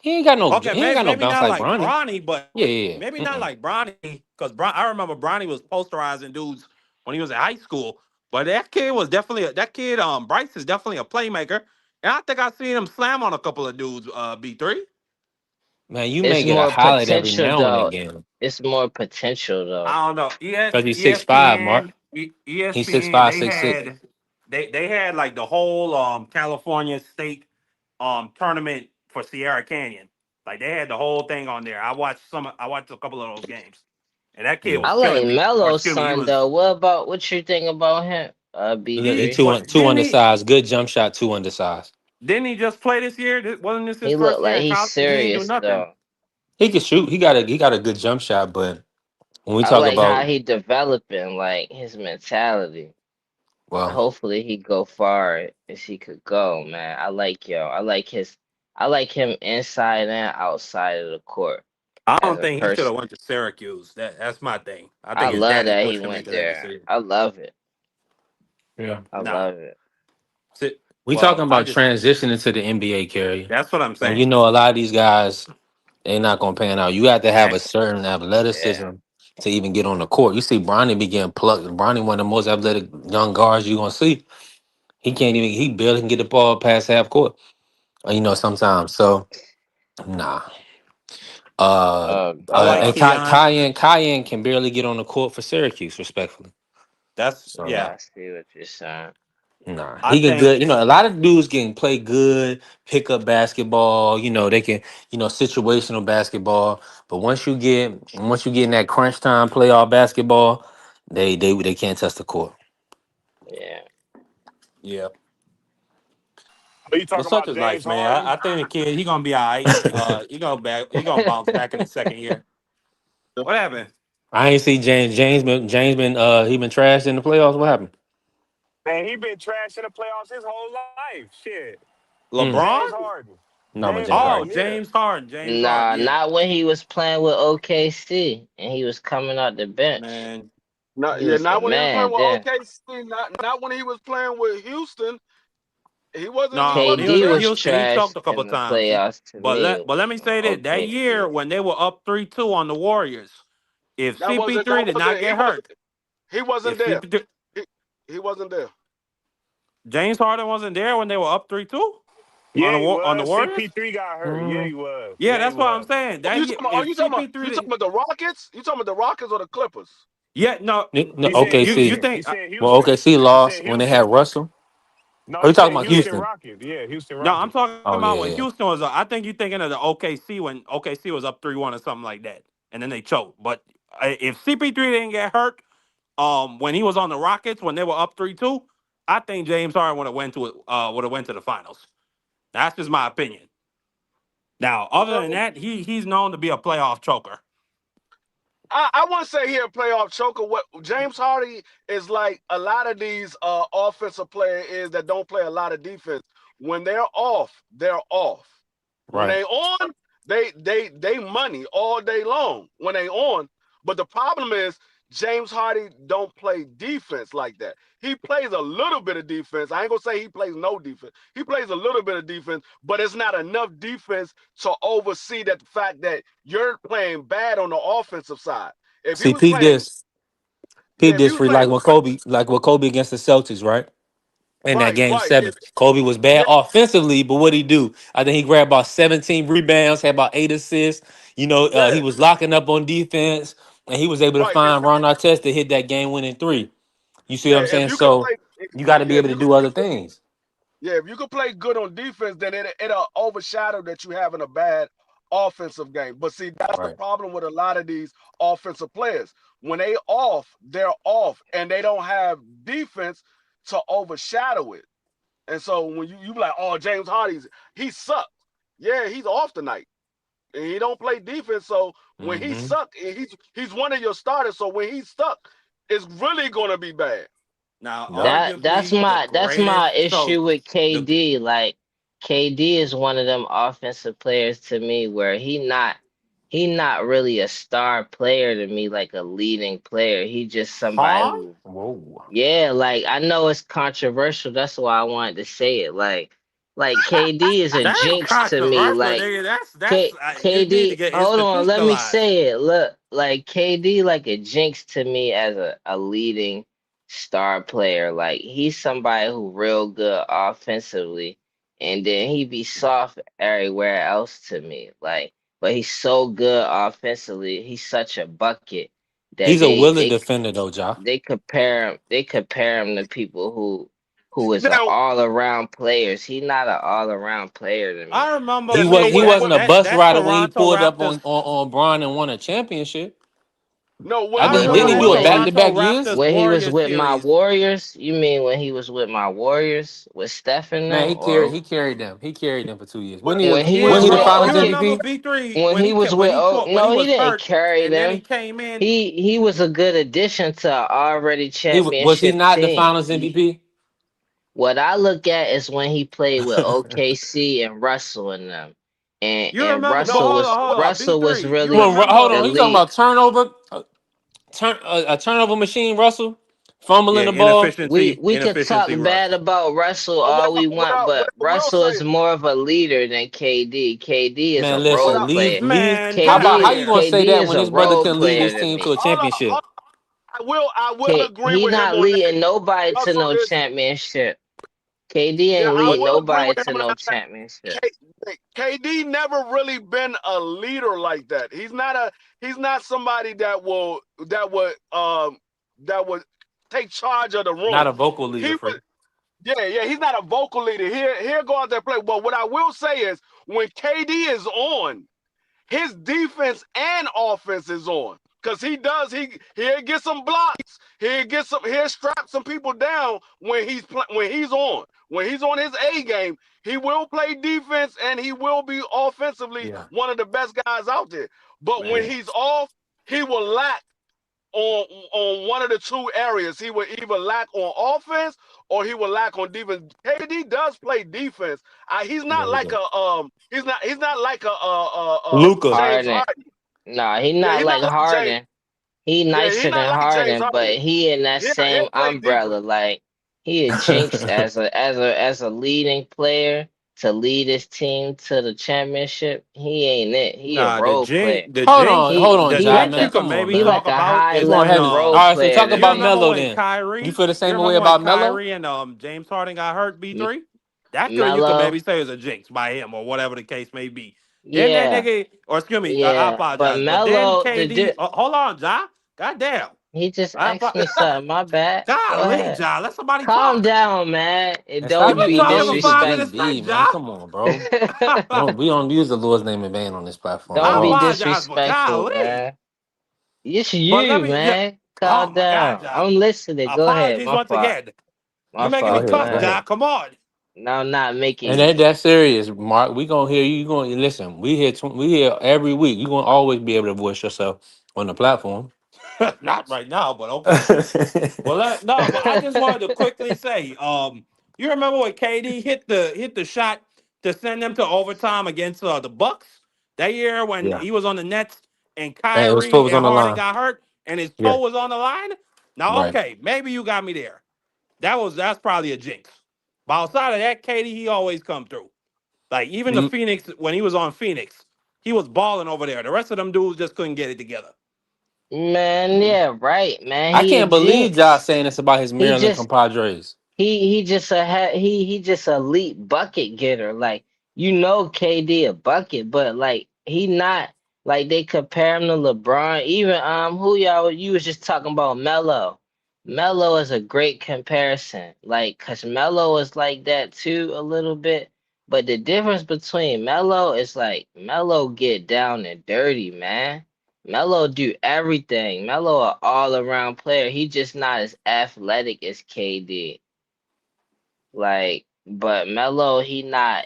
He ain't got no. okay, He ain't got no maybe bounce not like like Bronny. Bronny, but Yeah, yeah. maybe Yeah. not Mm-mm. like Bronny because I remember Bronny was posterizing dudes when he was in high school. But that kid was definitely that kid. Bryce is definitely a playmaker, and I think I seen him slam on a couple of dudes. B3. Man, you may It's get a more highlight every potential now and though. again It's more potential though. I don't know. because he's 6'5", Mark. ESPN, He's ESPN, 6'5", 6'6". they had like the whole California State tournament for Sierra Canyon. Like they had the whole thing on there. I watched a couple of those games. And that kid Yeah, I was like killing me. Or Melo's excuse me, he son was though. What you think about him? They're B3. two didn't he undersized. Good jump shot. Two undersized. just play this year? Wasn't this his He look first year like in he's college? He didn't do serious nothing. though. He can shoot. He got a good jump shot. But when we I talk like how about he developing, like his mentality. well, Hopefully he go far as he could go, man. I like yo. I like him inside and outside of the court I as don't a think he should have person. went to Syracuse. That's my thing. I I think his love daddy that he pushed him went into that there. decision. I love it. yeah, I Nah. love it. we talking Well, I'm about just transitioning to the NBA, Carry. that's what I'm And you saying. know, a lot of these guys they're not gonna pan out. You have to have And a certain Yeah. athleticism to even get on the court. You see, Bronny be getting plucked. Bronny, one of the most athletic young guards you gonna see. He can't even. He barely can get the ball past half court. You know, sometimes. So nah. I like And Keon. Cayenne can barely get on the court for Syracuse, respectfully. That's So yeah. I see what you're saying. Nah, I he get think good. A lot of dudes can play good, pick up basketball. They can, situational basketball. But once you get in that crunch time playoff basketball, they can't touch the court. Yeah. yeah. Are you But talking such about is life, James man. Harden? I think the kid he gonna be all right. He gonna bounce back in the second year. What happened? I ain't see James been he been trashed in the playoffs. What happened? Man, he been trash in the playoffs his whole life. Shit. Mm. James LeBron? Harden. No, but James James Oh, Harden, Harden. yeah. James Harden. James Harden. Nah, Yeah, not when he was playing with OKC and he was coming out the bench. man. Not He yeah, was the not when he was playing man with then. OKC. Not when he was playing with Houston. He wasn't. He No, when he wasn't was KD in there. was Houston, he trash choked a couple in the times. playoffs to But me let me say this: on that year OKC. when they were up 3-2 on the Warriors, if That wasn't. That CP3 did not wasn't. He get wasn't. hurt, He wasn't if there. CP3, He, he wasn't there. James Harden wasn't there when they were up 3-2 on Yeah, he on the was. Warriors. CP3 got hurt. Yeah, Mhm. he was. Yeah, Yeah, he that's what I'm was. saying. Oh, That year, if you CP3 talking did, about the Rockets? You talking about the Rockets or the Clippers? yeah, no, No, He said you OKC. Houston. He think said Well, Houston. OKC He lost said when they had Houston. Russell. No, Are he you talking said about Houston Houston? Rockets. Yeah, Houston no, I'm Rockets. talking Oh about yeah, when yeah. Houston was. I think you're thinking of the OKC when OKC was up 3-1 or something like that, and then they choked. But if CP3 didn't get hurt, when he was on the Rockets when they were up 3-2, I think James Harden would have went to the finals. That's just my opinion. Now, other than Well, that, he's known to be a playoff choker. I wouldn't say he a playoff choker. What James Harden is like a lot of these offensive players is that don't play a lot of defense. When they're off, they're off. When Right. they on, they money all day long when they on. But the problem is James Harden don't play defense like that. He plays a little bit of defense. I ain't gonna say he plays no defense. He plays a little bit of defense, but it's not enough defense to oversee that the fact that you're playing bad on the offensive side. If he See, was playing, yeah, Pete if he this was for playing like what Kobe against the Celtics, right? In that right, game right, yeah, seven, Kobe was yeah, bad offensively, but what he do? I think he grabbed about 17 rebounds, had about 8 assists. He yeah, was locking up on defense, and he was able to right. find Ron Artest to hit that game-winning three. You see what Yeah, I'm if saying? you could So play, you got to be yeah, able to do other things. if you could play good on defense, then it'll overshadow that you having a bad offensive game. But see, that's the Right. problem with a lot of these offensive players. When they're off, and they don't have defense to overshadow it. And so when you be like, oh, James Harden, he sucks. Yeah, he's off tonight. And he don't play defense. So when he Mm-hmm. suck, and he's one of your starters. So when he's stuck, it's really gonna be bad. Now, Yep. That's arguably the my greatest issue coach, with the KD. Like KD is one of them offensive players to me where he not really a star player to me, like a leading player. He just somebody Hard. who, Whoa. yeah, like I know it's controversial. That's why I wanted to say it. Like KD is a That's jinx to me. controversial, Like nigga. That's you need to KD, get hold on, let me institutionalized. say it. Look, like KD, like a jinx to me as a leading star player. Like he's somebody who real good offensively, and then he be soft everywhere else to me. Like, but he's so good offensively. He's such a bucket that He's a they willing they defender, though, Ja. they compare him to people who is an Now, all around players. He not an all around player to me. I remember yeah, He now was when he what that wasn't what a that bus that rider when he Toronto pulled up Raptors. on Bron and won a championship. no I what I what think what didn't remember he I'm the do it saying back to When Toronto back years? Raptors when he was Warriors with my series. Warriors, you mean when he was with my Warriors with Steph and Man, them, he carried or he carried them. He carried them for 2 years. what when he Yeah, When was he the with bro. Finals You OK, remember MVP? B3 when he was with when no, he he was didn't hurt carry and then he them. came in. He was a good addition to an already Was he championship not the team. Finals MVP? What I look at is when he played with OKC and Russell and them, and You and remember? no But Russell what was what Russell was B3. You really Hold remember the on, you talking lead. about turnover? A turnover machine, Russell, yeah, fumbling the ball. We could talk inefficiency, bad Russ. about Russell what all I, we what want, I what but I will Russell is say more of a leader than KD. KD is a Man, what role listen, I leave player. leave. Man, get out of How you here. gonna say KD that is when a his brother role couldn't lead player his to team to a me. championship? I will agree He with him not on that. leading nobody to Russell no is championship. KD yeah, ain't I leading What? will agree nobody with to him on no that. championship. KD never really been a leader like that. He's not somebody that would take charge of the Not room. a vocal He leader, would Free. Yeah, he's not a vocal leader. He'll go out there and play. But what I will say is when KD is on, his defense and offense is on. Cause he'll get some blocks. He'll strap some people down when he's on. When he's on his A game, he will play defense and he will be offensively Yeah, one of the best guys out there. But when man. he's off, he will lack on one of the two areas. He will either lack on offense or he will lack on defense. KD does play defense. He's Yeah, not he like do. he's not like a Luca. James Harden. Harden. Nah, he Yeah, not he's not like like James. Harden. He Yeah, he's nicer not than like James Harden, but Harden. he in that He'll same play defense. umbrella. Like he a jinx as a leading player to lead his team to the championship. He ain't it. He a Nah, the role jinx, player. the jinx, Hold He on, the he Ja, jinx like you man. a could Come on, maybe he man. talk like a about high is You want when level heavy? role All right, so player talk to you about me. remember Melo when then. You Kyrie, feel the you same way remember when about Melo? Kyrie and James Harden got hurt M- B3? That could you could maybe Melo, say is a jinx by him or whatever the case may be. Then that yeah, nigga, or excuse me, I yeah, but apologize. But then Melo KD, hold on, Ja. Goddamn. he just I, asked me something. My bad. Go golly, ahead. Ja, let somebody Calm talk. down, man. And And stop You've don't been be making talking for Melo the 5 minutes disrespectful. DDD, straight, man. Ja. Come on, bro. We don't use the Lord's name in vain on this platform at Don't I be all. apologize, but disrespectful, golly. man. It's But let you, me, yeah. man. Oh Calm my God, down. Ja. I'm listening. Go ahead. Apologies My once fault. again. You My making Go me fault. Go ahead, tough, go ahead. Ja. ahead. Come on. No, I'm not And making ain't you. that serious, Mark. We gonna hear you. Gonna listen. We here every week. You gonna always be able to voice yourself on the platform. Not right now, but okay. Well, no, but I just wanted to quickly say, you remember when KD hit the shot to send them to overtime against the Bucks that year when Yeah, he was on the Nets and and it was Kyrie focused and on the Harden line. got hurt and his Yeah, toe was on the line? Now, right. okay, maybe you got me there. That's probably a jinx. But outside of that, KD, he always come through. Like even the Mm, Phoenix when he was on Phoenix, he was balling over there. The rest of them dudes just couldn't get it together. Man, yeah, right, man. I He a can't believe Josh jinx. saying this about his He Maryland just compadres. he just he just a elite bucket getter. Like KD a bucket, but like he not like they compare him to LeBron. Even who y'all you was just talking about Melo. Melo is a great comparison. Like cause Melo is like that too a little bit. But the difference between Melo is like Melo get down and dirty, man. Melo do everything. Melo a all around player. He just not as athletic as KD. Like, but Melo, he not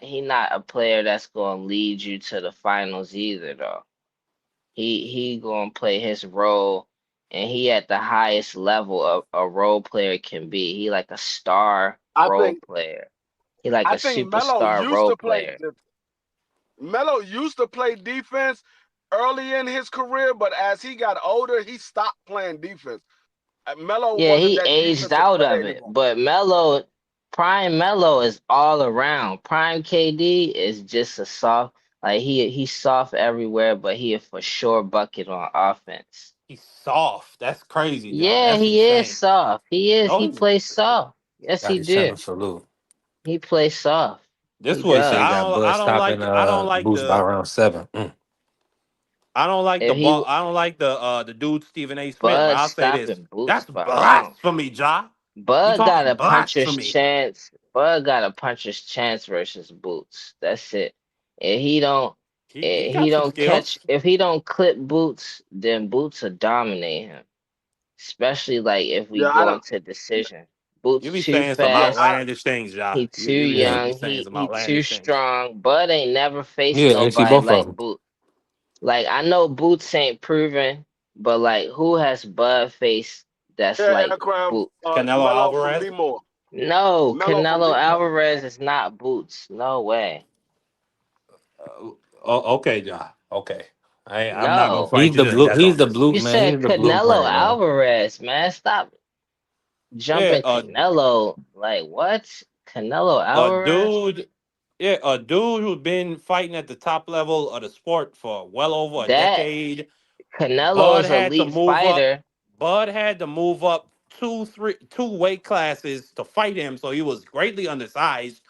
a player that's gonna lead you to the finals either though. He gonna play his role and he at the highest level of a role player can be. He like a star I role think player. He like a I think Melo superstar used role to play. player. Melo used to play defense early in his career, but as he got older, he stopped playing defense. Melo Yeah, wasn't he that aged defensive out player of it. anymore. But Melo, prime Melo is all around. Prime KD is just a soft, like he's soft everywhere, but he a for sure bucket on offense. He's soft. That's crazy, John. Yeah, That's he is insane. soft. He is. No, He plays soft. Yes, he Scotty do. Seven salute. He plays soft. this He was They say he I does. got don't Bud I don't stopping like I don't like Boost by the around 7. I don't like the If he ball I don't like the dude Stephen A. Smith, but Bud I'll say this. stopping boots That's by long. blasphemy, Ja. You Bud got talking a puncher's blasphemy. chance. Bud got a puncher's chance versus Boots. That's it. If he don't, He he got some don't catch. skills. If he don't clip Boots, then Boots will dominate him. Especially like if we Yeah, I go don't. into decision. You Boots be too saying some Yeah, fast. outlandish things, Ja. He You too you be Yeah. you be young. saying He some he too outlandish things. strong. Bud ain't never faced Yeah, they see nobody both of like them. Boots. Like I know Boots ain't proven, but like who has Bud faced that's yeah, like Aircraft. Boots? Canelo Melo from Alvarez. B more. No, Melo from Canelo B more. Alvarez is not Boots. No way. Okay, Ja. Okay. I'm not gonna No. fight you to the death He's on the this. blue You man. said He's the Canelo blueprint, man. Alvarez, man. Stop Yeah, jumping Canelo. Like what? Canelo a Alvarez? dude, yeah, a dude who's been fighting at the top level of the sport for well over a That decade. Canelo Bud is an had to elite move up. fighter. Bud had to move up two weight classes to fight him, so he was greatly undersized.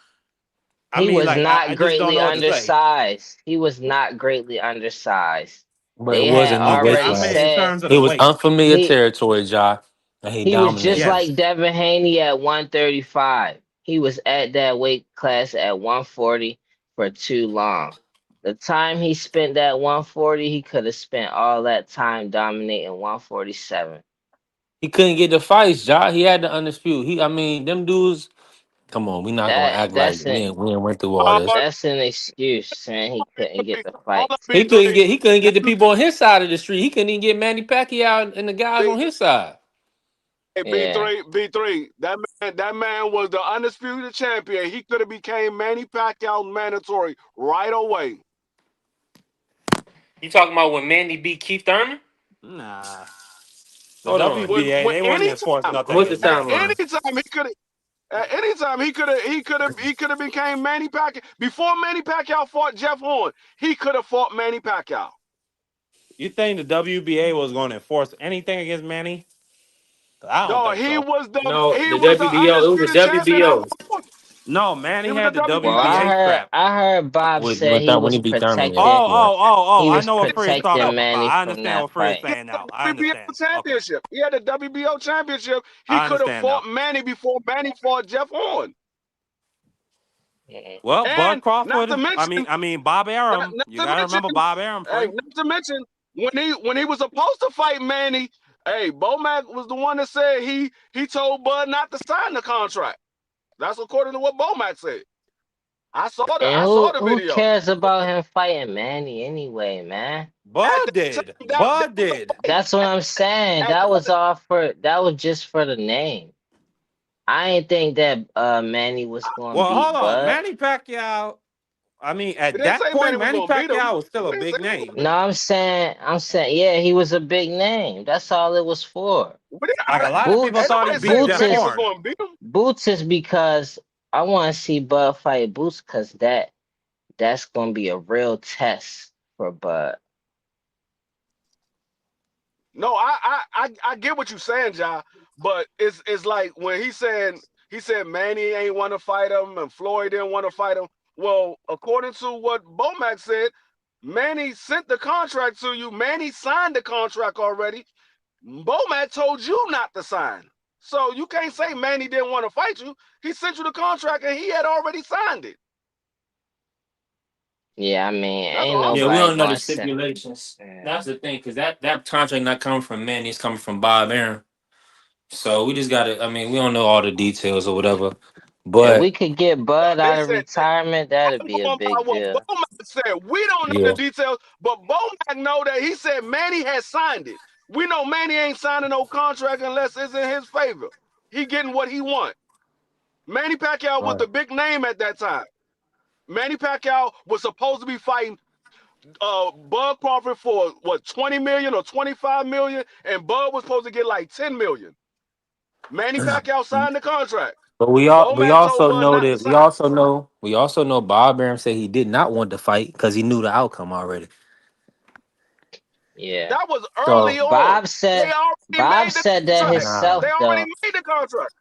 I He mean, was like not I just don't greatly know what to say. undersized. He was not greatly undersized. But it They had wasn't no weight already I mean, class. in said terms of It the was weight, unfamiliar he territory, Josh, and he he was just dominated. like yes, Devin Haney at 135. he was at that weight class at 140 for too long. The time he spent at 140, he could have spent all that time dominating 147. He couldn't get the fights, Josh. He had the undisputed. I mean, them dudes. Come on, we not gonna act like That's an we ain't went through all this. Uh, that's an excuse saying he couldn't get the hold on, fights. B3. He couldn't get the people on his side of the street. He couldn't even get Manny Pacquiao and the guys B, on his side. hey, Yeah. B3. That man was the undisputed champion. He could have became Manny Pacquiao mandatory right away. You talking about when Manny beat Keith Thurman? Nah. The Hold on. WBA, When they wasn't enforcing anytime, nothing What's the against Manny. timeline? at any time he could have became Manny Pacquiao before Manny Pacquiao fought Jeff Horn. He could have fought Manny Pacquiao. You think the WBA was going to enforce anything against Manny? I don't No, think so. No, he the was the WBO. It was undisputed the champion at WBO one point. No, He Manny was the had the Well, WBO WBA champion. strap. I heard Bob said with he that when was he beat Thurman, Oh, yeah, protecting yeah. oh! he I was know what Fredd's talking protecting about. Manny I from understand that what Fredd's fight. He saying had now. I the WBO understand. Okay, championship. He had the WBO championship. He I could have understand now. fought Manny before Manny fought Jeff Horn. Yeah. Well, Bud And not to Crawford. mention, I mean Bob Arum. not You to got to mention, remember Bob Arum, hey, Freddie. not to mention when he was supposed to fight Manny, hey, Bomac was the one that said he told Bud not to sign the contract. That's according to what Bomac said. And I saw the who video. cares about him fighting Manny anyway, man? At Bud that did. time, that Bud was the did. fight. That's what I'm saying. At That was just for the name. I didn't think that Manny was gonna Well, hold beat on. Bud. Manny Pacquiao. I mean, He at didn't that say Manny point, was Manny gonna beat him. Pacquiao was still He a didn't say big he was gonna name. beat No, him. I'm saying, yeah, he was a big name. That's all it was for. Like a lot of people Boots, thought he Nobody beat said Jeff Manny Boots was Horn. gonna beat him. Boots is because I want to see Bud fight Boots because that's gonna be a real test for Bud. No, I get what you're saying, Ja, but it's like when he said Manny ain't want to fight him and Floyd didn't want to fight him. Well, according to what Bomac said, Manny sent the contract to you. Manny signed the contract already. Bomac told you not to sign. So you can't say Manny didn't want to fight you. He sent you the contract and he had already signed it. Yeah, I mean, That's ain't all I'm Yeah, we saying. nobody don't know the gonna say. stipulations. Yeah. That's the thing, because that contract not coming from Manny, it's coming from Bob Aaron. So we just gotta. I mean, we don't know all the details or whatever, If but we could get Bud They out of said retirement, that'd I'm be a going by big what deal. Bomac said. We don't know the yeah. details, but Bomac know that he said Manny has signed it. We know Manny ain't signing no contract unless it's in his favor. He getting what he want. Manny Pacquiao was Right. the big name at that time. Manny Pacquiao was supposed to be fighting Bud Crawford for what 20 million or 25 million, and Bud was supposed to get like 10 million. Manny Pacquiao signed the contract. But we Bomac told also Bud know not to that sign. we also know Bob Arum said he did not want to fight because he knew the outcome already. Yeah. That was So early on. Bob They said already Bob made the said that contract. nah. himself They already though. made the contract.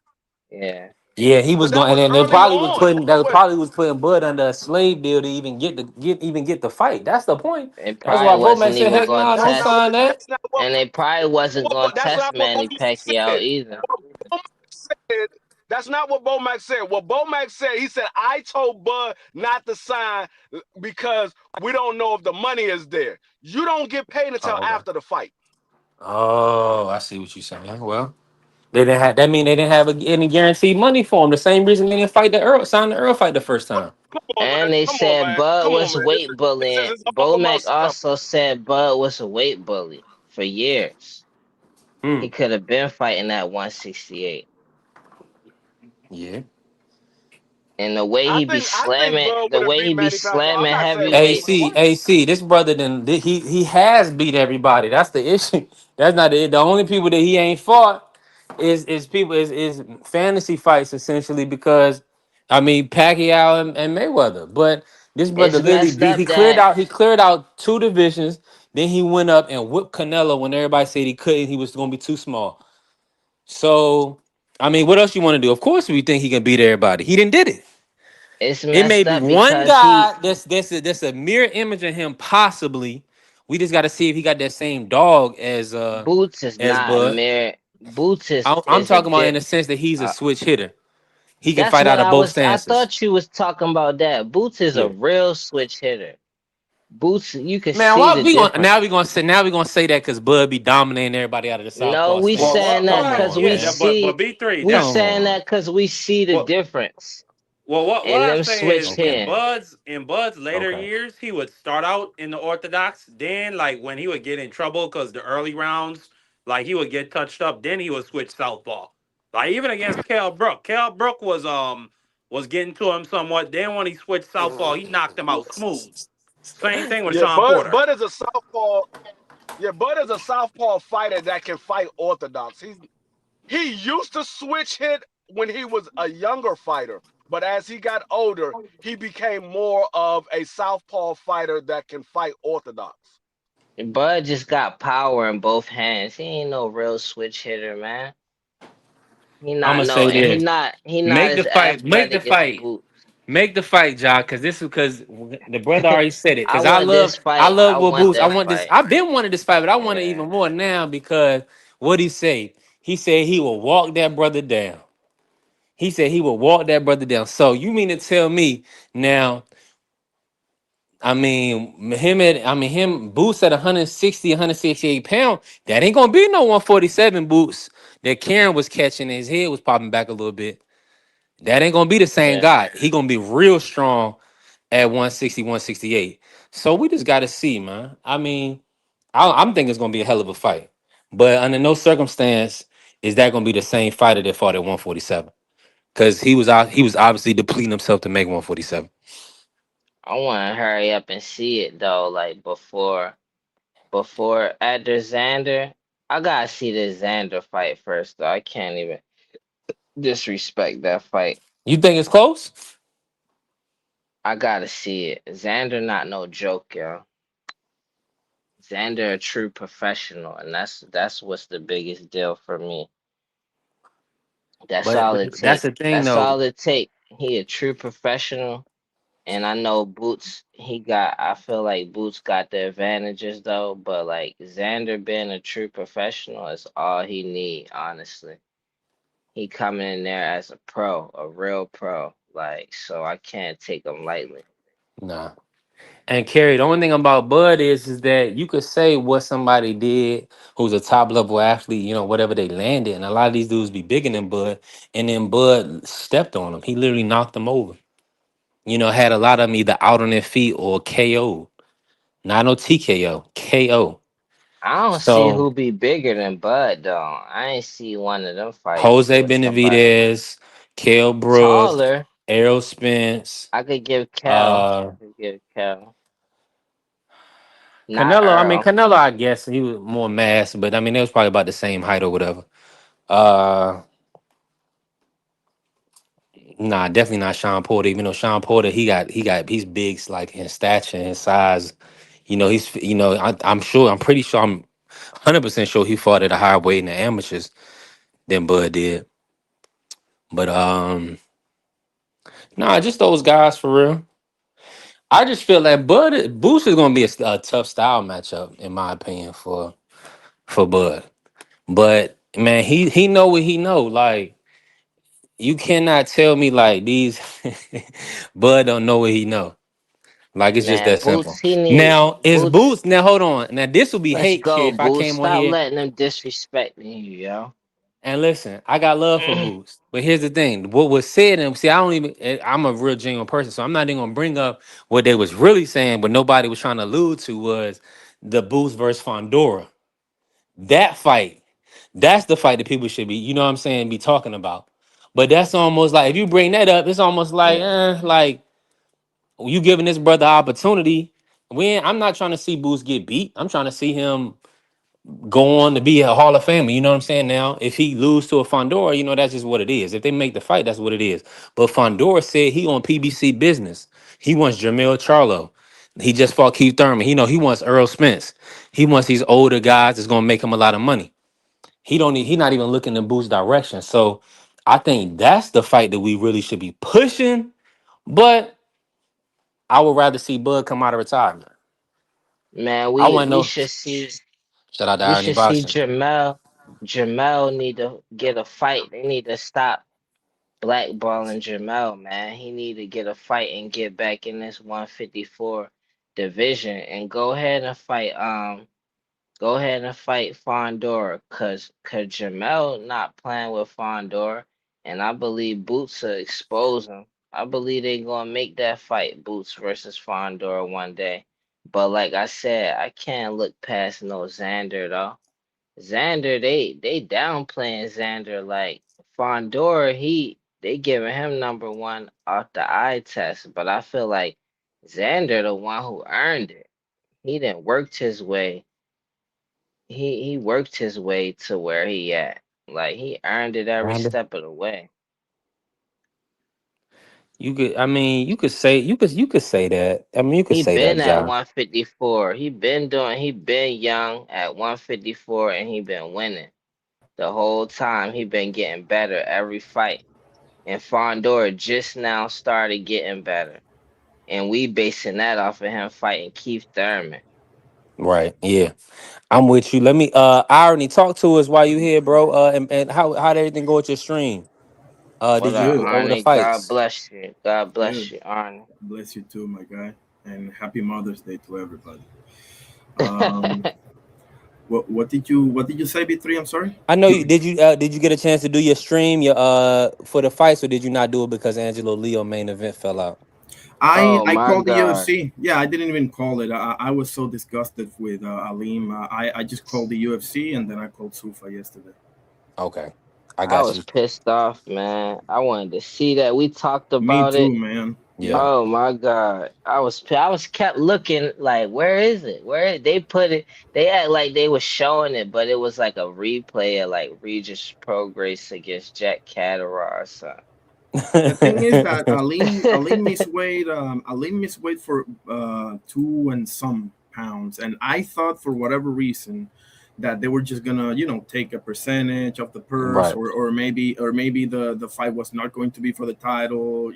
Yeah. Yeah, he was But that going, and was then early on. That they was probably was putting Bud under a slave deal to even get the fight. That's the point. They That's why probably Bomac wasn't said, even "Heck gonna no, don't sign test that." and they probably wasn't gonna that's test not what Manny Bomac Pacquiao said. either. What Bomac said. That's not what Bomac said. What Bomac said, he said, I told Bud not to sign because we don't know if the money is there. You don't get paid until Oh, okay. after the fight. Oh, I see what you're saying. Well, they didn't have that mean they didn't have any guaranteed money for him. The same reason they didn't fight the Earl, sign the Earl fight the first time. Come on, And man. they Come on, said man. Bud Come on, was man. weight bullying. This is all about Bomac stuff. also said Bud was a weight bully for years. Hmm. He could have been fighting at 168. Yeah. And the way he be I think slamming, Bud the would have way he beat be Manny Pacquiao. I'm slamming not saying Manny would have heavyweights. won. AC, this brother he has beat everybody. That's the issue. That's not it. The only people that he ain't fought is people is fantasy fights essentially because I mean Pacquiao and Mayweather. But this brother It's literally messed beat up that he cleared out two divisions. Then he went up and whipped Canelo when everybody said he couldn't. He was gonna be too small. So I mean, what else you want to do? Of course, we think he can beat everybody. He didn't did it. it's It may messed be up one because guy that's a mirror image of him, possibly. We just got to see if he got that same dog Boots is as not a Bud. mirror. Boots I'm is a talking about in dip. the sense that he's a Uh, switch hitter. He can That's fight what out of I both was. I stances. thought you was talking about that. Boots is a Yeah. real switch hitter. Boots, you can Man, see why the we gonna difference. now we gonna say that because Bud be dominating everybody out of the No, southpaw we stance. saying that Come because on, we man. see. B3, We that's Come saying on. that because we see the what. difference Well, what in I them say switch is in Okay. hitting. Bud's later Okay. years, he would start out in the orthodox. Then, like when he would get in trouble because the early rounds, like he would get touched up. Then he would switch southpaw. Like even against Cal Brook was getting to him somewhat. Then when he switched southpaw, he knocked him out smooth. Same thing with Yeah, Sean Porter. Bud is a southpaw. Yeah, Bud is a southpaw fighter that can fight orthodox. He used to switch hit when he was a younger fighter, but as he got older, he became more of a southpaw fighter that can fight orthodox. Bud just got power in both hands. He ain't no real switch hitter, man. He I'm not gonna no, say and this. he not Make the as fight. Make the athletic as fight. Boot. Make the fight, Jock, because this is because the brother already said it. I Because want this I fight. love I what want Boost. I that want this. fight. I've been wanting this fight, but I want it Yeah. even more now because what he say? He said he will walk that brother down. He said he will walk that brother down. So you mean to tell me now? I mean, him Boots at 160, 168 pound. That ain't gonna be no 147 Boots that Karen was catching. His head was popping back a little bit. That ain't gonna be the same Yeah. guy. He gonna be real strong at 160, 168. So we just gotta see, man. I mean, I'm thinking it's gonna be a hell of a fight. But under no circumstance is that gonna be the same fighter that fought at 147. Because he was obviously depleting himself to make 147. I want to hurry up and see it though, like before after Xander. I gotta see the Xander fight first though. I can't even disrespect that fight. You think it's close? I gotta see it. Xander not no joke, yo. Xander a true professional, and that's what's the biggest deal for me. That's all But it that's take. the thing That's though. all it take. He a true professional, and I know Boots. He got. I feel like Boots got the advantages though, but like Xander being a true professional is all he need. Honestly, he coming in there as a pro, a real pro. Like so, I can't take him lightly. Nah. And Kerry, the only thing about Bud is that you could say what somebody did who's a top level athlete, whatever they landed. And a lot of these dudes be bigger than Bud. And then Bud stepped on them. He literally knocked them over. Had a lot of them either out on their feet or KO. Not no TKO, KO. I don't see So who be bigger than Bud though. I ain't see one of them fights Jose with somebody Benavidez, Kale Brooks, taller. Errol Spence, I could give Cal. uh I could give Cal. Not Canelo. I mean Earl. Canelo, I guess he was more mass, but I mean they was probably about the same height or whatever. Uh Nah, definitely not Sean Porter. Even though Sean Porter, he's big, like in stature and size. I'm pretty sure, I'm 100% sure he fought at a higher weight in the amateurs than Bud did. But nah, just those guys for real. I just feel that Boost is gonna be a tough style matchup in my opinion for Bud. But man, he know what he know. Like you cannot tell me like these Bud don't know what he know. Like it's just Man, that Boots, simple. he need Now is Boots. Boots. Now hold on. Now this would be Let's hate, kid. go, If I Boots. came on Stop here letting them disrespect you, yo. and listen, I got love for Boots. But here's the thing: what was said, and see, I don't even. I'm a real genuine person, so I'm not even gonna bring up what they was really saying. But nobody was trying to allude to was the Boots versus Fondora. That fight. That's the fight that people should be. You know what I'm saying? Be talking about. But that's almost like if you bring that up, it's almost like you giving this brother opportunity. I'm not trying to see Boots get beat. I'm trying to see him go on to be a Hall of Famer. You know what I'm saying? Now, if he lose to a Fondora, that's just what it is. If they make the fight, that's what it is. But Fondora said he on PBC business. He wants Jamil Charlo. He just fought Keith Thurman. He wants Earl Spence. He wants these older guys that's gonna make him a lot of money. He not even looking in Boots' direction. So I think that's the fight that we really should be pushing. But I would rather see Bud come out of retirement. Man, I we want to we know. should see Shout out to we Irony should see Boxing. Jamel. Jamel need to get a fight. They need to stop. blackballing Jamel, man. He need to get a fight and get back in this 154 division and go ahead and fight Fondor, cause Jamel not playing with Fondor, and I believe Boots will expose him. I believe they gonna make that fight, Boots versus Fondor one day. But like I said, I can't look past no Xander though. Xander, they downplaying Xander like Fondor. They giving him number one off the eye test, but I feel like Xander the one who earned it. He didn't worked his way he worked his way to where he at. Like he earned it every Rhonda. step of the way. You could, I mean, you could say that. I mean, you could He say that, been at John. 154. He been young at 154 and he been winning. The whole time he been getting better every fight. And Fondor just now started getting better. And we basing that off of him fighting Keith Thurman. Right. Yeah. I'm with you. Let me Irony, talk to us while you here, bro. And how did everything go with your stream? Did What you up, Good, over the Arnie? God fights? bless you. God bless good. you, Arnie. Bless you too, my guy, and happy Mother's Day to everybody. Um, what did you say, B3? I'm sorry. I know you did you get a chance to do your stream your for the fights, or did you not do it because Angelo Leo main event fell out? I Oh I my called the God. UFC. Yeah, I didn't even call it. I was so disgusted with Alim. I just called the UFC and then I called Zuffa yesterday. Okay. I I got was you. pissed off, man. I wanted to see that. We talked Me about too, it. man. Yeah. Yeah. Oh my God. I was kept looking like where is it? They put it they act like they was showing it, but it was like a replay of like Regis Progress against Jack Catterall or something. The thing is that Alim missed weight for 2 and some pounds, and I thought for whatever reason that they were just gonna take a percentage of the purse, Right. or maybe the fight was not going to be for the title,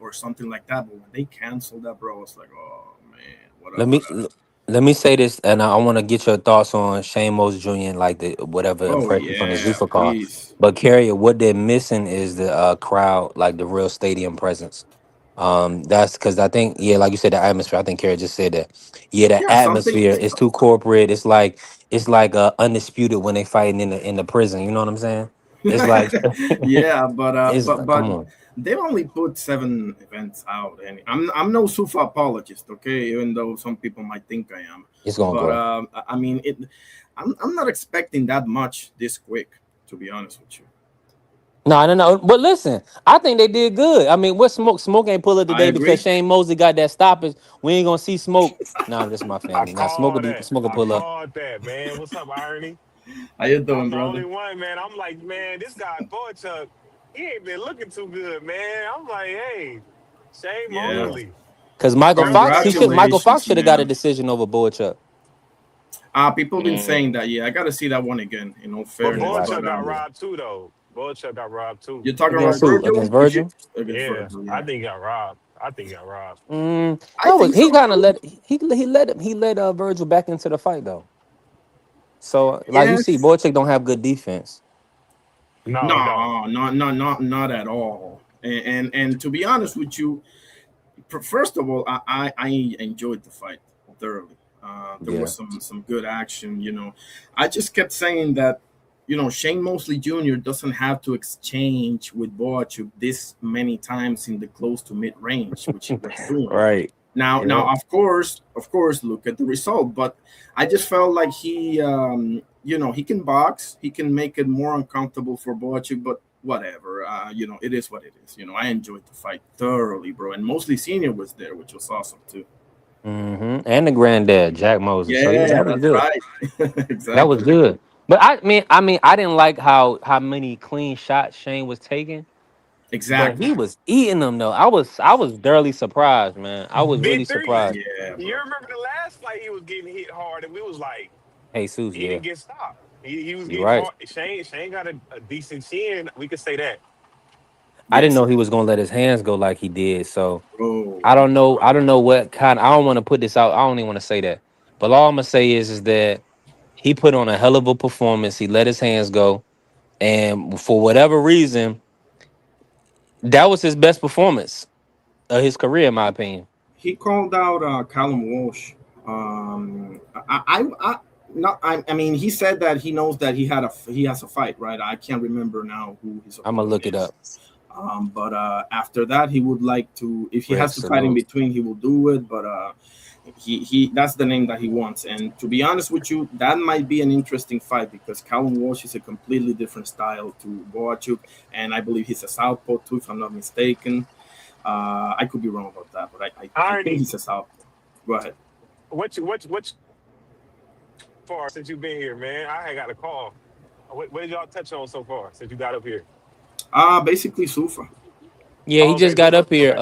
or something like that. But when they canceled that, bro, I was like, oh man, what Let up, me what up? let me say this, and I want to get your thoughts on Shane Mosley Jr. and like the whatever Oh impression from the yeah, Zuffa card. please. But Carrier, what they're missing is the crowd, like the real stadium presence. That's because I think, yeah, like you said, the atmosphere. I think Carrier just said that. Yeah, the Yeah, something. atmosphere is too corporate. It's like undisputed when they fighting in the prison. You know what I'm saying? It's like Yeah, but it's like, come on, they've only put 7 events out, and I'm no Sufa apologist, okay? Even though some people might think I am, it's gonna but grow. I mean it. I'm not expecting that much this quick, to be honest with you. No, no, no. But listen, I think they did good. I mean, what Smoke ain't pull it I today because agree. Shane Mosley got that stoppage. We ain't gonna see Smoke. Nah, this is my I family. Now called that. Smoke will I pull up. called that, man. What's up, Irony? How you I'm doing, the only brother? one, man. I'm like, man, this guy Boychuck, he ain't been looking too good, man. I'm like, hey, Shane Yeah. Yeah, Mosley. because You Michael know what I'm Fox, saying? Michael Fox Congratulations, should have got a man. decision over Boychuck. People been saying Mm. that. Yeah, I got to see that one again. In all But Yeah, fairness, watch but Boychuck it. got Yeah. robbed too, though. Boychuck got robbed too. you're talking Against about who? Virgil? Against Virgil? Against Yeah, Virgil, I yeah. think he got robbed. I think he got robbed. I No, think he so kind of too. let Virgil back into the fight though. So like you see, Yes. Boychuck don't have good defense. No, he don't. No, not at all. And to be honest with you, first of all, I enjoyed the fight thoroughly. There Yeah. was some good action. I just kept saying that Shane Mosley Jr. doesn't have to exchange with Boachuk this many times in the close to mid range, which he was doing. Right. Now, Yeah. of course, look at the result. But I just felt like he can box. He can make it more uncomfortable for Boachuk, but whatever. It is what it is. I enjoyed the fight thoroughly, bro. And mostly Senior was there, which was awesome too. And the granddad, Jack Mosley. So yeah, Yeah, that was that's good. right. That was Exactly. good. But I mean, I didn't like how many clean shots Shane was taking, but Exactly. he was eating them though. I was thoroughly surprised, man. I was really Big three. surprised. Yeah, You bro. remember the last fight he was getting hit hard, and we was like, Hey, Susie, he yeah, didn't get stopped. He was you're getting right. hard. Shane got a decent chin. We could say that. I didn't Yes, know he was gonna let his hands go like he did. So bro. I don't know. I don't know what kind. I don't want to put this out. I don't even want to say that. But all I'm gonna say is that he put on a hell of a performance. He let his hands go, and for whatever reason, That was his best performance of his career, in my opinion. He called out Callum Walsh. I not. I mean, he said that he knows that he has a fight, right? I can't remember now who his I'm gonna opponent look it is. up. But After that, he would like to. If he Greg has to fight in Salute. between, he will do it. But he that's the name that he wants. And to be honest with you, that might be an interesting fight because Callum Walsh is a completely different style to Boachuk, and I believe he's a southpaw too, if I'm not mistaken. I could be wrong about that, but I think Arnie, he's a southpaw. Go ahead. what far since you've been here, man? I ain't got a call. What did y'all touch on so far since you got up here? Basically Sufa. Yeah, he Oh, just okay, got Zuffa. up here. Okay. I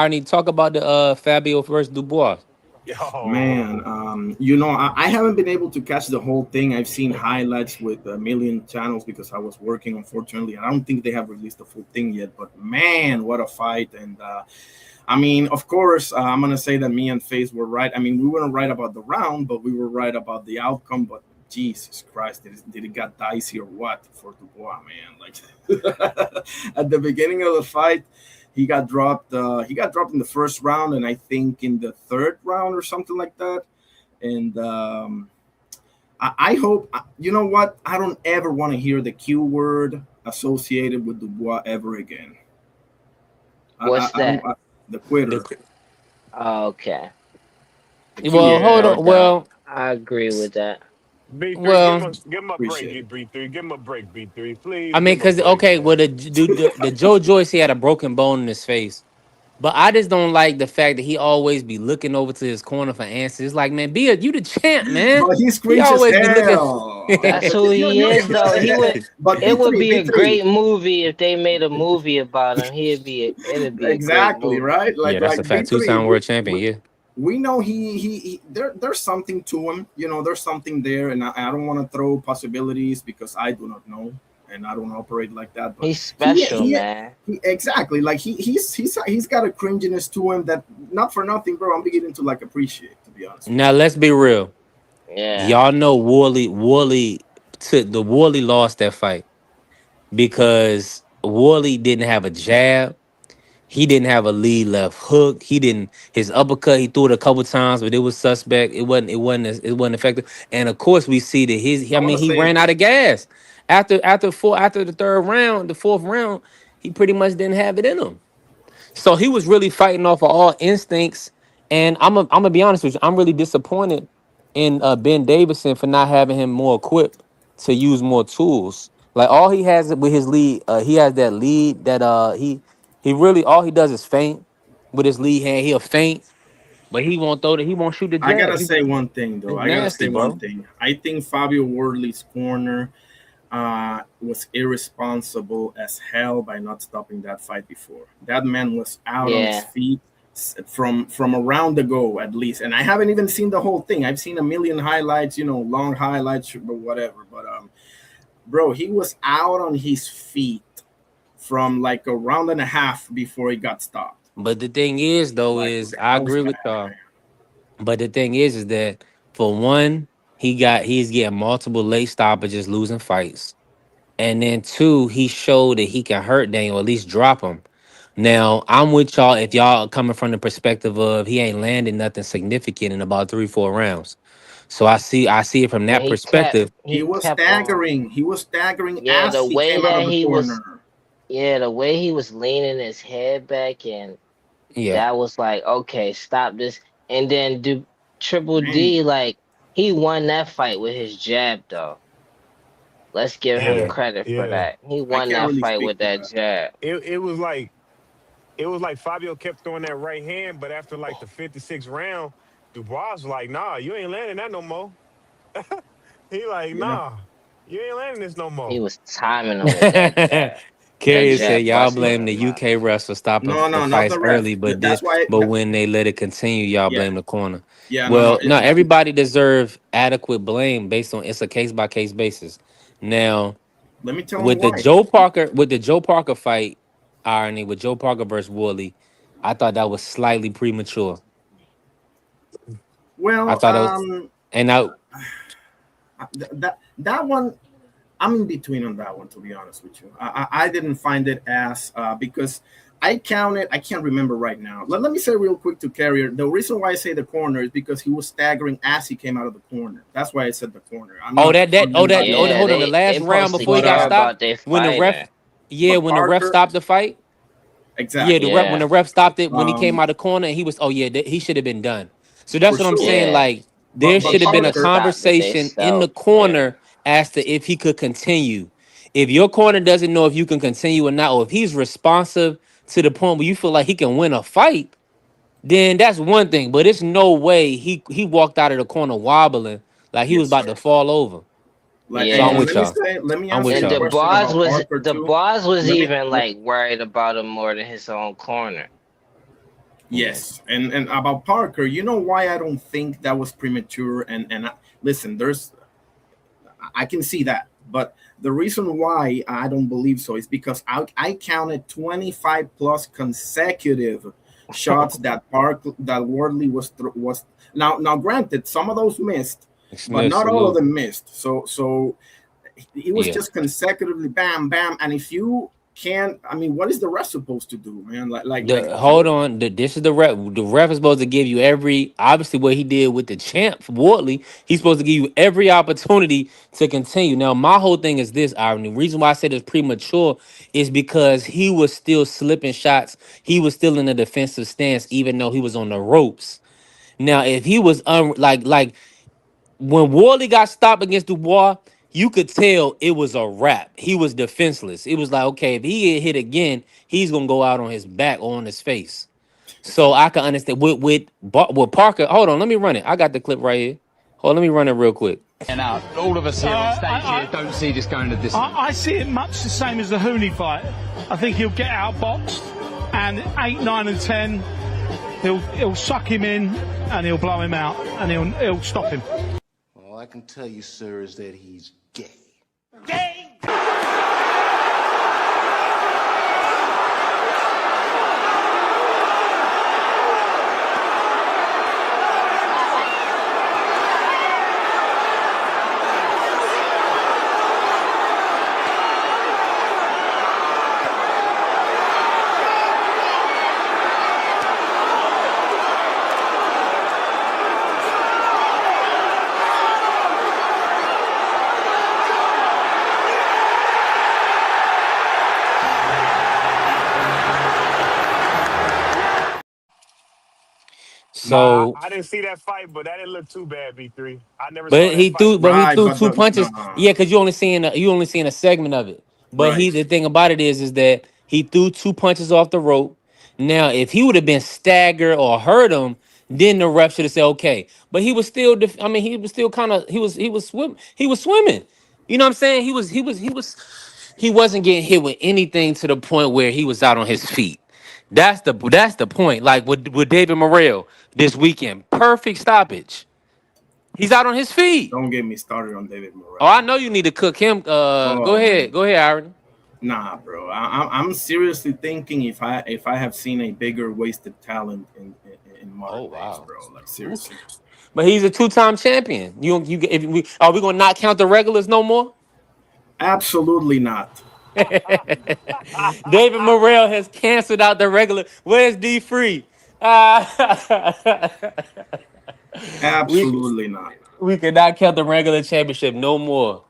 need to talk about the Fabio versus Dubois. Man, Yo, I haven't been able to catch the whole thing. I've seen highlights with a million channels because I was working, unfortunately. I don't think they have released the full thing yet, but man, what a fight. And I mean, of course, I'm going to say that me and Faith were right. I mean, we weren't right about the round, but we were right about the outcome. But Jesus Christ, did it got dicey or what for Dubois, man? Like at the beginning of the fight, he got dropped. He got dropped in the first round, and I think in the third round or something like that. And I hope you know what? I don't ever want to hear the Q word associated with Dubois ever again. What's I don't. that? The quitter. The- Okay. The Q well, word. hold No on. doubt. Well, I agree with that. B3, well, give him a break, Appreciate it. B3, give him a break, B3. I Please mean, give him a cause break, okay, well, man. the Joe Joyce, he had a broken bone in his face. But I just don't like the fact that he always be looking over to his corner for answers. It's like, man, you the champ, man. But he's He cringe as always be looking. hell. That's who he is, though. He would. But It would be B a three, great movie if they made a movie about him. It'd be a great exactly movie. right. Yeah, that's a Like B fact. three. Two-time world champion. Yeah. We know there's something to him. There's something there, and I don't want to throw possibilities because I do not know and I don't operate like that. But He's he special, he, man. he exactly like he's got a cringiness to him that not for nothing, bro. I'm beginning to like appreciate, to be honest with Now let's be real. Yeah. Y'all know Worley lost that fight because Worley didn't have a jab. He didn't have a lead left hook. He didn't his uppercut. He threw it a couple times, but it was suspect. It wasn't effective. And of course, we see that you. I I want mean, to he say ran out of gas after the third round, the fourth round. He pretty much didn't have it in him. So he was really fighting off of all instincts. And I'm gonna be honest with you. I'm really disappointed in Ben Davison for not having him more equipped to use more tools. Like all he has with his lead, he has that lead that he really all he does is feint with his lead hand. He'll feint, but he won't shoot the I gotta jab. say one thing though. He's I gotta nasty, say one bro. thing. I think Fabio Wardley's corner was irresponsible as hell by not stopping that fight before. That man was out on his Yeah. feet from around the go at least, and I haven't even seen the whole thing. I've seen a million highlights, long highlights, but whatever. But bro, he was out on his feet from like a round and a half before he got stopped. But the thing is, though, Like is I that was agree bad, with y'all. man. But the thing is that for one, he's getting multiple late stoppages, losing fights. And then two, he showed that he can hurt Daniel, at least drop him. Now, I'm with y'all if y'all coming from the perspective of he ain't landing nothing significant in about 3, 4 rounds. So I see it from And that perspective. He he was kept on. staggering. He was staggering Yeah, as the he way came out that of the he was. corner. Yeah, the way he was leaning his head back, and Yeah. that was like, okay, stop this. And then Triple Man, D, like he won that fight with his jab, though. Let's give him Yeah, Yeah. credit for yeah. that. He I won can't that really fight speak with to that that. jab. It was like Fabio kept throwing that right hand, but after like the 56th round, Dubois was like, nah, you ain't landing that no more. He like, Yeah. nah, you ain't landing this no He more. was timing him with that jab. That Carrier said jab y'all busted blame the him up. UK refs for stopping No, the no, not fights the ref. early, That's why. but when they let it continue, y'all Yeah, blame the corner. yeah, no, no. Well, no, everybody deserve adequate blame based on it's a case by case basis. Now, Let me tell him why. With the Joe Parker fight, irony with Joe Parker versus Woolley, I thought that was slightly premature. I Well, thought it was, and I that one, I'm in between on that one, to be honest with you. I didn't find it as because I counted. I can't remember right now. Let me say real quick to Carrier. The reason why I say the corner is because he was staggering as he came out of the corner. That's why I said the corner. I'm Oh, not that oh arguing about that the oh other Yeah, hold on, one. the they last round supposed to before he But got care stopped about their when the ref, fighter. yeah, but when the ref Parker, stopped the fight. Yeah, exactly. when Yeah, the ref stopped it when he came Um, out of the corner and he was, oh yeah, he should have been done. So for that's what I'm sure. saying. yeah. Like there But They should have should been a have Parker, stopped it conversation in the themselves. Yeah. corner as to if he could continue. If your corner doesn't know if you can continue or not, or if he's responsive to the point where you feel like he can win a fight, then that's one thing. But it's no way he walked out of the corner wobbling like he was yes, about to sir. fall over. Like, So I'm Yeah. and with let me y'all. say, let me I'm answer with And your y'all. question Dubois about was Parker too. Dubois was Let me, even like worried about him more than his own corner. Yeah. yes, and about Parker, you know why I don't think that was premature. Listen, I can see that, but the reason why I don't believe so is because I counted 25 plus consecutive shots that Wardley was now granted some of those missed, but Smith, not all of salute. them missed. So it was Yeah. just consecutively bam bam, and if you can't, I mean, what is the rest supposed to do, man? The hold on, this is the ref. The ref is supposed to give you every, obviously what he did with the champ Wardley. He's supposed to give you every opportunity to continue. Now, my whole thing is this, Iron. The reason why I said it's premature is because he was still slipping shots. He was still in a defensive stance, even though he was on the ropes. Now, if he was like when Wardley got stopped against Dubois, you could tell it was a wrap. He was defenseless. It was like, okay, if he get hit again, he's gonna go out on his back or on his face. So I can understand with Parker. Hold on, let me run it. I got the clip right here. Hold, on, let me run it real quick. And out. All of us here on stage here don't see this going to distance. I see it much the same as the Haney fight. I think he'll get outboxed, and 8, 9, and 10, he'll suck him in, and he'll blow him out, and he'll stop him. All I can tell you, sir, is that he's gay. Gay! Nah, So I didn't see that fight, but that didn't look too bad, B3. I never saw But that fight. he right, threw but two the no, punches. Yeah, because you only seeing a segment of it. But right. the thing about it is that he threw two punches off the rope. Now, if he would have been staggered or hurt him, then the ref should have said okay. But he was still, I mean, he was still kind of he was swimming. You know what I'm saying? He wasn't getting hit with anything to the point where he was out on his feet. That's the point. Like with David Morel this weekend, perfect stoppage. He's out on his feet. Don't get me started on David Oh, Morel, I know man. you need to cook him. Go Oh ahead. man, Go ahead, Aaron. nah, bro. I'm seriously thinking if I have seen a bigger wasted talent in Oh modern days, wow. bro. Like Oof. seriously. But he's a two-time champion. You if we are we gonna not count the regulars no more? Absolutely not. David Morrell has canceled out the regular. Where's D Free? We Absolutely not. we cannot count the regular championship no more.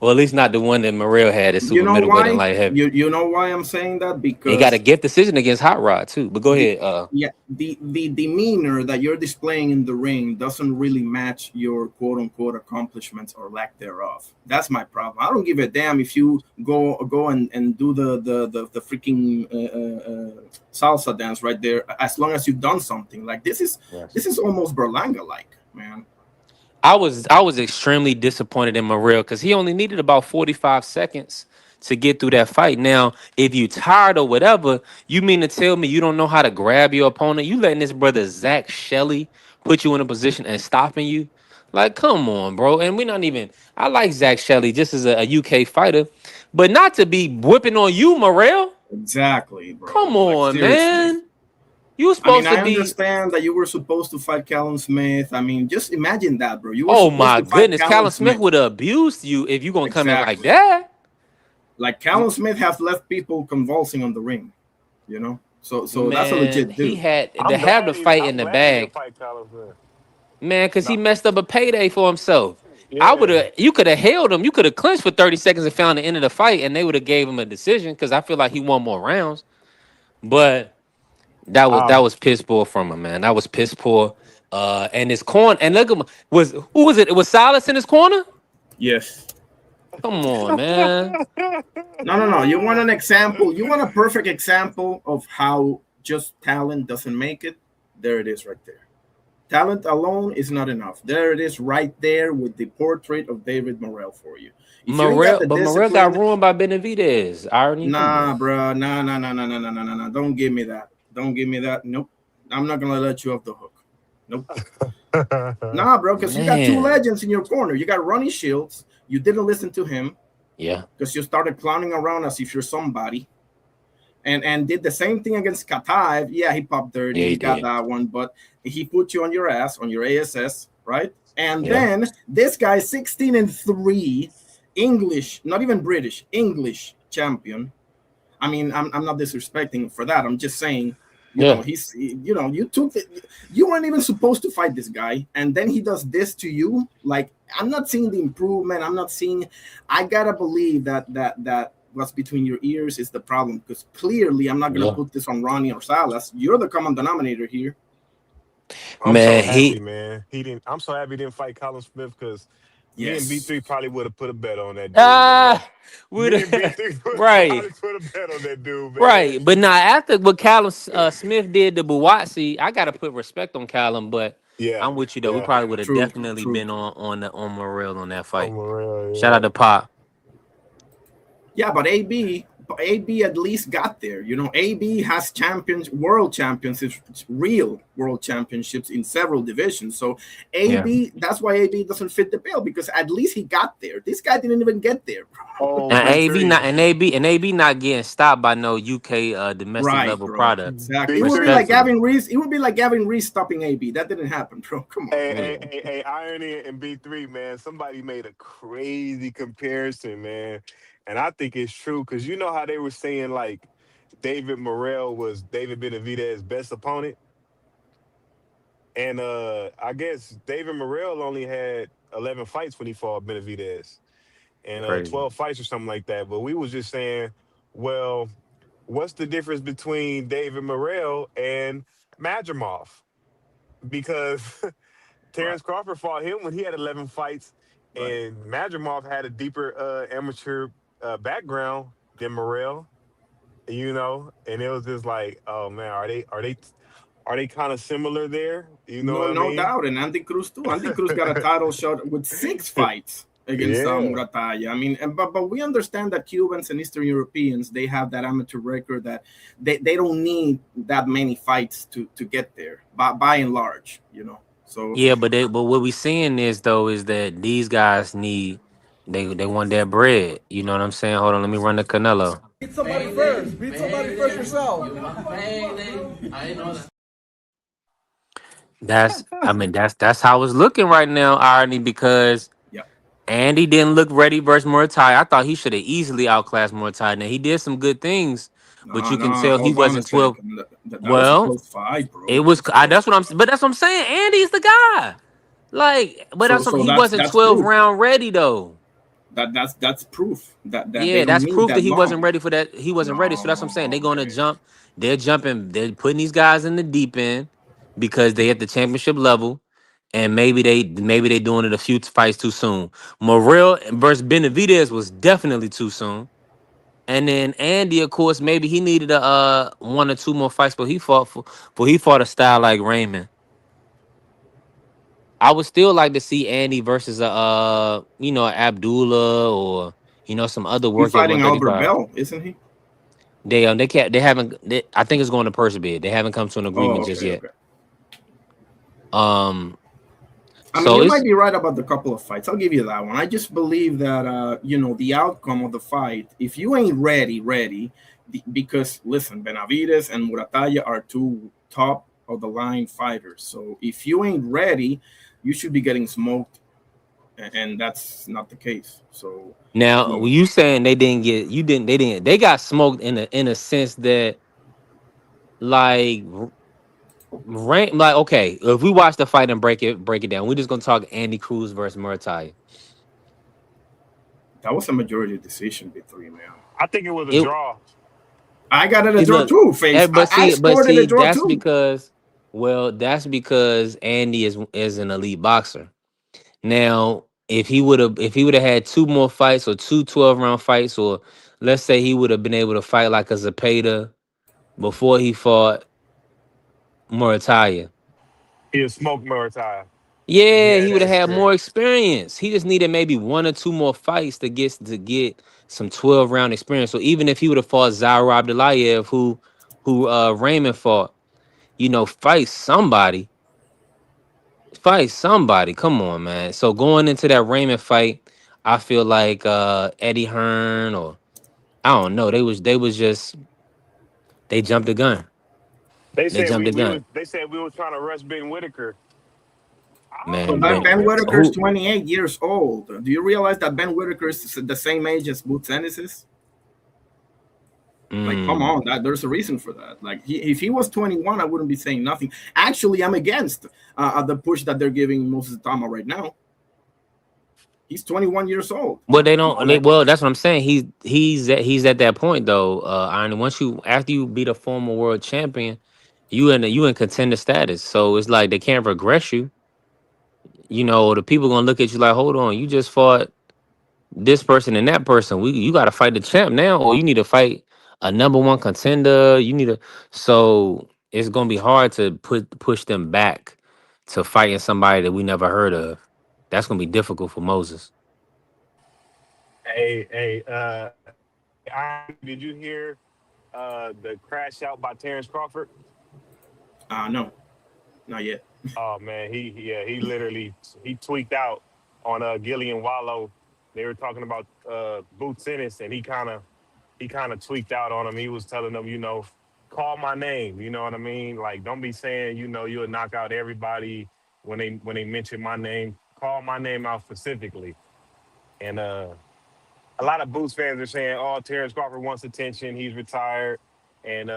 Well, at least not the one that Morrell had at You super know middleweight and why? light heavy. You know why I'm saying that? He got a Because gift decision against Hot Rod too. But go the ahead. the demeanor that you're displaying in the ring doesn't really match your quote unquote accomplishments or lack thereof. That's my problem. I don't give a damn if you go and do the freaking salsa dance right there, as long as you've done something. Like Yes. this is almost Berlanga like, man. I was extremely disappointed in Morrell because he only needed about 45 seconds to get through that fight. Now, if you tired or whatever, you mean to tell me you don't know how to grab your opponent? You letting this brother Zach Shelly put you in a position and stopping you? Like, come on, bro. And we're not even. I like Zach Shelly just as a UK fighter, but not to be whipping on you, Morrell. Exactly, bro. Come Like on, seriously. man. You were I mean, supposed to I be. understand that you were supposed to fight Callum Smith. I mean, just imagine that, bro. You were Oh supposed my to fight goodness, Callum Callum Smith Smith. would have abused you if you gonna come in like Exactly. that. Like Callum Smith has left people convulsing on the ring, you know. So that's a Man, legit he dude. had to I'm have the glad he didn't. fight I'm in the glad he didn't bag, fight Callum Smith. man, because he No, messed up a payday for himself. I would yeah. have. You could have held him. You could have clinched for 30 seconds and found the end of the fight, and they would have gave him a decision because I feel like he won more rounds. But that Um, was piss poor from him, man. That was piss poor. And his corner, and look at was who was it? It was Silas in his corner. Yes. Come on, man. No. You want an example? You want a perfect example of how just talent doesn't make it? There it is, right there. Talent alone is not enough. There it is, right there, with the portrait of David Morel for you. If you ain't got Morel, the but Morel got discipline, ruined by Benavidez. Irony, come on. nah, bro, nah. Don't give me that. Don't give me that. Nope. I'm not gonna let you off the hook. Nope. Nah, bro, because you got two Man. legends in your corner. You got Ronnie Shields. You didn't listen to him Yeah. because you started clowning around as if you're somebody. And did the same thing against Kataev. Yeah, he popped dirty. Yeah, he He got did. that one, but he put you on your ass, on your ASS, right? And Yeah. then this guy, 16-3, English, not even British, English champion. I mean, I'm not disrespecting for that. I'm just saying, Yeah. you took it. You weren't even supposed to fight this guy, and then he does this to you. Like, I'm not seeing the improvement. I'm not seeing. I gotta believe that what's between your ears is the problem, because clearly I'm not gonna Yeah. put this on Ronnie or Salas. You're the common denominator here. I'm so Man, happy, he man. He didn't. I'm so happy he didn't fight Callum Smith because me and Yes. B3 probably would have put a bet on that dude, man. ah would Me and B3 would have right. probably put a bet on that dude, man. Right. But now after what Callum Smith did to Buwatsi, I gotta put respect on Callum, but Yeah, I'm with you though. We yeah. probably would have True. definitely True. been on Morel on that I'm fight. Shout out real, to Pop. Yeah, but AB at least got there. You know, AB has world championships, real world championships in several divisions. So Yeah. AB, that's why AB doesn't fit the bill, because at least he got there. This guy didn't even get there. yeah. Oh, And AB B3. not and AB not getting stopped by no UK domestic Right, level bro. product. Exactly. It would be like B3. Respectfully. Gavin Reese. It would be like Gavin Reese stopping AB. That didn't happen, bro. Come on. Yeah. Irony and B3, man. Somebody made a crazy comparison, man. And I think it's true because you know how they were saying, like, David Morel was David Benavidez's best opponent? And I guess David Morel only had 11 fights when he fought Benavidez and Crazy. 12 fights or something like that. But we was just saying, well, what's the difference between David Morel and Madrimov? Because Right. Terrence Crawford fought him when he had 11 fights, Right. and Madrimov had a deeper amateur background than Morel, you know. And it was just like, oh man, are they kind of similar there? You know No, what I no mean? doubt. And Andy Cruz too. Andy Cruz got a title shot with 6 fights against Yeah. Murataya. I mean, but we understand that Cubans and Eastern Europeans, they have that amateur record that they don't need that many fights to get there, by and large, you know. So Yeah, but what we seeing is that these guys need they want their bread. You know what I'm saying? Hold on, let me run the Canelo. Beat somebody first. Beat somebody first yourself. That's how it's looking right now, Irony, because yeah, Andy didn't look ready versus Murtai. I thought he should have easily outclassed Murtai. Now he did some good things, but you can no, tell he hold on a wasn't 12. second. That was a Well, close fight, bro. it That was was a close that's what fight. but that's what I'm saying. Andy's the guy. Like, but So he that's wasn't that's 12 proof. round ready though. That's proof that they Yeah, don't that's need proof that that he wasn't long. ready for that. He wasn't ready. So that's what I'm saying. They're No, gonna man. jump. They're jumping. They're putting these guys in the deep end because they at the championship level, and maybe they doing it a few fights too soon. Morel versus Benavidez was definitely too soon. And then Andy, of course, maybe he needed a one or two more fights, but he fought a style like Raymond. I would still like to see Andy versus a Abdullah or some other He's work at fighting Albert 135. Bell, isn't he? They can't they haven't I think it's going to purse bid. They haven't come to an Oh, agreement just okay, yet. okay. Um I mean, so you it's might be right about the couple of fights. I'll give you that one. I just believe that the outcome of the fight. If you ain't ready, because listen, Benavidez and Murataya are two top of the line fighters. So if you ain't ready, you should be getting smoked, and that's not the case. So Now, you were know, you saying they didn't get you didn't they didn't they got smoked in a sense that like like okay, if we watch the fight and break it down, we're just gonna talk Andy Cruz versus Murtai. that was a majority decision victory, man. I think it was a It draw. I got it a it draw look too, face. but I see scored it a draw that's too. because that's because Andy is an elite boxer. Now, if he would have had two more fights or two 12-round fights, or let's say he would have been able to fight like a Zapata before he fought Murataya. He had smoked Muay if he Yeah, had he would that have had more experience. experience. He just needed maybe one or two more fights to get some 12-round experience. So even if he would have fought Zaira Abdulayev, who Raymond fought, fight somebody. Come on, man. So going into that Raymond fight, I feel like Eddie Hearn or I don't know. They was just they jumped the gun. They They said jumped the gun. they said we was trying to rush Ben Whitaker. I But don't Man, that Ben know, Ben man. Whitaker is who 28 years old. Do you realize that Ben Whitaker is the same age as Boots Ennis is? Like, come mm, on, that there's a reason for that. Like, if he was 21, I wouldn't be saying nothing. Actually, I'm against the push that they're giving Moses Tama right now. He's 21 years old. well they You know, don't like, well that's what I'm saying. He's at that point though, Iron. Once you after you beat a former world champion, you in contender status. So it's like they can't regress you. The people gonna look at you like, hold on, you just fought this person and that person. You got to fight the champ now, or you need to fight a number one contender. So it's gonna be hard to push them back to fighting somebody that we never heard of. That's gonna be difficult for Moses. Hey, did you hear the crash out by Terrence Crawford? no, not yet. Oh man, he literally he tweaked out on Gillian Wallow. They were talking about Boots Ennis, and he kind of tweaked out on him. He was telling them, call my name. You know what I mean? Like, don't be saying, you'll knock out everybody when they mention my name. Call my name out specifically. And a lot of Boots fans are saying, "Oh, Terrence Crawford wants attention. He's retired, and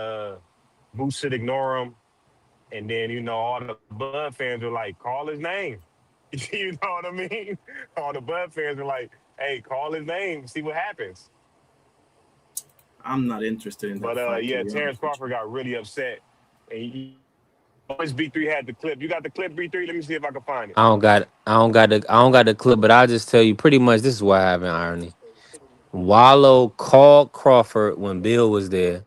Boots should ignore him." And then all the Bud fans are like, "Call his name." You know what I mean? All the Bud fans are like, "Hey, call his name. See what happens." I'm not interested in that But fight, to yeah, be Terrence honest with Crawford got really upset, and always B3 had the clip. You got the clip, B3? Let me see if I can find it. I don't got the clip, but I'll just tell you pretty much this is what happened. Irony. Wallow called Crawford when Bill was there,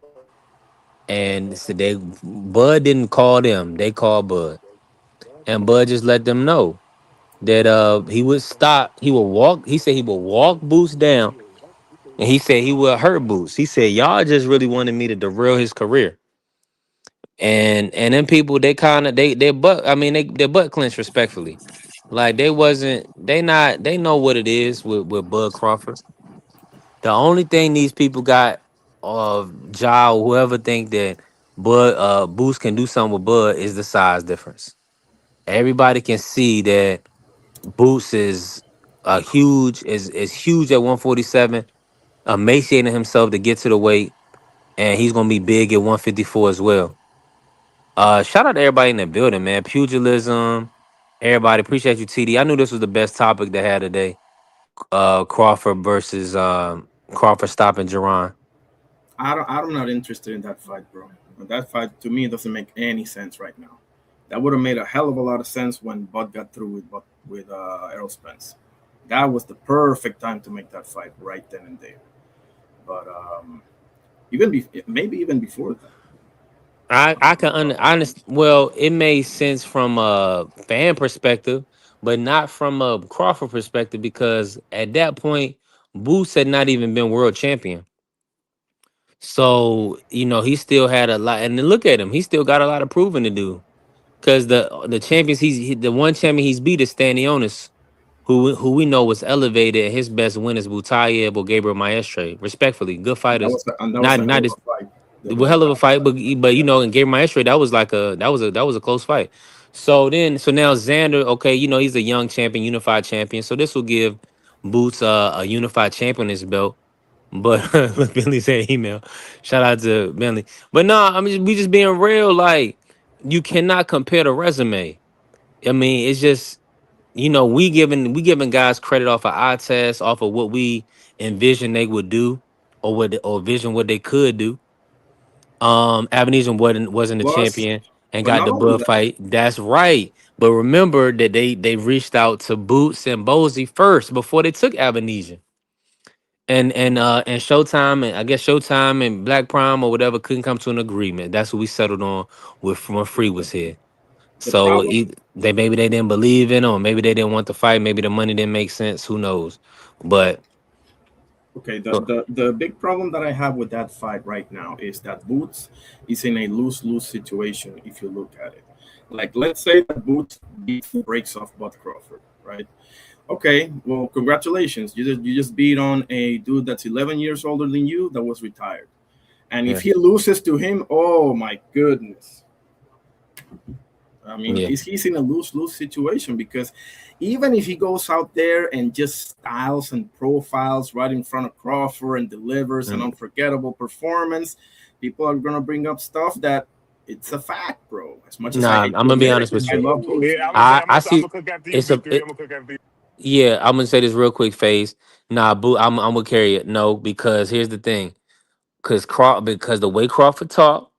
and said Bud didn't call them. They called Bud, and Bud just let them know that he would stop. He would walk. He said he would walk Boots down, and he said he would hurt Boots. He said y'all just really wanted me to derail his career. And then people they kind of they butt I mean they butt clench respectfully. Like they know what it is with Bud Crawford. The only thing these people got of Ja or whoever think that Boost can do something with Bud is the size difference. Everybody can see that Boots is huge at 147, emaciating himself to get to the weight, and he's gonna be big at 154 as well. Shout out to everybody in the building, man. Pugilism, everybody. Appreciate you, TD. I knew this was the best topic to have today. Crawford versus Crawford stopping Jerron. I'm not interested in that fight, bro. That fight to me doesn't make any sense right now. That would have made a hell of a lot of sense when Bud got through with Errol Spence. That was the perfect time to make that fight right then and there. But maybe even before that. I can understand. Well, it made sense from a fan perspective, but not from a Crawford perspective because at that point, Boots had not even been world champion. So he still had a lot. And then look at him; he still got a lot of proving to do. Because the champions the one champion he's beat is Stanionis, who we know was elevated. His best win is Butayev or Gabriel Maestre. Respectfully, good And fighters. that was Not a hell not of just a fight. The a hell blood of a diamond. fight, but you know, in Game Maestro, that was a close fight. So now Xander, okay, you know, he's a young champion, unified champion. So this will give Boots a unified champion on his belt. But look, Bentley said email. Shout out to Bentley. But no, I mean we just being real. Like you cannot compare the resume. I mean, it's just we giving guys credit off of eye test, off of what we envision they would do, or vision what they could do. Avenesian wasn't a Plus, champion and but got not the only blood that, fight. That's right. But remember that they reached out to Boots and Bozy first before they took Avenesian. And Showtime, and I guess Showtime and Black Prime or whatever couldn't come to an agreement. That's what we settled on with when Free was here. the So problem. they maybe they didn't believe in him, maybe they didn't want to fight, maybe the money didn't make sense. Who knows? But Okay, the big problem that I have with that fight right now is that Boots is in a lose-lose situation if you look at it. Like, let's say that Boots beats breaks off Bud Crawford, right? Okay, well, congratulations. You just beat on a dude that's 11 years older than you that was retired. And if yeah, he loses to him, oh my goodness. I mean, yeah, he's in a lose-lose situation because even if he goes out there and just styles and profiles right in front of Crawford and delivers an mm, unforgettable performance, people are gonna bring up stuff that it's a fact, bro. As much as I nah, I'm hate to gonna be admit it, honest with I you. love Boots, Yeah, I'm man. gonna say I I'm see gonna cook after you, it's a B3. it, I'm gonna cook after you. yeah. I'm gonna say this real quick, phase. Nah, boo. I'm gonna carry it. No, because here's the thing. Because the way Crawford talked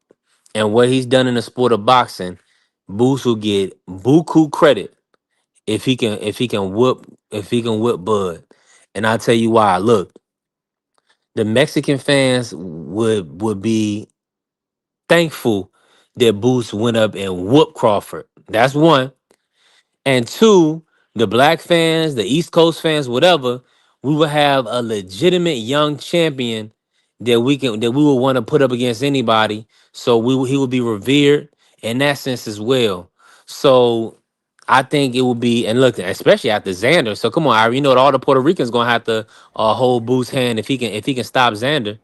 and what he's done in the sport of boxing, Boots will get buku credit if he can whip Bud. And I'll tell you why. Look, the Mexican fans would be thankful that Boots went up and whooped Crawford. That's one. And two, the black fans, the East Coast fans, whatever, we will have a legitimate young champion that we will want to put up against anybody. So he will be revered in that sense as well. So I think it will be, and look, especially after Xander. So come on, Ira, you know what, all the Puerto Ricans gonna have to hold Boo's hand if he can stop Xander.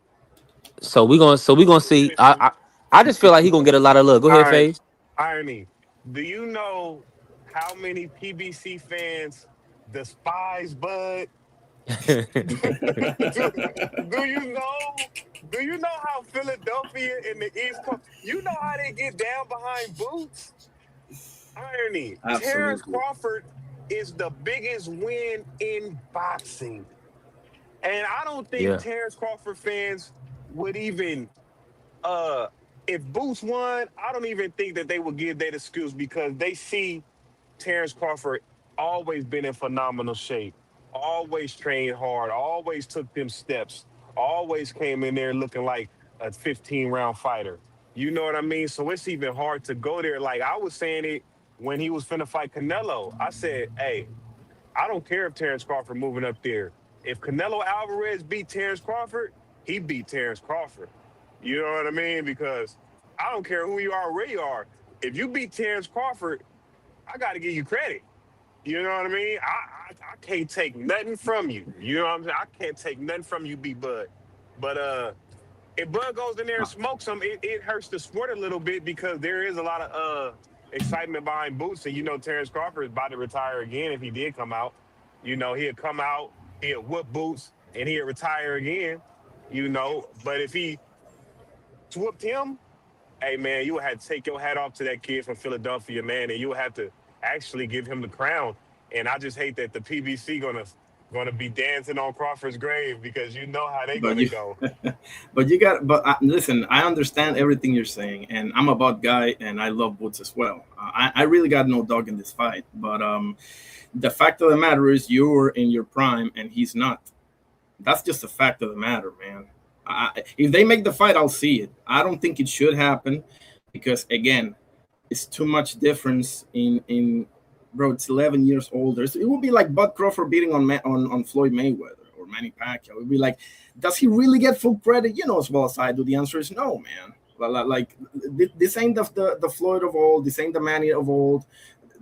So we gonna see. I just feel like he gonna get a lot of love. Go All ahead, right, Faze. irony. Do you know how many PBC fans despise Bud? Do you know? Do you know how Philadelphia and the East Coast? You know how they get down behind Boots? Irony. Terrence Absolutely. Crawford is the biggest win in boxing, and I don't think Yeah. Terrence Crawford fans would even uh if Boots won, I don't even think that they would give that excuse because they see Terrence Crawford always been in phenomenal shape, always trained hard, always took them steps, always came in there looking like a 15-round fighter. You know what I mean? So it's even hard to go there. Like I was saying it when he was finna fight Canelo. I said, hey, I don't care if Terrence Crawford moving up there. If Canelo Alvarez beat Terrence Crawford, he beat Terrence Crawford. You know what I mean? Because I don't care who you are, where you are. If you beat Terrence Crawford, I got to give you credit. You know what I mean? I can't take nothing from you. You know what I'm saying? I can't take nothing from you, B Bud. But if Bud goes in there and smokes him, it hurts the sport a little bit because there is a lot of excitement behind Boots. And you know Terrence Crawford is about to retire again if he did come out. You know, he'd come out, he'd whoop Boots, and he'd retire again. You know, but if he whooped him, hey man, you would have to take your hat off to that kid from Philadelphia, man, and you would have to actually give him the crown. And I just hate that the PBC gonna be dancing on Crawford's grave because you know how they But gonna you, go. but you got. But listen, I understand everything you're saying, and I'm a Bud guy, and I love Boots as well. I really got no dog in this fight, but the fact of the matter is, you're in your prime, and he's not. That's just a fact of the matter, man. If they make the fight, I'll see it. I don't think it should happen because again, it's too much difference in bro. It's 11 years older. So it would be like Bud Crawford beating on Floyd Mayweather or Manny Pacquiao. It would be like, does he really get full credit? You know as well as I do. The answer is no, man. Like this ain't the Floyd of old. This ain't the Manny of old.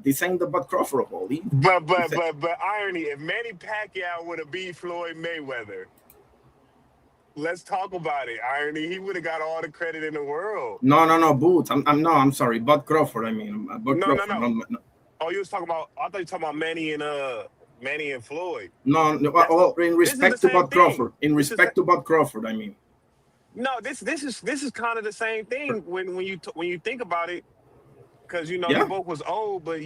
This ain't the Bud Crawford of old. But irony, if Manny Pacquiao would have beat Floyd Mayweather, let's talk about it. Irony, he would have got all the credit in the world. No, Boots. I'm sorry, Bud Crawford. I mean, Bud No, no, Crawford. no. No, no, Oh, you was talking about. I thought you were talking about Manny and Floyd. no. That's the. Well, in This is the respect to same Bud thing. Crawford, in This is respect to Bud Crawford, I mean, no. This is kind of the same thing when you think about it, because they yeah, both was old, but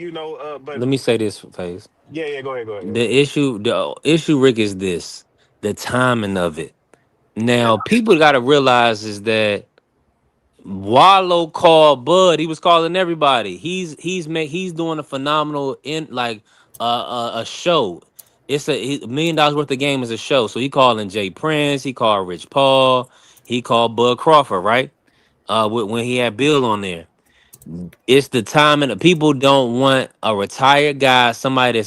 but Let me say this, Phase. yeah. Go ahead. The issue, Rick, is this: the timing of it. yeah, Now, people got to realize is that Wallow called Bud. He was calling everybody. He's doing a phenomenal in like a show. It's $1 million worth of game is a show. So he calling Jay Prince. He called Rich Paul. He called Bud Crawford. Right. When he had Bill on there. It's the time and the people don't want a retired guy, somebody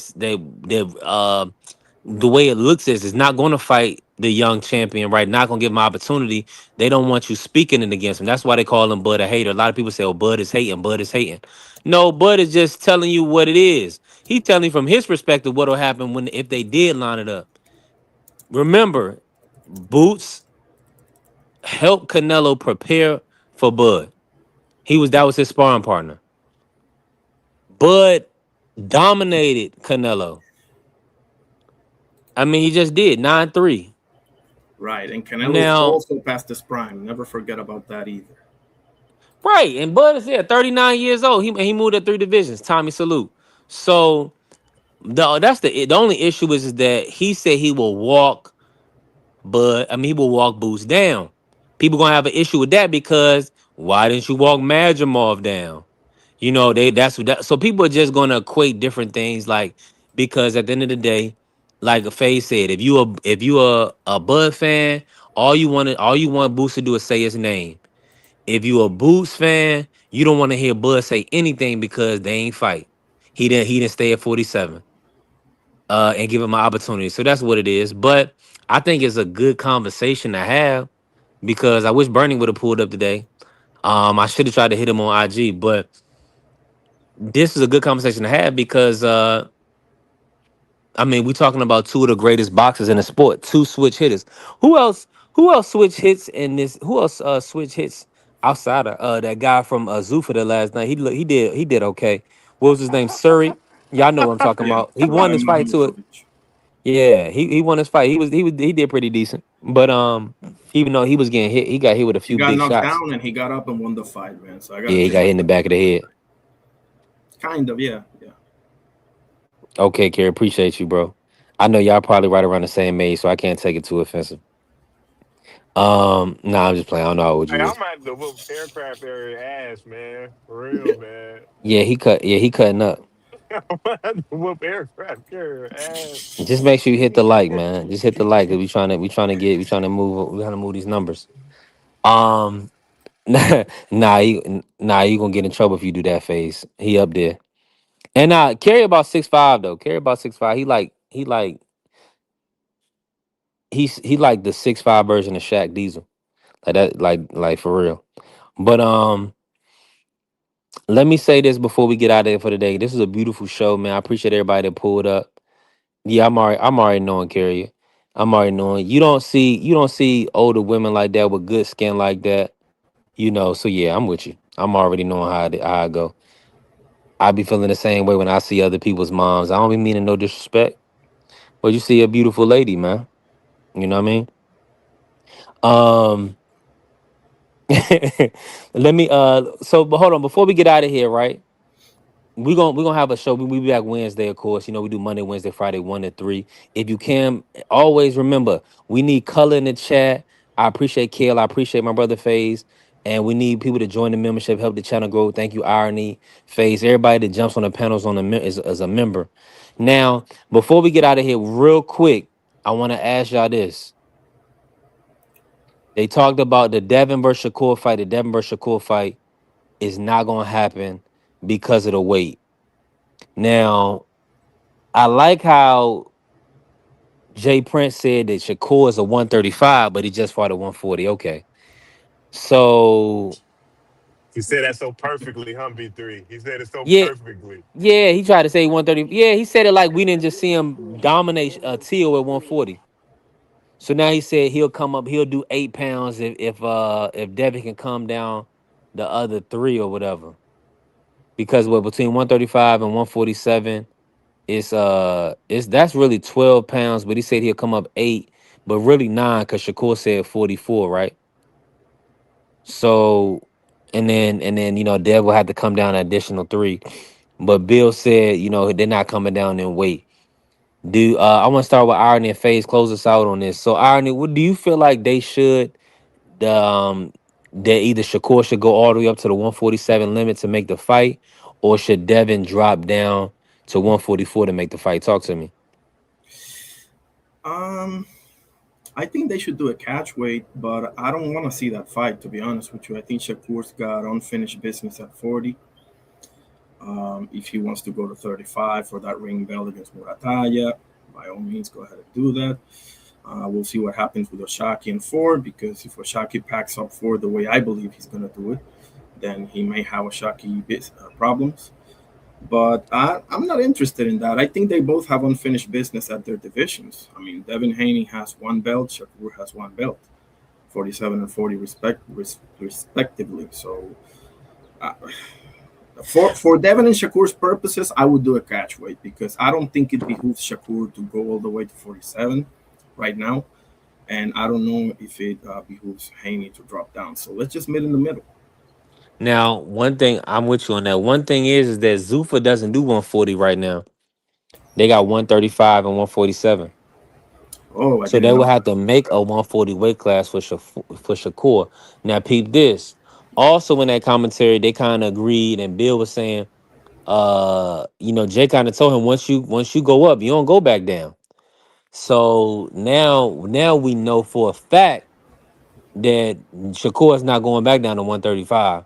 the way it looks is not going to fight the young champion, right? Not going to give him opportunity. They don't want you speaking it against him. That's why they call him Bud a hater. A lot of people say, "Oh, Bud is hating. Bud is hating." No, Bud is just telling you what it is. He's telling you from his perspective what'll happen when if they did line it up. Remember, Boots helped Canelo prepare for Bud. That was his sparring partner. Bud dominated Canelo. I mean, he just did 9-3. right. And Canelo's Now, also past his prime. Never forget about that either. right, and Bud is 39 years old. He moved up 3 divisions. Tommy salute. So the only issue is that he said he will walk Bud. I mean, he will walk Boots down. People gonna have an issue with that because why didn't you walk Madrimov down? That's what that. So people are just gonna equate different things, like because at the end of the day, like Faye said, if you a Bud fan, all you want Boots to do is say his name. If you a Boots fan, you don't want to hear Bud say anything because they ain't fight. He didn't stay at 47 and give him an opportunity. So that's what it is. But I think it's a good conversation to have because I wish Bernie would have pulled up today. I should have tried to hit him on IG, but this is a good conversation to have because I mean we're talking about two of the greatest boxers in the sport, two switch hitters. Who else? Who else switch hits in this? Who else switch hits outside of that guy from Zuffa the last night? He did okay. What was his name? Surrey. Y'all know what I'm talking Yeah, about. He won Ryan his fight to it. Mahmoudovich. Yeah, he won his fight. He did pretty decent. But even though he was getting hit, he got hit with a He few got big knocked shots. down and he got up and won the fight, man. So I gotta Yeah, he give got hit him in the that. back of the head. Kind of, yeah, yeah. Okay, Kerry, appreciate you, bro. I know y'all probably right around the same age, so I can't take it too offensive. Nah, I'm just playing. I don't know how old Hey, you I'm is. at the whoop aircraft area ass, man. For real, man. Yeah, he cut. Yeah, he cutting up. I'm at the whoop aircraft carrier ass. Just make sure you hit the like, man. Just hit the like, cause we trying to move these numbers. Um, nah, you gonna get in trouble if you do that, face. He up there, and Kerry about 6'5" though. Kerry about 6'5". He like the 6'5" version of Shaq Diesel, like that, like for real. But let me say this before we get out of there for the day. This is a beautiful show, man. I appreciate everybody that pulled up. Yeah, I'm already knowing, Carrie. I'm already knowing. You don't see older women like that with good skin like that. So yeah, I'm with you. I'm already knowing how I go. I be feeling the same way when I see other people's moms. I don't be meaning no disrespect, but you see a beautiful lady, man. You know what I mean? Um, let me so but hold on before we get out of here, right? We're gonna have a show. We be back Wednesday, of course. We do Monday, Wednesday, Friday, 1 to 3. If you can, always remember we need color in the chat. I appreciate Kale. I appreciate my brother FaZe. And we need people to join the membership, help the channel grow. Thank you, Irony, FaZe, everybody that jumps on the panels as a member. Now, before we get out of here, real quick, I want to ask y'all this. They talked about the Devin versus Shakur fight. The Devin versus Shakur fight is not gonna happen because of the weight. Now, I like how Jay Prince said that Shakur is a 135, but he just fought at 140. Okay. So He said that so perfectly, B3. He said it so yeah, perfectly. yeah, he tried to say 130. Yeah, he said it like we didn't just see him dominate Tio at 140. So now he said he'll come up. He'll do 8 pounds if Devin can come down the other three or whatever. Because what between 135 and 147, it's that's really 12 pounds. But he said he'll come up 8, but really 9 because Shakur said 44, right? So and then Dev will have to come down an additional 3. But Bill said they're not coming down in weight. Do I want to start with Irony and Phase, close us out on this. So Irony, what do you feel like they should that either Shakur should go all the way up to the 147 limit to make the fight, or should Devin drop down to 144 to make the fight? Talk to me. Um, I think they should do a catch weight, but I don't want to see that fight, to be honest with you. I think Shakur's got unfinished business at 40. If he wants to go to 35 for that ring belt against Murataya, by all means, go ahead and do that. We'll see what happens with Oshaki and Ford, because if Oshaki packs up Ford the way I believe he's going to do it, then he may have Oshaki problems. But I'm not interested in that. I think they both have unfinished business at their divisions. I mean, Devin Haney has 1 belt, Shakur has 1 belt, 47 and 40 respectively. So uh, for Devin and Shakur's purposes, I would do a catch weight, because I don't think it behooves Shakur to go all the way to 47 right now. And I don't know if it behooves Haney to drop down. So let's just meet in the middle. Now, one thing I'm with you on that. One thing is that Zuffa doesn't do 140 right now. They got 135 and 147. Oh, I So didn't they know will have that. to make a 140 weight class for Shakur. Now, peep this. Also, in that commentary, they kind of agreed, and Bill was saying, Jay kind of told him once you go up, you don't go back down. So now we know for a fact that Shakur is not going back down to 135,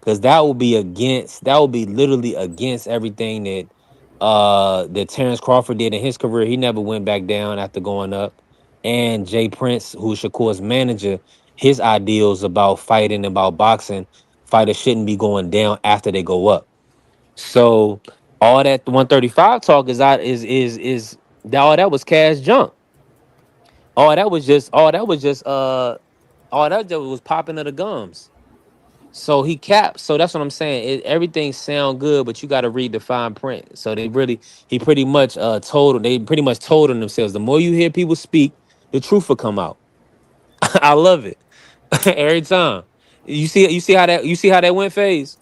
because that would be literally against everything that Terrence Crawford did in his career. He never went back down after going up. And Jay Prince, who's Shakur's manager, his ideals about fighting, about boxing, fighters shouldn't be going down after they go up. So all that 135 talk is out is that all that was cash junk. All that just was popping of the gums. So he capped. So that's what I'm saying. Everything sound good, but you got to read the fine print. So he pretty much told on themselves. The more you hear people speak, the truth will come out. I love it every time. You see how that went, Phase.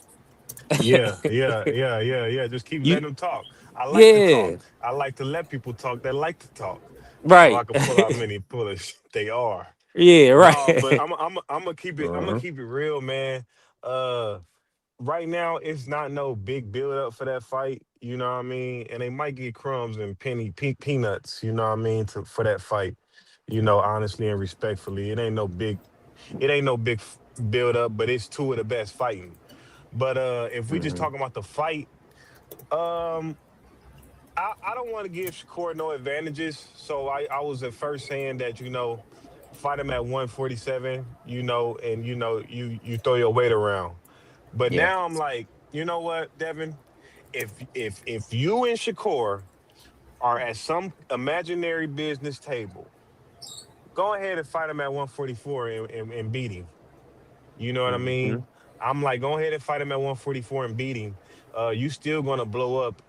Yeah. Just keep You letting them talk. I like to talk. yeah I like to let people talk that like to talk, so I right can pull out many pullers they are. yeah No, but right. I'm gonna keep it. I'm gonna Uh-huh. keep it real, man. Uh, right now it's not no big build up for that fight. You know what I mean? And they might get crumbs and peanuts. You know what I mean? For that fight. Honestly and respectfully, it ain't no big. It ain't no big build up, but it's two of the best fighting. But if we just Mhm. talking about the fight, um, I don't want to give Shakur no advantages. So I was at first saying that fight him at 147, and you throw your weight around. But Yeah. now I'm like, you know what, Devin? If you and Shakur are at some imaginary business table, go ahead and fight him at 144 and beat him. You know what I mean? Mhm. I'm like, go ahead and fight him at 144 and beat him. You still gonna blow up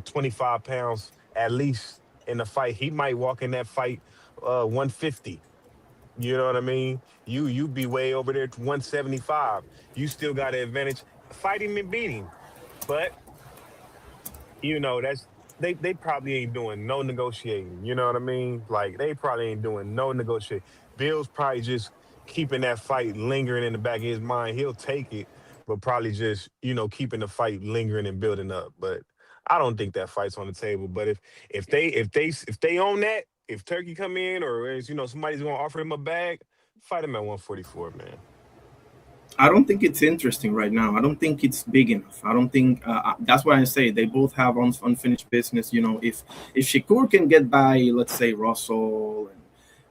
25 pounds at least in the fight. He might walk in that fight 150. You know what I mean? You be way over there to 175. You still got an advantage. Fight him and beat him. But that's they probably ain't doing no negotiating. You know what I mean? Like they probably ain't doing no negotiating. Bill's probably just keeping that fight lingering in the back of his mind. He'll take it, but probably just keeping the fight lingering and building up. But I don't think that fight's on the table. But if they own that, if Turkey come in or somebody's gonna offer him a bag, fight him at 144, man. I don't think it's interesting right now. I don't think it's big enough. I don't think that's why I say they both have unfinished business. If Shakur can get by, let's say Russell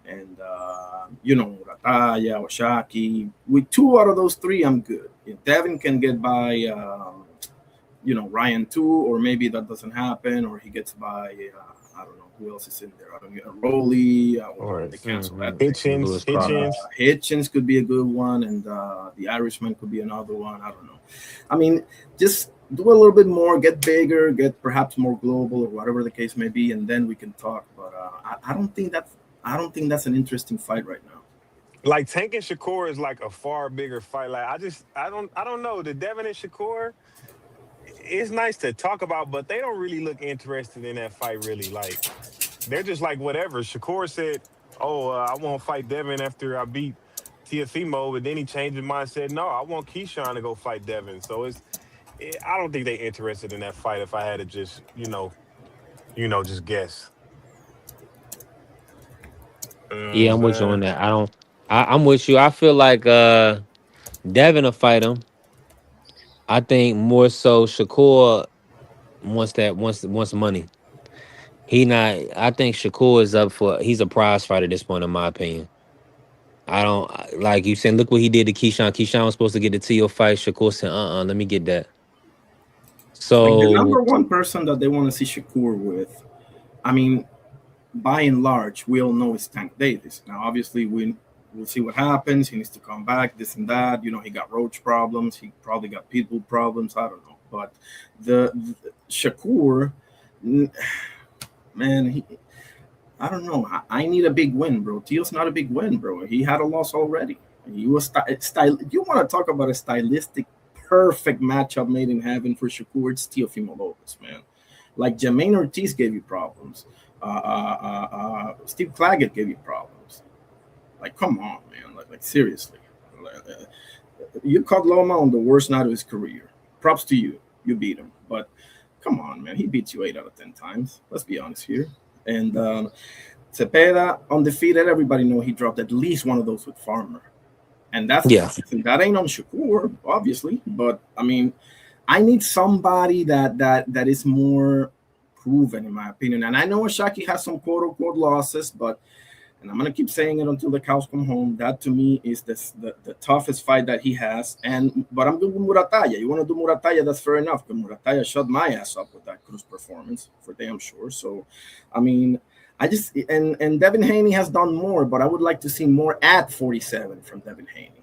and Murataya or Shaki, with 2 out of those 3, I'm good. If Devin can get by, Ryan too, or maybe that doesn't happen, or he gets by, I don't know who else is in there? I don't know. Rowley. Well, Or they canceled that thing. Hitchens, Lewis Carter. Hitchens could be a good one, and the Irishman could be another one. I don't know. I mean, just do a little bit more, get bigger, get perhaps more global, or whatever the case may be, and then we can talk. But I don't think that's an interesting fight right now. like Tank and Shakur is like a far bigger fight. Like I don't know. The Devin and Shakur, it's nice to talk about, but they don't really look interested in that fight. Really, like they're just like whatever. Shakur said, "Oh, I won't fight Devin after I beat Tiafimo," but then he changed his mind, and said, "No, I want Keyshawn to go fight Devin." So I don't think they interested in that fight. If I had to just just guess. You know what Yeah, I'm I'm with you on saying? that. I don't. I'm with you. I feel like Devin will fight him. I think more so Shakur wants money. He not. I think Shakur is up for. He's a prize fighter at this point, in my opinion. I don't like you saying. Look what he did to Keyshawn. Keyshawn was supposed to get the TO fight. Shakur said, Let me get that." Like the So number one person that they want to see Shakur with, I mean, by and large, we all know it's Tank Davis. Now, obviously, we'll see what happens. He needs to come back, this and that. He got roach problems. He probably got pitbull problems. I don't know. But the Shakur, man, I don't know. I need a big win, bro. Teal's not a big win, bro. He had a loss already. He was style. You want to talk about a stylistic perfect matchup made in heaven for Shakur? It's Teofimo Lopez, man. Like Jermaine Ortiz gave you problems. Steve Claggett gave you problems. Like, come on, man. Like seriously. You caught Loma on the worst night of his career. Props to you. You beat him. But come on, man. He beats you 8 out of 10 times. Let's be honest here. And Cepeda, undefeated. Everybody know he dropped at least one of those with Farmer. And yeah, that ain't on Shakur, obviously. But, I mean, I need somebody that is more proven, in my opinion. And I know Ashaki has some quote-unquote losses, but and I'm going to keep saying it until the cows come home. That, to me, is the toughest fight that he has. But I'm good with Murataya. You want to do Murataya, that's fair enough. But Murataya shut my ass up with that Cruz performance, for damn sure. So, I mean, I just – and Devin Haney has done more, but I would like to see more at 47 from Devin Haney.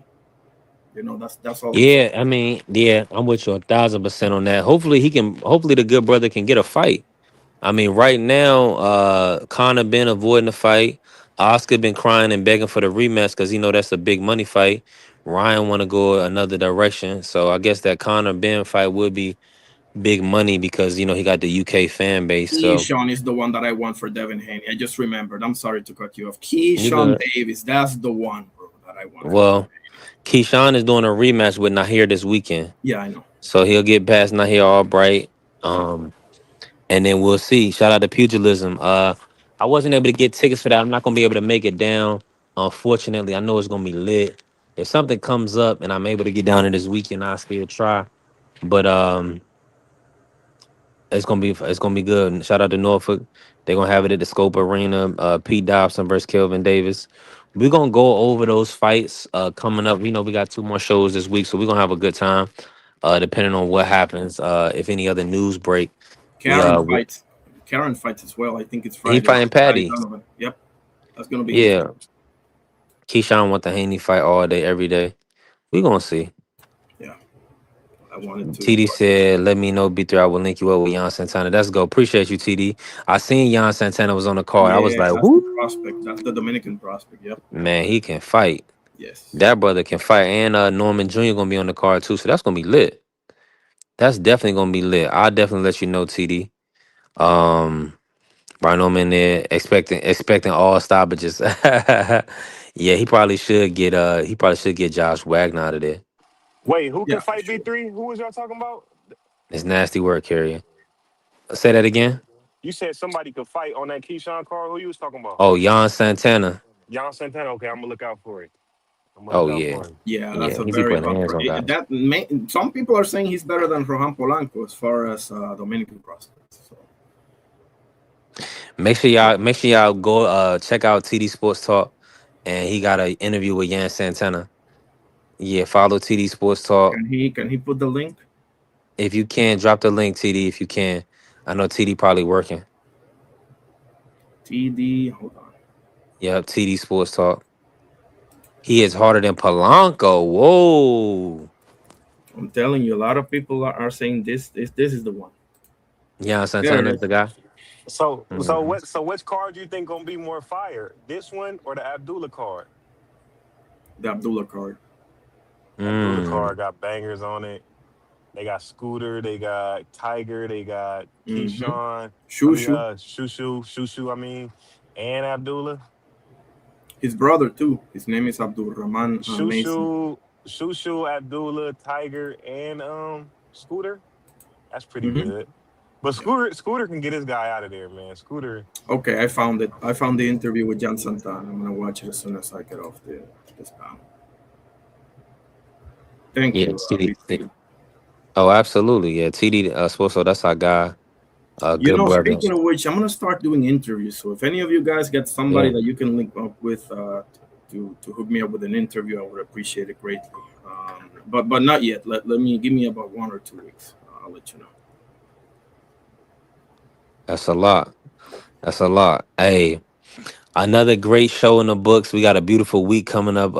That's all I'm saying. yeah. I mean, yeah, I'm with you 1,000% on that. Hopefully the good brother can get a fight. I mean, right now, Connor been avoiding the fight. Oscar been crying and begging for the rematch because that's a big money fight. Ryan want to go another direction, so I guess that Connor Ben fight would be big money because he got the UK fan base. So Keyshawn is the one that I want for Devin Haney. I just remembered. I'm sorry to cut you off. you Keyshawn good? Davis. That's the one, bro, that I want for Devin Well, Haney. Keyshawn is doing a rematch with Nahir this weekend, Yeah, I know. so he'll get past Nahir Albright. And then we'll see. Shout out to Pugilism. I wasn't able to get tickets for that. I'm not gonna be able to make it down. Unfortunately, I know it's gonna be lit. If something comes up and I'm able to get down there this weekend, I'll still try. But it's gonna be good. And shout out to Norfolk. They're gonna have it at the Scope Arena. Pete Dobson versus Kelvin Davis. We're gonna go over those fights coming up. We got 2 more shows this week, so we're gonna have a good time. Depending on what happens, if any other news break, we Karen fights. Karen fights as well. I think it's he Friday. fighting Patty Patty. Donovan. Yep, that's gonna be good. Yeah, Keyshawn want the Haney fight all day, every day. We gonna see. Yeah, I wanted to. TD said, "Let me know, B3. I will link you up with Jan Santana." That's go. Appreciate you, TD. I seen Jan Santana was on the card. I was Yeah, like, that's the "Whoo, prospect. That's the Dominican prospect. Yep. man, he can fight. Yes. That brother can fight." And Norman Jr. gonna be on the card too, so that's gonna be lit. That's definitely gonna be lit. I'll definitely let you know, TD. Brian Norman there expecting all stoppages. Yeah, he probably should get Josh Wagner out of there. Wait, who can Yeah, for fight sure. B3? Who was y'all talking about? It's nasty work, carrier. Say that again. You said somebody could fight on that Keyshawn card. Who you was talking about? Oh, Jan Santana. Jan Santana. Okay, I'm gonna look out for it. I'm gonna Oh look out yeah, for it. Yeah, that's yeah. a He be very putting hot. hands on guys. Some people are saying he's better than Rohan Polanco as far as Dominican prospects. So. Make sure y'all go check out TD Sports Talk, and he got an interview with Jan Santana. Yeah, follow TD Sports Talk Can he put the link? if you can. Drop the link, TD, if you can. I know TD probably working. TD. Hold on. Yep, TD Sports Talk. He is harder than Polanco. Whoa. I'm telling you, a lot of people are saying this is the one. Yeah, There Santana it is the is. guy. So Mhm. what? So which card do you think gonna be more fire? This one or the Abdullah card? The Abdullah card. Abdullah Mm. card got bangers on it. They got Scooter, they got Tiger, they got Mm-hmm. Keyshawn. Shushu. Shushu. I mean, and Abdullah. His brother too. His name is Abdul Rahman Mason. Shushu, Abdullah, Tiger, and Scooter. That's pretty Mm-hmm. good. But Yeah. Scooter can get his guy out of there, man. Scooter. Okay, I found it. I found the interview with Jan Santana. I'm gonna watch it as soon as I get off this panel. Thank Yeah, you, TD. BC. Oh, absolutely. Yeah, TD Sports Talk. That's our guy. You Good know, brother. speaking of which, I'm gonna start doing interviews. So if any of you guys get somebody Yeah. that you can link up with to hook me up with an interview, I would appreciate it greatly. But not yet. Let me give me about 1 or 2 weeks. I'll let you know. That's a lot. That's a lot. Hey, another great show in the books. We got a beautiful week coming up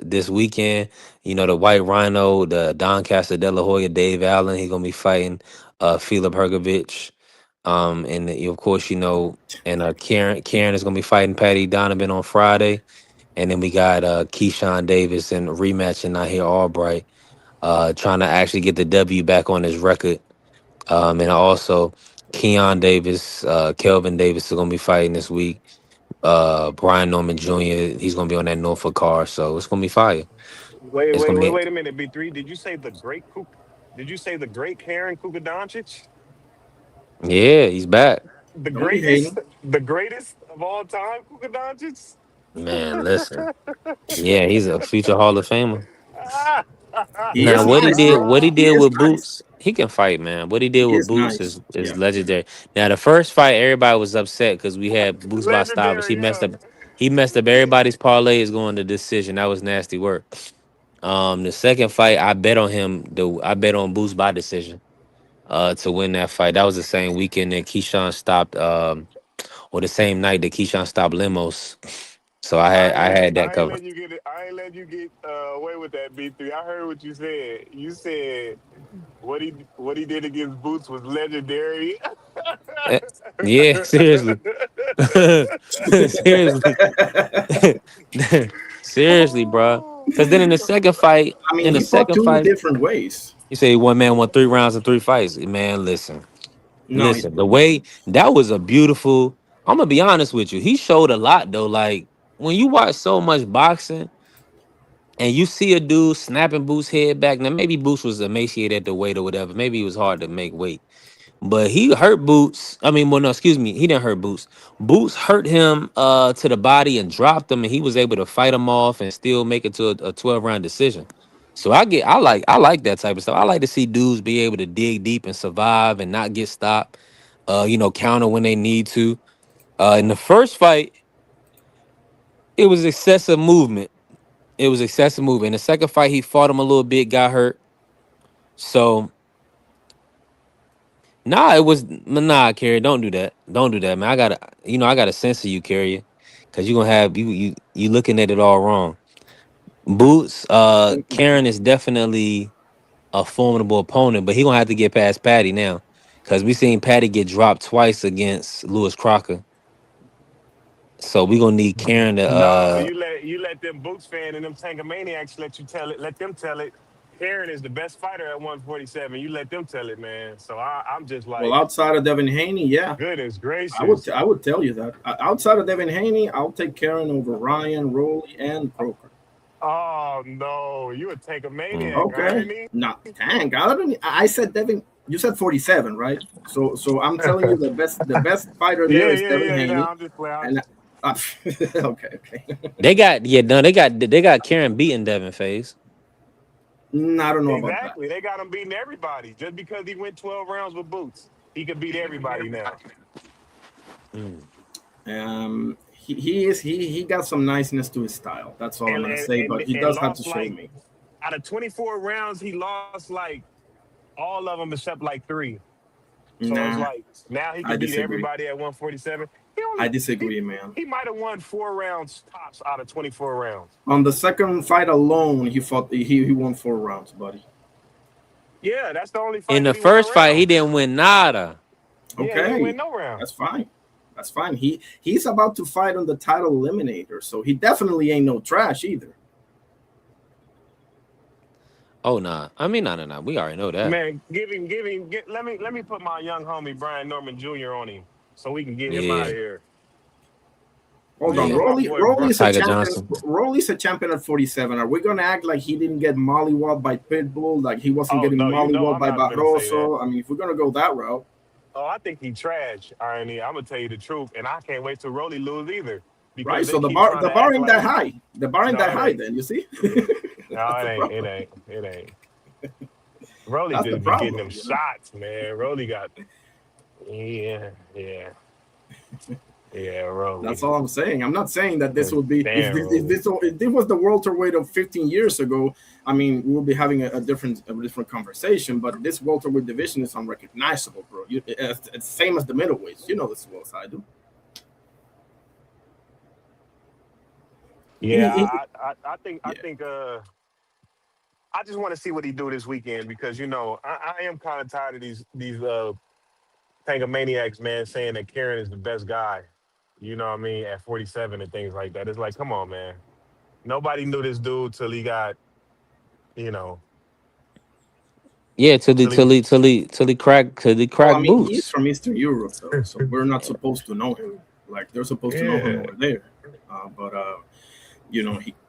this weekend. You know, the White Rhino, the Doncaster De La Hoya, Dave Allen, he's gonna be fighting Filip Hrgovic. And of course, you know, and Karen is gonna be fighting Patty Donovan on Friday. And then we got Keyshawn Davis and rematch and I hear Albright trying to actually get the W back on his record. And also Keon Davis, Kelvin Davis is gonna be fighting this week. Brian Norman Jr. He's gonna be on that Norfolk car, so it's gonna be fire. It's gonna be Wait a minute, B3. Did you say the great Did you say the great Karen Kukadoncic? yeah, he's back. Don't be hating. The greatest of all time, Kukadoncic? Man, listen. Yeah, he's a future Hall of Famer. He Now, is nice, bro. what he He did is with nice. Boots, he can fight, man. What he did He with is Boots nice. is Yeah. legendary. Now, the first fight, everybody was upset because we had Boots by stoppage. Legendary, yeah. He messed up everybody's parlay is going to decision. That was nasty work. The second fight, I bet on him. I bet on Boots by decision. To win that fight. That was the same weekend that Keyshawn stopped. Or the same night that Keyshawn stopped Limos. So I had that I ain't covered. let you get it. I ain't let you get away with that, B3. I heard what you said. You said what he did against Boots was legendary. Eh, Yeah, seriously. Seriously. Seriously, bro. Because then I mean, in the he fought second two fight, different ways. you say one man won 3 rounds and 3 fights. Man, No, he listen. The didn't. way that was a beautiful. I'm gonna be honest with you. He showed a lot though. Like when you watch so much boxing and you see a dude snapping Boots' head back. Now maybe Boots was emaciated at the weight or whatever. Maybe it was hard to make weight. But he hurt Boots. I mean, well, no, excuse me. He didn't hurt Boots. Boots hurt him to the body and dropped him, and he was able to fight him off and still make it to a 12 round decision. So I like that type of stuff. I like to see dudes be able to dig deep and survive and not get stopped. Counter when they need to. In the first fight, it was excessive movement. It was excessive movement. In the second fight, he fought him a little bit, got hurt. So Carrie, don't do that. Don't do that, man. I gotta censor you, Carrie, because you're gonna have you looking at it all wrong. Boots, Karen is definitely a formidable opponent, but he gonna have to get past Patty now, because we seen Patty get dropped twice against Lewis Crocker. So we gonna need Karen to No, you let them Boots fan and them Tankamaniacs let them tell it. Karen is the best fighter at 147. You let them tell it, man. So I'm just Well, like, outside of Devin Haney, yeah, goodness I would gracious. I would tell you that. Outside of Devin Haney, I'll take Karen over Ryan, Rowley, and Croker. Oh no, you a mm, Tankamaniac, Okay, aren't he? not tank. I said Devin. You said 47, right? So I'm telling you the best fighter there is Devin No, Haney, I'm just playing. and okay. they got Karen beating Devin Face. I don't know about that. Exactly. They got him beating everybody. Just because he went 12 rounds with Boots, he could beat everybody now. Mm. He got some niceness to his style. That's all I'm gonna say. But he And does have to lost show like me. out of 24 rounds, he lost like all of them except like 3. So it's Nah, like now he I can beat disagree. everybody at 147. He I only disagree, man. he might have won 4 rounds tops out of 24 rounds. On the second fight alone, he won 4 rounds, buddy. Yeah, that's the only In fight the that he won a first fight, he round. didn't win nada. Yeah, he didn't Okay, win no round. that's fine. That's fine. He's about to fight on the title eliminator, so he definitely ain't no trash either. Oh nah, I mean nah. We already know that. Man, let me put my young homie Brian Norman Jr. on him so we can get him out Yeah, of here. Let Hold me on, yeah. put my Rolly. boy Rolly's a Tiger champion. Johnson. Rolly's a champion at 47. Are we gonna act like he didn't get mollywopped by Pitbull, like he wasn't Oh getting no, you know mollywopped I'm by not finna say that. Barroso? I mean, if we're gonna go that route, Oh, I think he trash, Irony. I'm gonna tell you the truth, and I can't wait till Rolly lose either because right? they So the keep bar trying the to bar act ain't that like high. The bar ain't no, that it high. ain't. Then you see, No, that's it the ain't. It problem. ain't. It ain't. Rolly That's the just be getting them problem. shots, man. Rolly got yeah, yeah, yeah. That's Rolly, all I'm saying. I'm not saying that this would be damn Rolly. if this was the welterweight of 15 years ago. I mean, we'll be having a different conversation. But this welterweight division is unrecognizable, bro. It's same as the middleweights. You know this as well as I do. Yeah, He- I yeah, think I just want to see what he do this weekend because I am kind of tired of these Tangamaniacs, man, saying that Karen is the best guy. You know what I mean? At 47 and things like that. It's like, come on, man. Nobody knew this dude till he got, you know, Yeah, till he till he. till he till he till he well, I crack mean, he's boots. from Eastern Europe, though, so we're not supposed to know him. Like they're supposed to know him Yeah. over there. But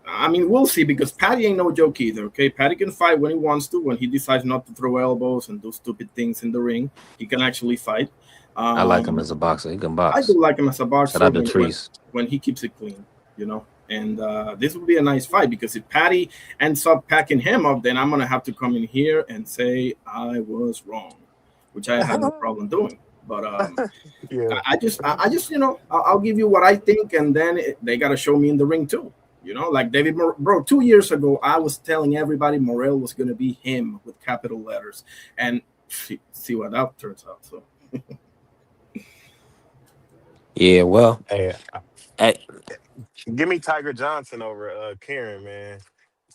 I mean, we'll see because Patty ain't no joke either. Okay, Patty can fight when he wants to. When he decides not to throw elbows and do stupid things in the ring, he can actually fight. I like him Um, as a boxer. He can I box. do like him as a Shout boxer out to when he keeps it clean, you know. And this would be a nice fight because if Patty ends up packing him up, then I'm gonna have to come in here and say I was wrong, which I have no problem doing. But Yeah. I just I'll give you what I think, and then they gotta show me in the ring too. Like bro, 2 years ago, I was telling everybody Morel was gonna be him with capital letters, and see what that turns out. So Yeah, well, Hey, hey, give me Tiger Johnson over Karen, man.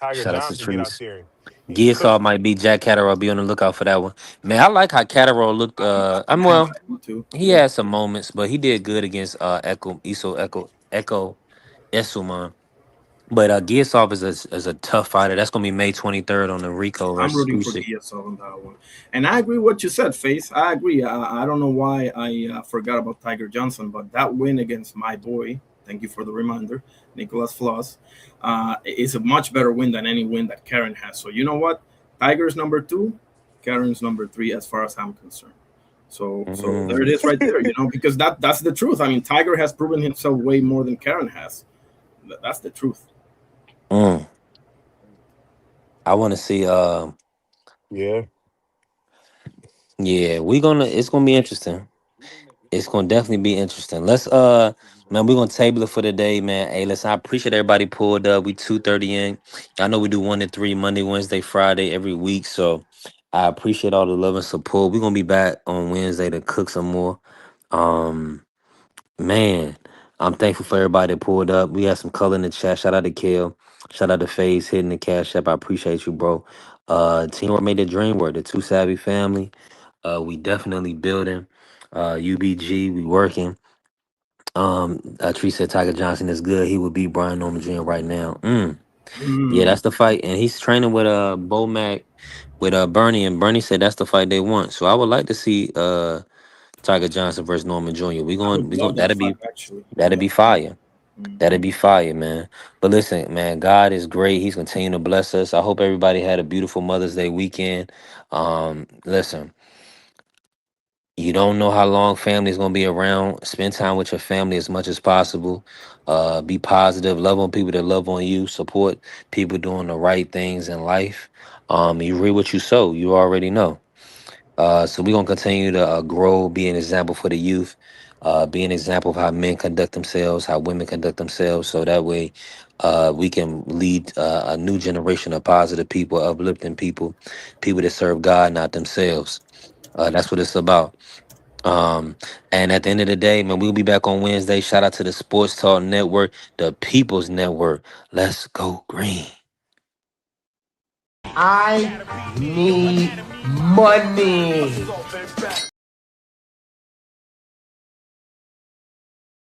Tiger shout out to Johnson get out Trees. there and cook Gearsaw him. might be Jack Catterall. Be on the lookout for that one. Man, I like how Catterall looked. I'm I well. like him too. He Yeah. had some moments, but he did good against Echo Esuman. But Gearsaw is a tough fighter. That's gonna be May 23rd on the Rico I'm versus rooting for Usyk. GSL on that one. And I agree what you said, Face. I agree. I don't know why I forgot about Tiger Johnson, but that win against my boy, thank you for the reminder, Nicholas Floss, is a much better win than any win that Karen has. So you know what? Tiger's number two, Karen's number three, as far as I'm concerned. So there it Mm, is right there, because that's the truth. I mean, Tiger has proven himself way more than Karen has. That's the truth. mm. I want to see. Yeah. Yeah, we gonna. It's gonna be interesting. It's gonna definitely be interesting. Let's man, we're gonna table it for the day, man. Hey, listen, I appreciate everybody pulled up. We 2:30 in. I know we do 1 to 3 Monday, Wednesday, Friday every week. So I appreciate all the love and support. We're gonna be back on Wednesday to cook some more. Um Man, I'm thankful for everybody that pulled up. We had some color in the chat. Shout out to Kale. Shout out to FaZe hitting the cash app. I appreciate you, bro. Teamwork made the dream work. The Two Savvy family. We definitely building. UBG, we working. Tree said Tiger Johnson is good. He would beat Brian Norman Jr. right now. Yeah, Mm. that's the fight. And he's training with Bo Mac with Bernie, and Bernie said that's the fight they want. So I would like to see Tiger Johnson versus Norman Jr. I would We going love that that'll fight be actually. that'll Yeah. be fire. Mhm. That'd be fire, man. But listen, man, God is great. He's continuing to bless us. I hope everybody had a beautiful Mother's Day weekend. Listen, you don't know how long family's gonna be around. Spend time with your family as much as possible. Be positive. Love on people that love on you. Support people doing the right things in life. You reap what you sow. You already know. So we're gonna continue to grow, be an example for the youth, be an example of how men conduct themselves, how women conduct themselves, so that way we can lead a new generation of positive people, uplifting people, people that serve God, not themselves. That's what it's about. And at the end of the day, man, we'll be back on Wednesday. Shout out to the Sports Talk Network, the People's Network. Let's go green. I need money.